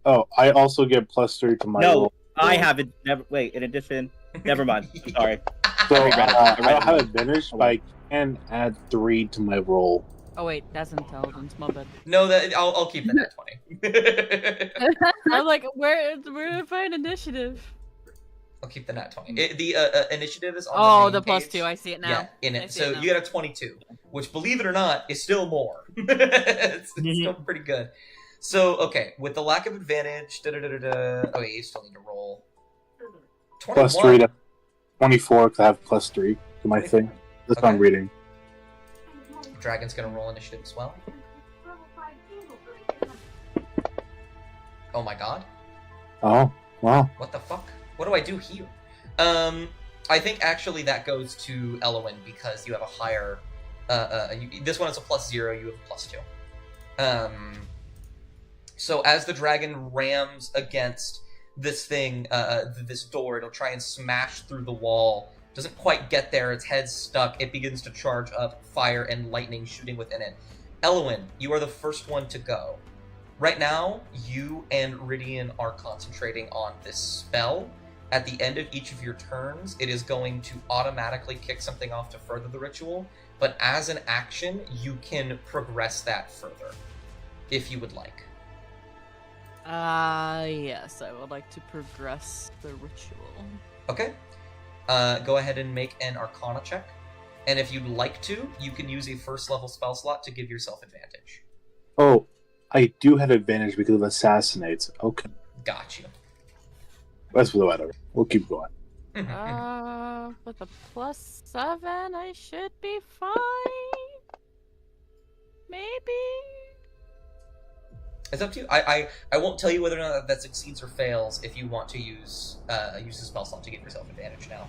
Oh, I also get +3 to my roll. I haven't. Wait, in addition, never mind. I'm sorry. So I read it. I don't have advantage, but I can add 3 to my roll. Oh wait, that's intelligence. My bad. No, that I'll keep the net 20. I'm like, where do I find initiative? I'll keep the nat 20. The initiative is on the the main +2. page. I see it now. Yeah, in I it. see So it now. you get a 22, which, believe it or not, is still more. It's still pretty good. So, okay, with the lack of advantage, okay, you still need to roll. 21. +3 to 24 because I have +3 to my thing. That's what I'm reading. Dragon's gonna roll initiative as well. Oh my god. Oh, wow. What the fuck? What do I do here? I think actually that goes to Elowin because you have a higher. This one is a +0. You have a +2. So as the dragon rams against this thing, this door, it'll try and smash through the wall Doesn't quite get there, its head's stuck, it begins to charge up, fire and lightning shooting within it. Elwyn, you are the first one to go. Right now, you and Ridian are concentrating on this spell. At the end of each of your turns, it is going to automatically kick something off to further the ritual, but as an action, you can progress that further, if you would like. Yes, I would like to progress the ritual. Okay. Go ahead and make an Arcana check. And if you'd like to, you can use a first level spell slot to give yourself advantage. Oh, I do have advantage because of Assassinates. Okay. Got you. That's whatever. We'll keep going. With a +7, I should be fine. Maybe. It's up to you. I won't tell you whether or not that succeeds or fails if you want to use the spell slot to give yourself advantage now.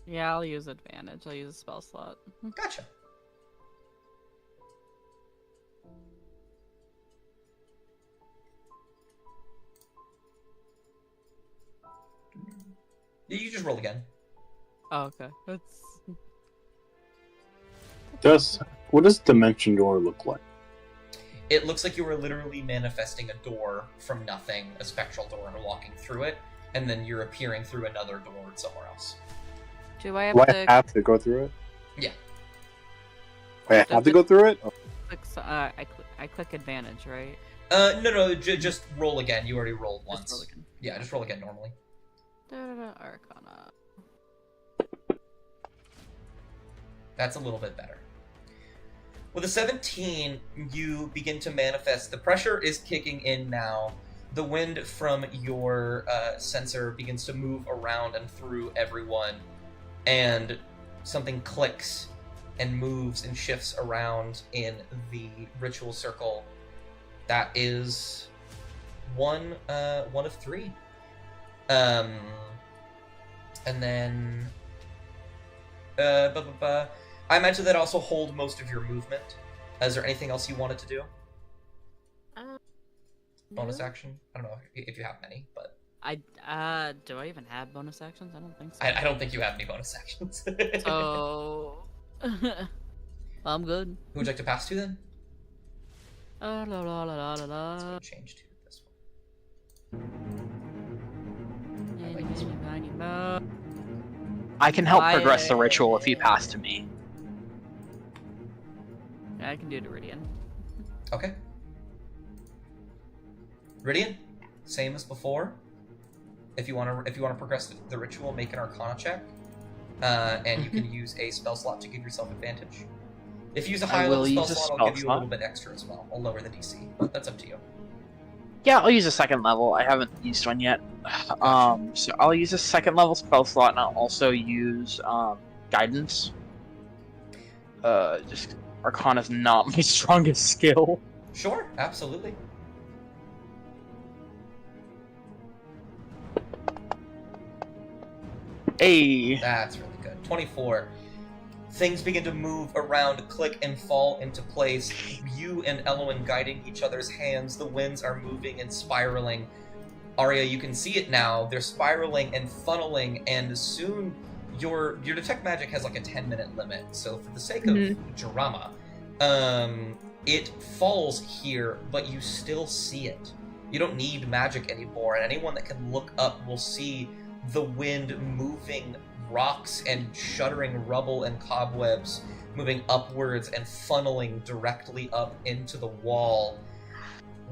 Yeah, I'll use advantage. I'll use a spell slot. Gotcha. You just roll again. Oh, okay. What does Dimension Door look like? It looks like you were literally manifesting a door from nothing, a spectral door, and walking through it, and then you're appearing through another door somewhere else. Do I have Do to I have to go through it? Yeah. Wait, I have to go through it? Oh. click? I click advantage, right? No, just roll again. You already rolled once. Just roll again. Yeah, just roll again normally. Arcana. That's a little bit better. With a 17, you begin to manifest. The pressure is kicking in now. The wind from your sensor begins to move around and through everyone, and something clicks and moves and shifts around in the ritual circle. That is one of 3. And then I imagine that also hold most of your movement. Is there anything else you wanted to do? Bonus action? I don't know if you have many, but do I even have bonus actions? I don't think so. I don't think you have any bonus actions. So I'm good. Who would you like to pass to then? La la la la la la. Let's go change to this one. I can help progress the ritual if you pass to me. I can do Doridian. Okay. Ridian, same as before. If you want to progress the ritual, make an Arcana check, and you can use a spell slot to give yourself advantage. If you use a high level spell slot, I'll give you a little bit extra as well. I'll lower the DC, but that's up to you. Yeah, I'll use a second level. I haven't used one yet. So I'll use a second level spell slot, and I'll also use guidance. Just Arcana's not my strongest skill. Sure, absolutely. Hey. That's really good. 24. Things begin to move around, click, and fall into place. You and Elwyn guiding each other's hands. The winds are moving and spiraling. Arya, you can see it now. They're spiraling and funneling, and soon your detect magic has like a 10-minute limit. So for the sake of drama, it falls here, but you still see it. You don't need magic anymore, and anyone that can look up will see the wind moving rocks and shuddering rubble and cobwebs, moving upwards and funneling directly up into the wall.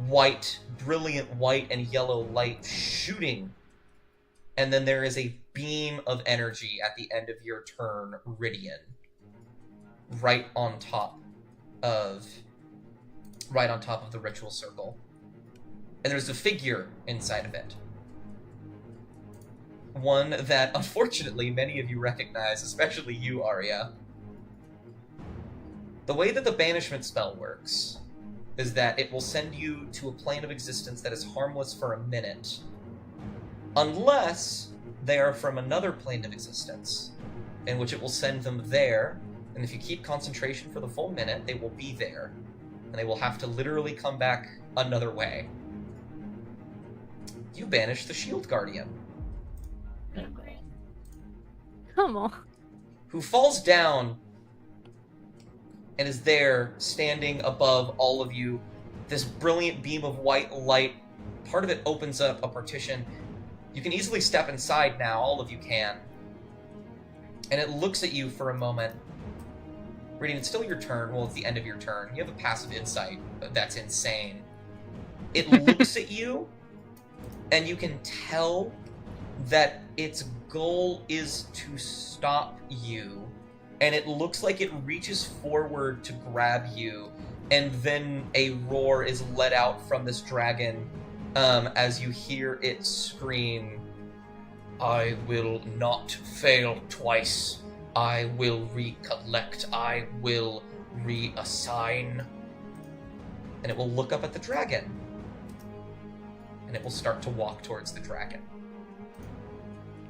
White, brilliant white and yellow light shooting. And then there is a beam of energy at the end of your turn, Ridian. Right on top of the ritual circle. And there's a figure inside of it. One that, unfortunately, many of you recognize, especially you, Arya. The way that the banishment spell works is that it will send you to a plane of existence that is harmless for a minute, unless they are from another plane of existence, in which it will send them there, and if you keep concentration for the full minute, they will be there, and they will have to literally come back another way. You banish the Shield Guardian, Come on. who falls down and is there, standing above all of you. This brilliant beam of white light, part of it opens up a partition. You can easily step inside now, all of you can. And it looks at you for a moment. Radiant, it's still your turn. Well, it's the end of your turn. You have a passive insight. That's insane. It looks at you, and you can tell that its goal is to stop you. And it looks like it reaches forward to grab you, and then a roar is let out from this dragon as you hear it scream, "I will not fail twice. I will recollect. I will reassign." And it will look up at the dragon. And it will start to walk towards the dragon.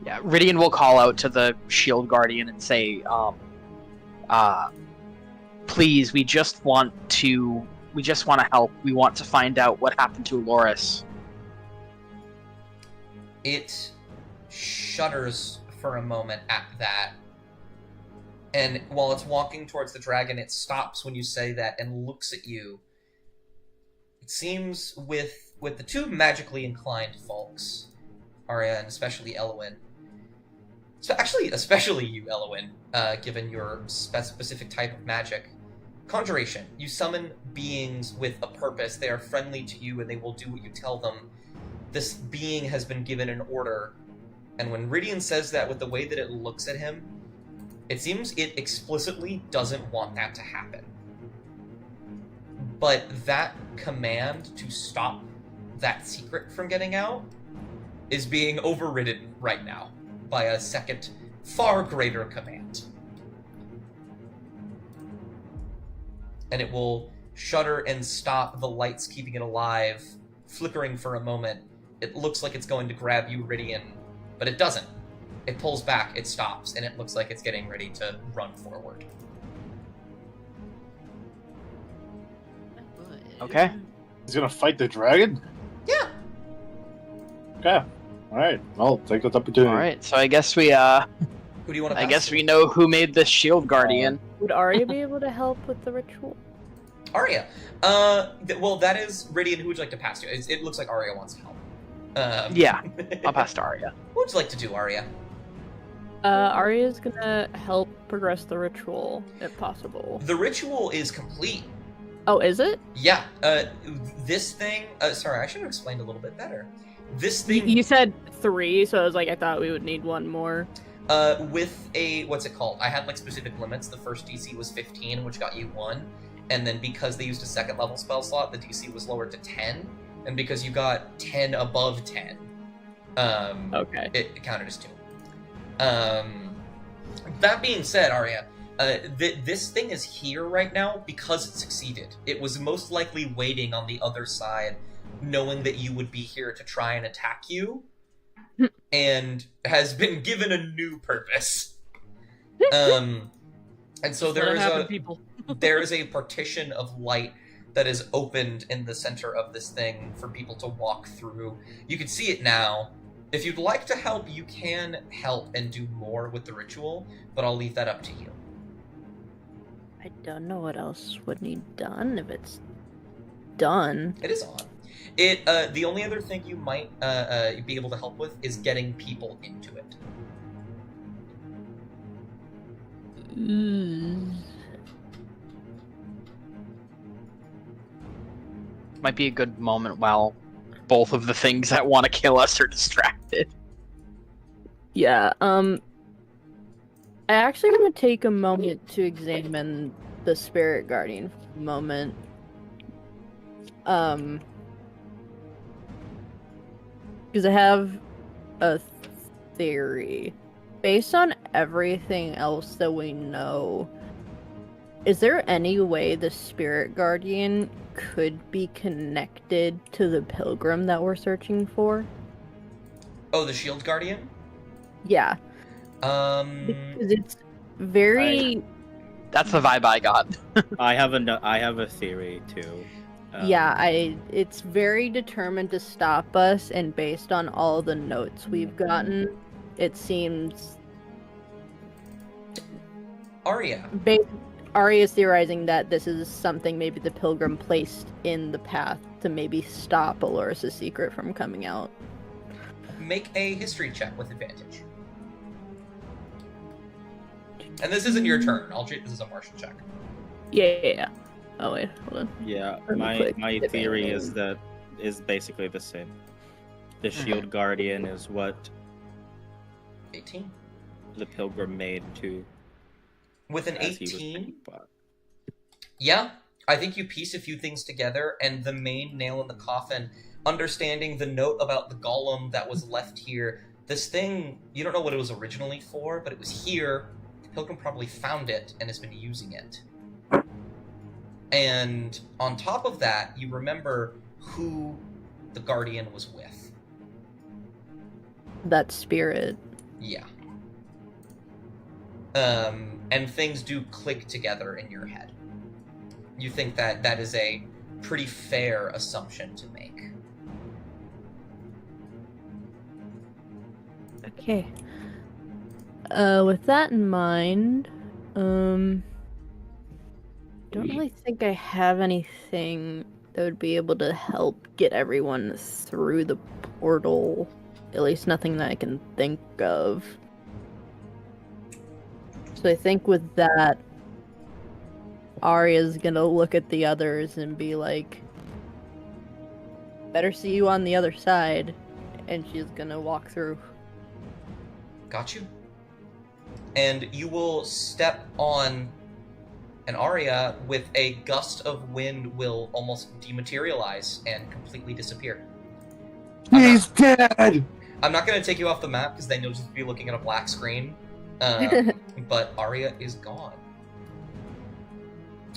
Yeah, Rydian will call out to the Shield Guardian and say, please, we just want to help. We want to find out what happened to Loris. It shudders for a moment at that. And while it's walking towards the dragon, it stops when you say that and looks at you. It seems with the two magically inclined folks, Arya and especially Elwyn, so actually especially you, Elwyn, given your specific type of magic, conjuration. You summon beings with a purpose. They are friendly to you and they will do what you tell them. This being has been given an order, and when Rydian says that, with the way that it looks at him, it seems it explicitly doesn't want that to happen. But that command to stop that secret from getting out is being overridden right now by a second, far greater command. And it will shudder and stop, the lights keeping it alive, flickering for a moment. It looks like it's going to grab you, Rydian, but it doesn't. It pulls back, it stops, and it looks like it's getting ready to run forward. Okay. He's gonna fight the dragon? Yeah. Okay. Alright, I'll take that opportunity. Alright, so I guess we, Who do you want to I pass guess to? we know who made the Shield Guardian. Would Arya be able to help with the ritual? Arya. Well, that is Rydian. Who would you like to pass to? It looks like Arya wants to help. Yeah, I'll pass to Arya. What would you like to do, Arya? Arya's gonna help progress the ritual, if possible. The ritual is complete. Oh, is it? Yeah. This thing. Sorry, I should have explained a little bit better. This thing. You said 3, so I was like, I thought we would need one more. With a, what's it called? I had like specific limits. The first DC was 15, which got you 1. And then because they used a second level spell slot, the DC was lowered to 10. And because you got 10 above 10, okay, it counted as 2. That being said, Arya, this thing is here right now because it succeeded. It was most likely waiting on the other side, knowing that you would be here to try and attack you, and has been given a new purpose. And so there is a partition of light that is opened in the center of this thing for people to walk through. You can see it now. If you'd like to help, you can help and do more with the ritual, but I'll leave that up to you. I don't know what else would need done if it's done. It is on. The only other thing you might be able to help with is getting people into it. Might be a good moment while both of the things that want to kill us are distracted. Yeah, I actually want to take a moment to examine the Spirit Guardian for a moment. Because I have a theory. Based on everything else that we know, is there any way the Spirit Guardian could be connected to the pilgrim that we're searching for? Oh, the Shield Guardian? Yeah. Because it's very... That's the vibe I got. I have a theory too. Yeah, it's very determined to stop us, and based on all the notes we've gotten, it seems Arya. Ari is theorizing that this is something maybe the pilgrim placed in the path to maybe stop Aloris' secret from coming out. Make a history check with advantage. And this isn't your turn. I'll treat this as a martial check. Yeah. Oh wait, hold on. Yeah, Let me my click theory advantage. is basically the same. The shield guardian is what 18. the pilgrim made to. With an as he was 18, being bought. yeah, I think you piece a few things together, and the main nail in the coffin, understanding the note about the golem that was left here. This thing, you don't know what it was originally for, but it was here. The pilgrim probably found it and has been using it. And on top of that, you remember who the guardian was with. That spirit. Yeah. And things do click together in your head. You think that that is a pretty fair assumption to make. Okay. With that in mind, don't really think I have anything that would be able to help get everyone through the portal. At least nothing that I can think of. So I think with that, Arya's gonna look at the others and be like, better see you on the other side. And she's gonna walk through. Got you. And you will step on an Arya with a gust of wind will almost dematerialize and completely disappear. He's dead! I'm not going to take you off the map because then you'll just be looking at a black screen. But Arya is gone.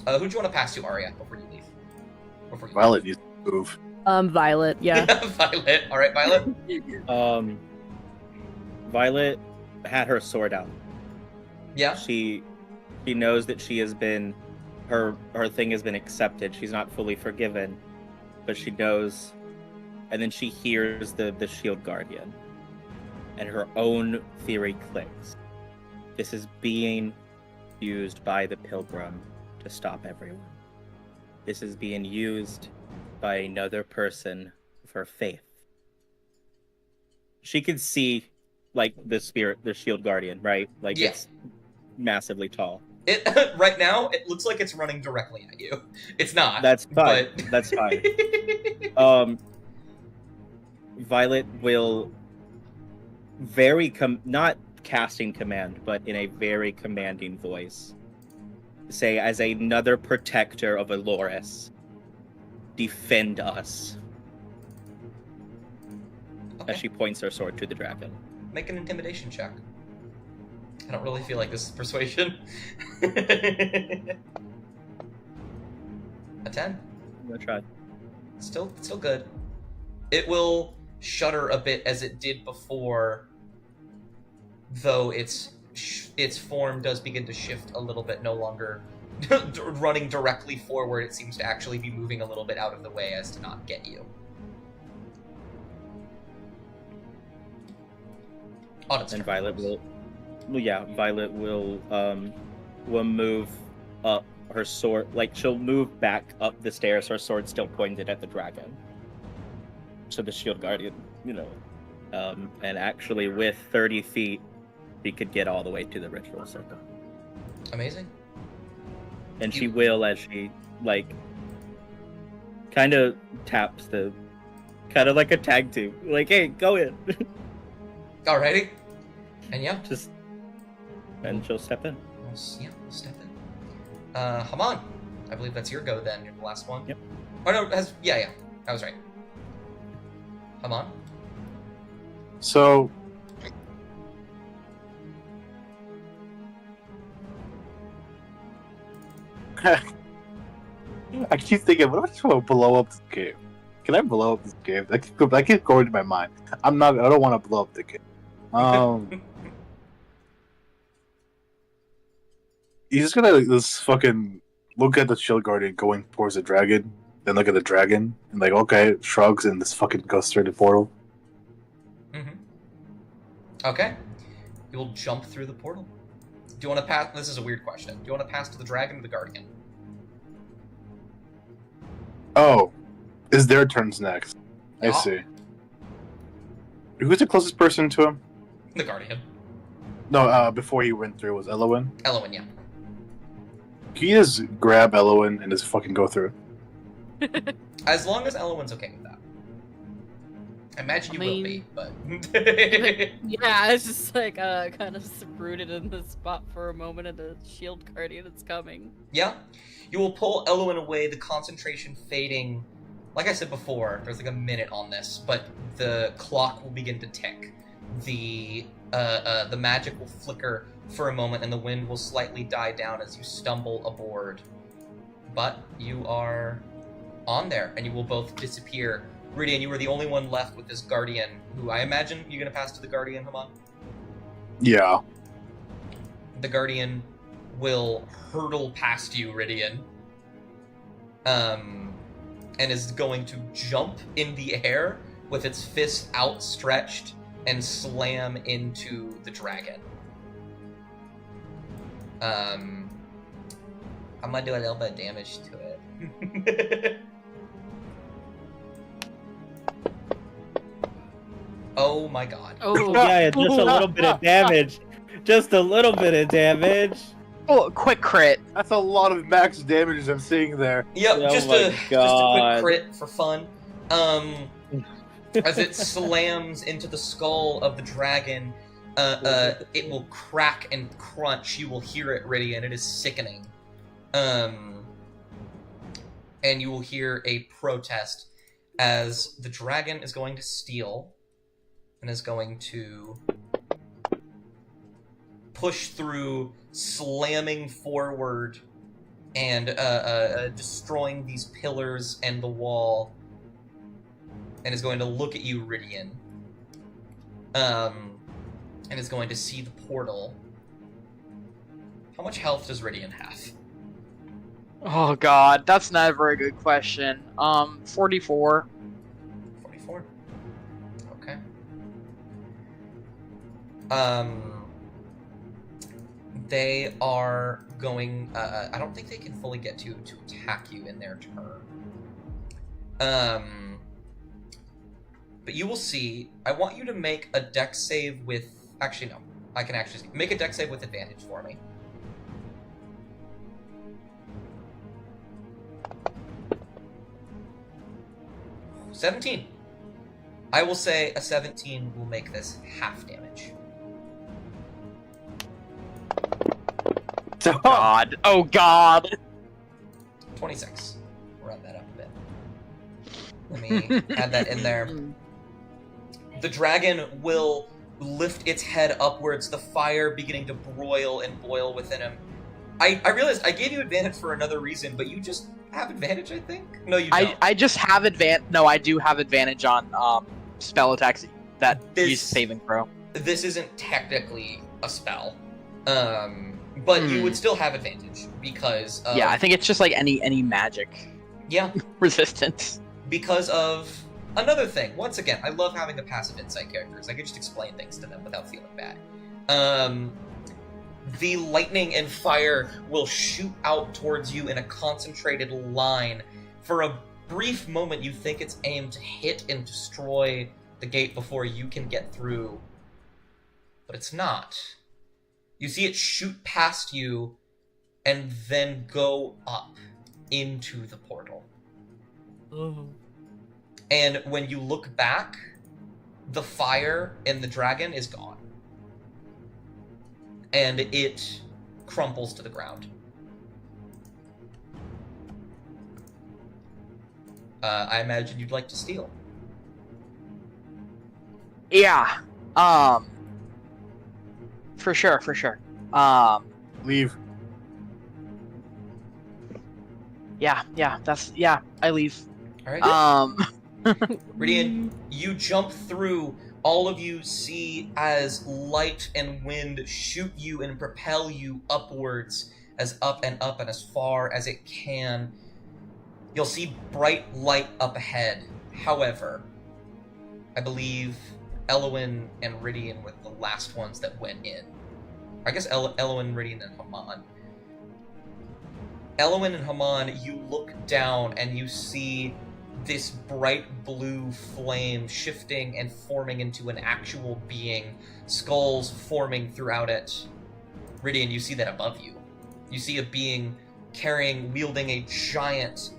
Who do you want to pass to, Arya, before you leave? Violet needs to move. Violet, yeah. Violet. All right, Violet. Violet had her sword out. Yeah. She knows that she has been her thing has been accepted. She's not fully forgiven, but she knows. And then she hears the shield guardian, and her own theory clicks. This is being used by the pilgrim to stop everyone. This is being used by another person for faith. She could see, like, the shield guardian, right? Like, Yeah. It's massively tall. It right now it looks like it's running directly at you. It's not. That's fine. But... That's fine. Violet will not casting command, but in a very commanding voice, say, as another protector of Aloris, defend us. Okay. As she points her sword to the dragon. Make an intimidation check. I don't really feel like this is persuasion. A 10. I'm gonna try. Still good. It will shudder a bit as it did before, though its form does begin to shift a little bit, no longer running directly forward. It seems to actually be moving a little bit out of the way as to not get you. And Violet will move up her sword, like she'll move back up the stairs, her sword still pointed at the dragon. So the shield guardian, and actually with 30 feet, he could get all the way to the ritual circle. Amazing. And she will, as she, kind of taps kind of like a tag team. Like, hey, go in. Alrighty. And yeah. And she'll step in. We'll step in. Haman, I believe that's your go then. You're the last one. Yep. Oh no, yeah. I was right. Haman? So... I keep thinking, what if I just want to blow up this cave? Can I blow up this cave? That keeps going to my mind. I don't want to blow up the cave. He's just gonna just fucking look at the shield guardian going towards the dragon then look at the dragon, and like, okay, shrugs, and this fucking goes through the portal. Okay. You'll jump through the portal. Do you want to pass? This is a weird question. Do you want to pass to the dragon or the guardian? Oh, it's their turns next. I Yeah. see. Who's the closest person to him? The guardian. No, before he went through was Elowin. Elowin, yeah. Can you just grab Elowin and just fucking go through? As long as Elowin's okay with that. I imagine you will be, but... Yeah, it's just like kind of rooted in the spot for a moment, and the shield guardian is coming. Yeah. You will pull Elowin away, the concentration fading. Like I said before, there's like a minute on this, but the clock will begin to tick. The magic will flicker for a moment, and the wind will slightly die down as you stumble aboard. But you are on there, and you will both disappear. Rudy, and you were the only one left with this guardian, who I imagine you're going to pass to the guardian, Haman? Yeah. The guardian will hurtle past you, Ridian. And is going to jump in the air with its fists outstretched and slam into the dragon. I'm gonna do a little bit of damage to it. Oh my god. Oh, Yeah, just a little bit of damage. Just a little bit of damage. Oh, quick crit. That's a lot of max damage I'm seeing there. Yep, Oh just my a quick God. crit for fun. As it slams into the skull of the dragon, it will crack and crunch. You will hear it, Ridian. It is sickening. And you will hear a protest as the dragon is going to steal and is going to push through, slamming forward and destroying these pillars and the wall, and is going to look at you, Ridian, and is going to see the portal. How much health does Ridian have? Oh god, that's not a very good question. 44. 44. Okay. They are going. I don't think they can fully get to attack you in their turn. But you will see. I want you to make a dex save with. Actually, no. I can actually make a dex save with advantage for me. $17. I will say a 17 will make this half damage. God. Oh god. 26. We'll round that up a bit. Let me add that in there. The dragon will lift its head upwards, the fire beginning to broil and boil within him. I realized I gave you advantage for another reason, but you just have advantage, I think? No, you don't. I just have advantage. No, I do have advantage on spell attacks that use saving throw. This isn't technically a spell. But you would still have advantage because of... Yeah, I think it's just like any magic. Yeah. Resistance. Because of another thing. Once again, I love having the passive insight characters. I can just explain things to them without feeling bad. The lightning and fire will shoot out towards you in a concentrated line. For a brief moment, you think it's aimed to hit and destroy the gate before you can get through. But it's not. You see it shoot past you and then go up into the portal. Oh. And when you look back, the fire in the dragon is gone. And it crumples to the ground. I imagine you'd like to steal. Yeah. For sure. Leave. Yeah, I leave. Alright. Um Ridian, you jump through. All of you see as light and wind shoot you and propel you upwards, as up and as far as it can. You'll see bright light up ahead. However, I believe Elwyn and Ridian were the last ones that went in. I guess Elwyn, Ridian, and Haman. Elwyn and Haman, you look down and you see this bright blue flame shifting and forming into an actual being, skulls forming throughout it. Ridian, you see that above you. You see a being wielding a giant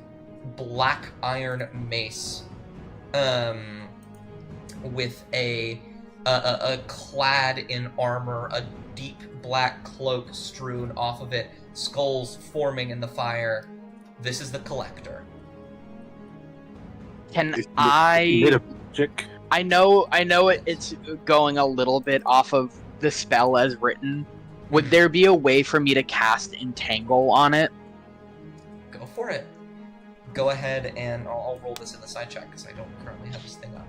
black iron mace, with a clad in armor, a deep black cloak strewn off of it, skulls forming in the fire. This is the Collector. I know it's going a little bit off of the spell as written. Would there be a way for me to cast Entangle on it? Go for it. Go ahead and I'll roll this in the side check because I don't currently have this thing up.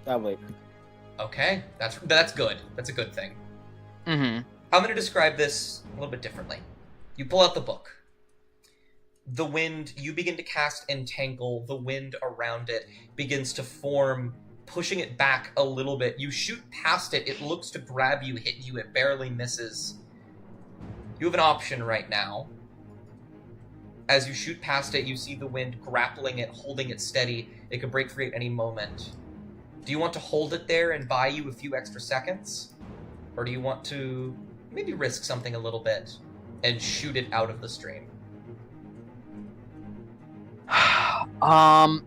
Oh wait. Okay, that's good. That's a good thing. Mm-hmm. I'm going to describe this a little bit differently. You pull out the book. The wind, you begin to cast Entangle. The wind around it begins to form, pushing it back a little bit. You shoot past it. It looks to grab you, hit you. It barely misses. You have an option right now. As you shoot past it, you see the wind grappling it, holding it steady. It could break free at any moment. Do you want to hold it there and buy you a few extra seconds? Or do you want to maybe risk something a little bit and shoot it out of the stream? I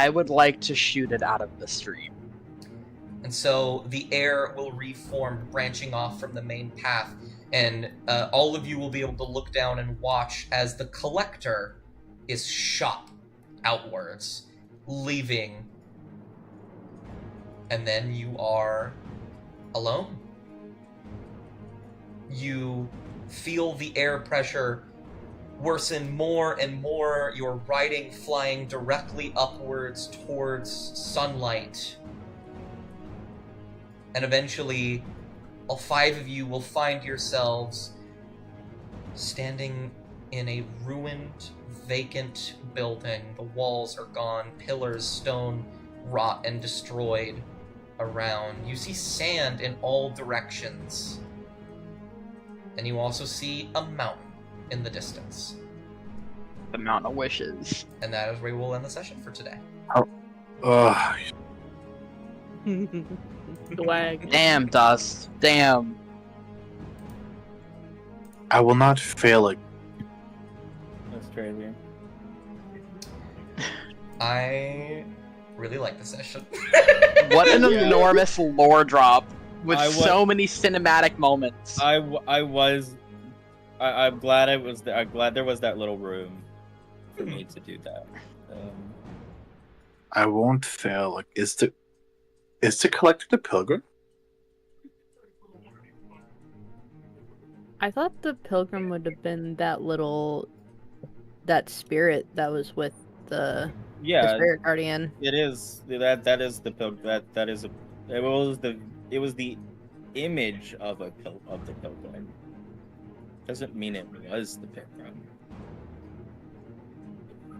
would like to shoot it out of the stream. And so the air will reform, branching off from the main path, and all of you will be able to look down and watch as the Collector is shot outwards, leaving. And then you are alone. You feel the air pressure worsen more and more. You're riding, flying directly upwards towards sunlight. And eventually, all five of you will find yourselves standing in a ruined, vacant building. The walls are gone, pillars, stone, rot and destroyed around. You see sand in all directions. And you also see a mountain in the distance. The Mountain of Wishes. And that is where we will end the session for today. Swag. Damn, Dust. Damn. I will not fail it. That's crazy. I really like the session. What an Yeah. enormous lore drop with I wa- so many cinematic moments. I'm glad I'm glad there was that little room for me to do that. I won't fail. Like, is the Collector the Pilgrim? I thought the pilgrim would have been that spirit that was with the spirit guardian. It is that is the pilgrim. It was the image of the pilgrim. Doesn't mean it was the pilgrim.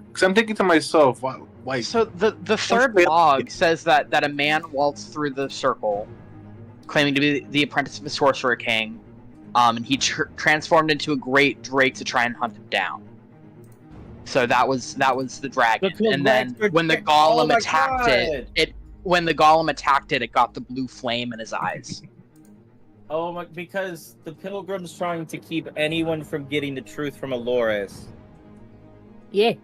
Because I'm thinking to myself, why? So the third log says that a man waltzed through the circle, claiming to be the apprentice of a sorcerer king, and he transformed into a great drake to try and hunt him down. So that was the dragon, and then when the golem attacked it, it got the blue flame in his eyes. Oh my! Because the pilgrim's trying to keep anyone from getting the truth from Aloris. Yeah.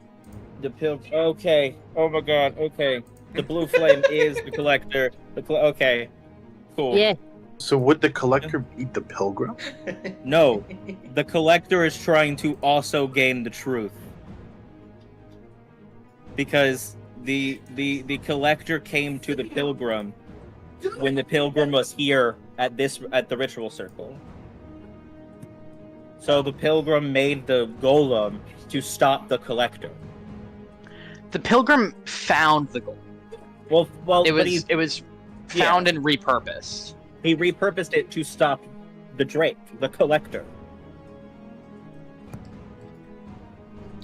The pilgrim. Okay. Oh my God. Okay. The blue flame is the Collector. Okay. Cool. Yeah. So would the Collector beat the Pilgrim? No, the Collector is trying to also gain the truth. Because the Collector came to the Pilgrim when the Pilgrim was here at the ritual circle. So the Pilgrim made the golem to stop the Collector. The pilgrim found the gold. Well, It but was found and repurposed. he repurposed it to stop the Drake, the Collector.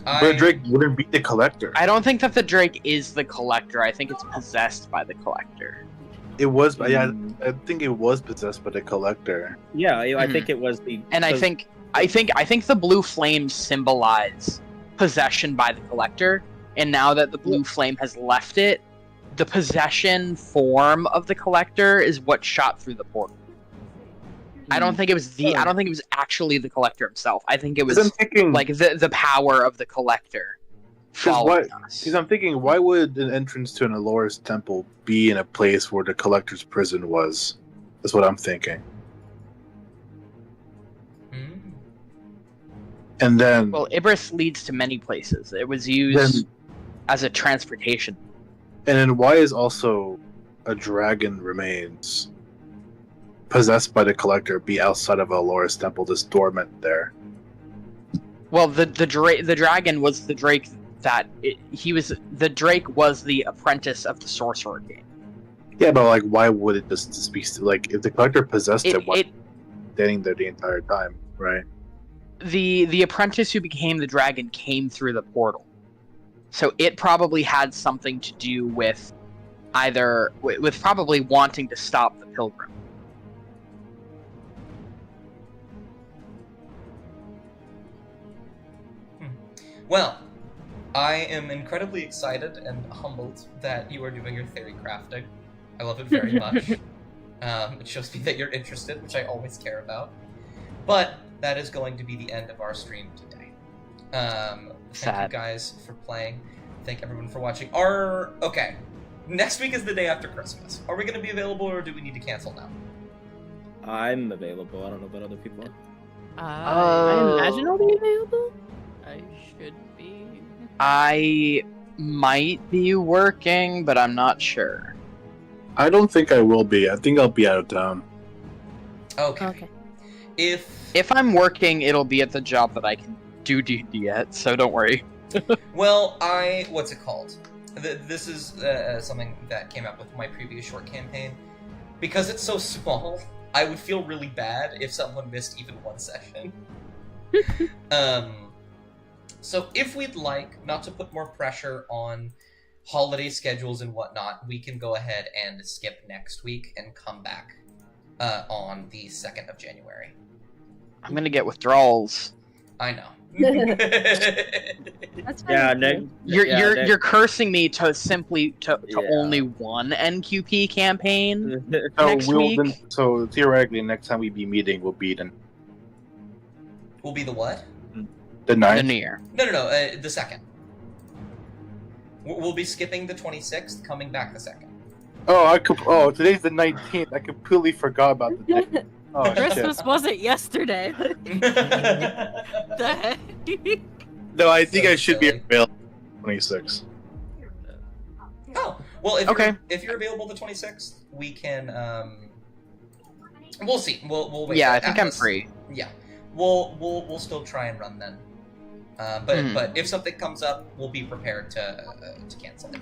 But Drake wouldn't be the collector. I don't think that the Drake is the collector. I think it's possessed by the collector. It was, yeah, I think it was possessed by the collector. Yeah, I think it was the. And I think the blue flames symbolize possession by the collector. And now that the blue flame has left it, the possession form of the collector is what shot through the portal. I don't think it was I don't think it was actually the collector himself. I think it was like the power of the collector following us. Because I'm thinking, why would an entrance to an Aloris temple be in a place where the collector's prison was? That's what I'm thinking. And then, well, Ibris leads to many places. It was used as a transportation. And then, why is also a dragon remains possessed by the collector be outside of Aloris temple, just dormant there? Well, the dragon was the Drake that the Drake was the apprentice of the Sorcerer King. Yeah, but like, why would it just be like if the collector possessed it? Why standing there the entire time, right? The apprentice who became the dragon came through the portal, so it probably had something to do with with probably wanting to stop the pilgrim. Well, I am incredibly excited and humbled that you are doing your theory crafting. I love it very much. It shows me that you're interested, which I always care about. But that is going to be the end of our stream today. Thank you guys for playing. Thank everyone for watching. Okay, next week is the day after Christmas. Are we going to be available, or do we need to cancel now? I'm available. I don't know about other people. I imagine I'll be available. I should be. I might be working, but I'm not sure. I don't think I will be. I think I'll be out of town. Okay. If I'm working, it'll be at the job that I can do D&D at, so don't worry. Well, what's it called? This is something that came up with my previous short campaign. Because it's so small, I would feel really bad if someone missed even one session. So if we'd like, not to put more pressure on holiday schedules and whatnot, we can go ahead and skip next week and come back on the 2nd of January. I'm gonna get withdrawals. I know. That's You're cursing me to simply only one NQP campaign next week. So theoretically, next time we be meeting will be the. Will be the what? The 9th? The New Year. No, the 2nd. We'll be skipping the 26th, coming back the 2nd. Oh, today's the 19th. I completely forgot about the day. Oh, Christmas shit. wasn't yesterday. The heck? No, I think So I should be silly. available 26. Oh, well, if you're available the 26th, we can, we'll see. We'll wait. Yeah, I think I'm free. Yeah. We'll still try and run then. But if something comes up, we'll be prepared to cancel it.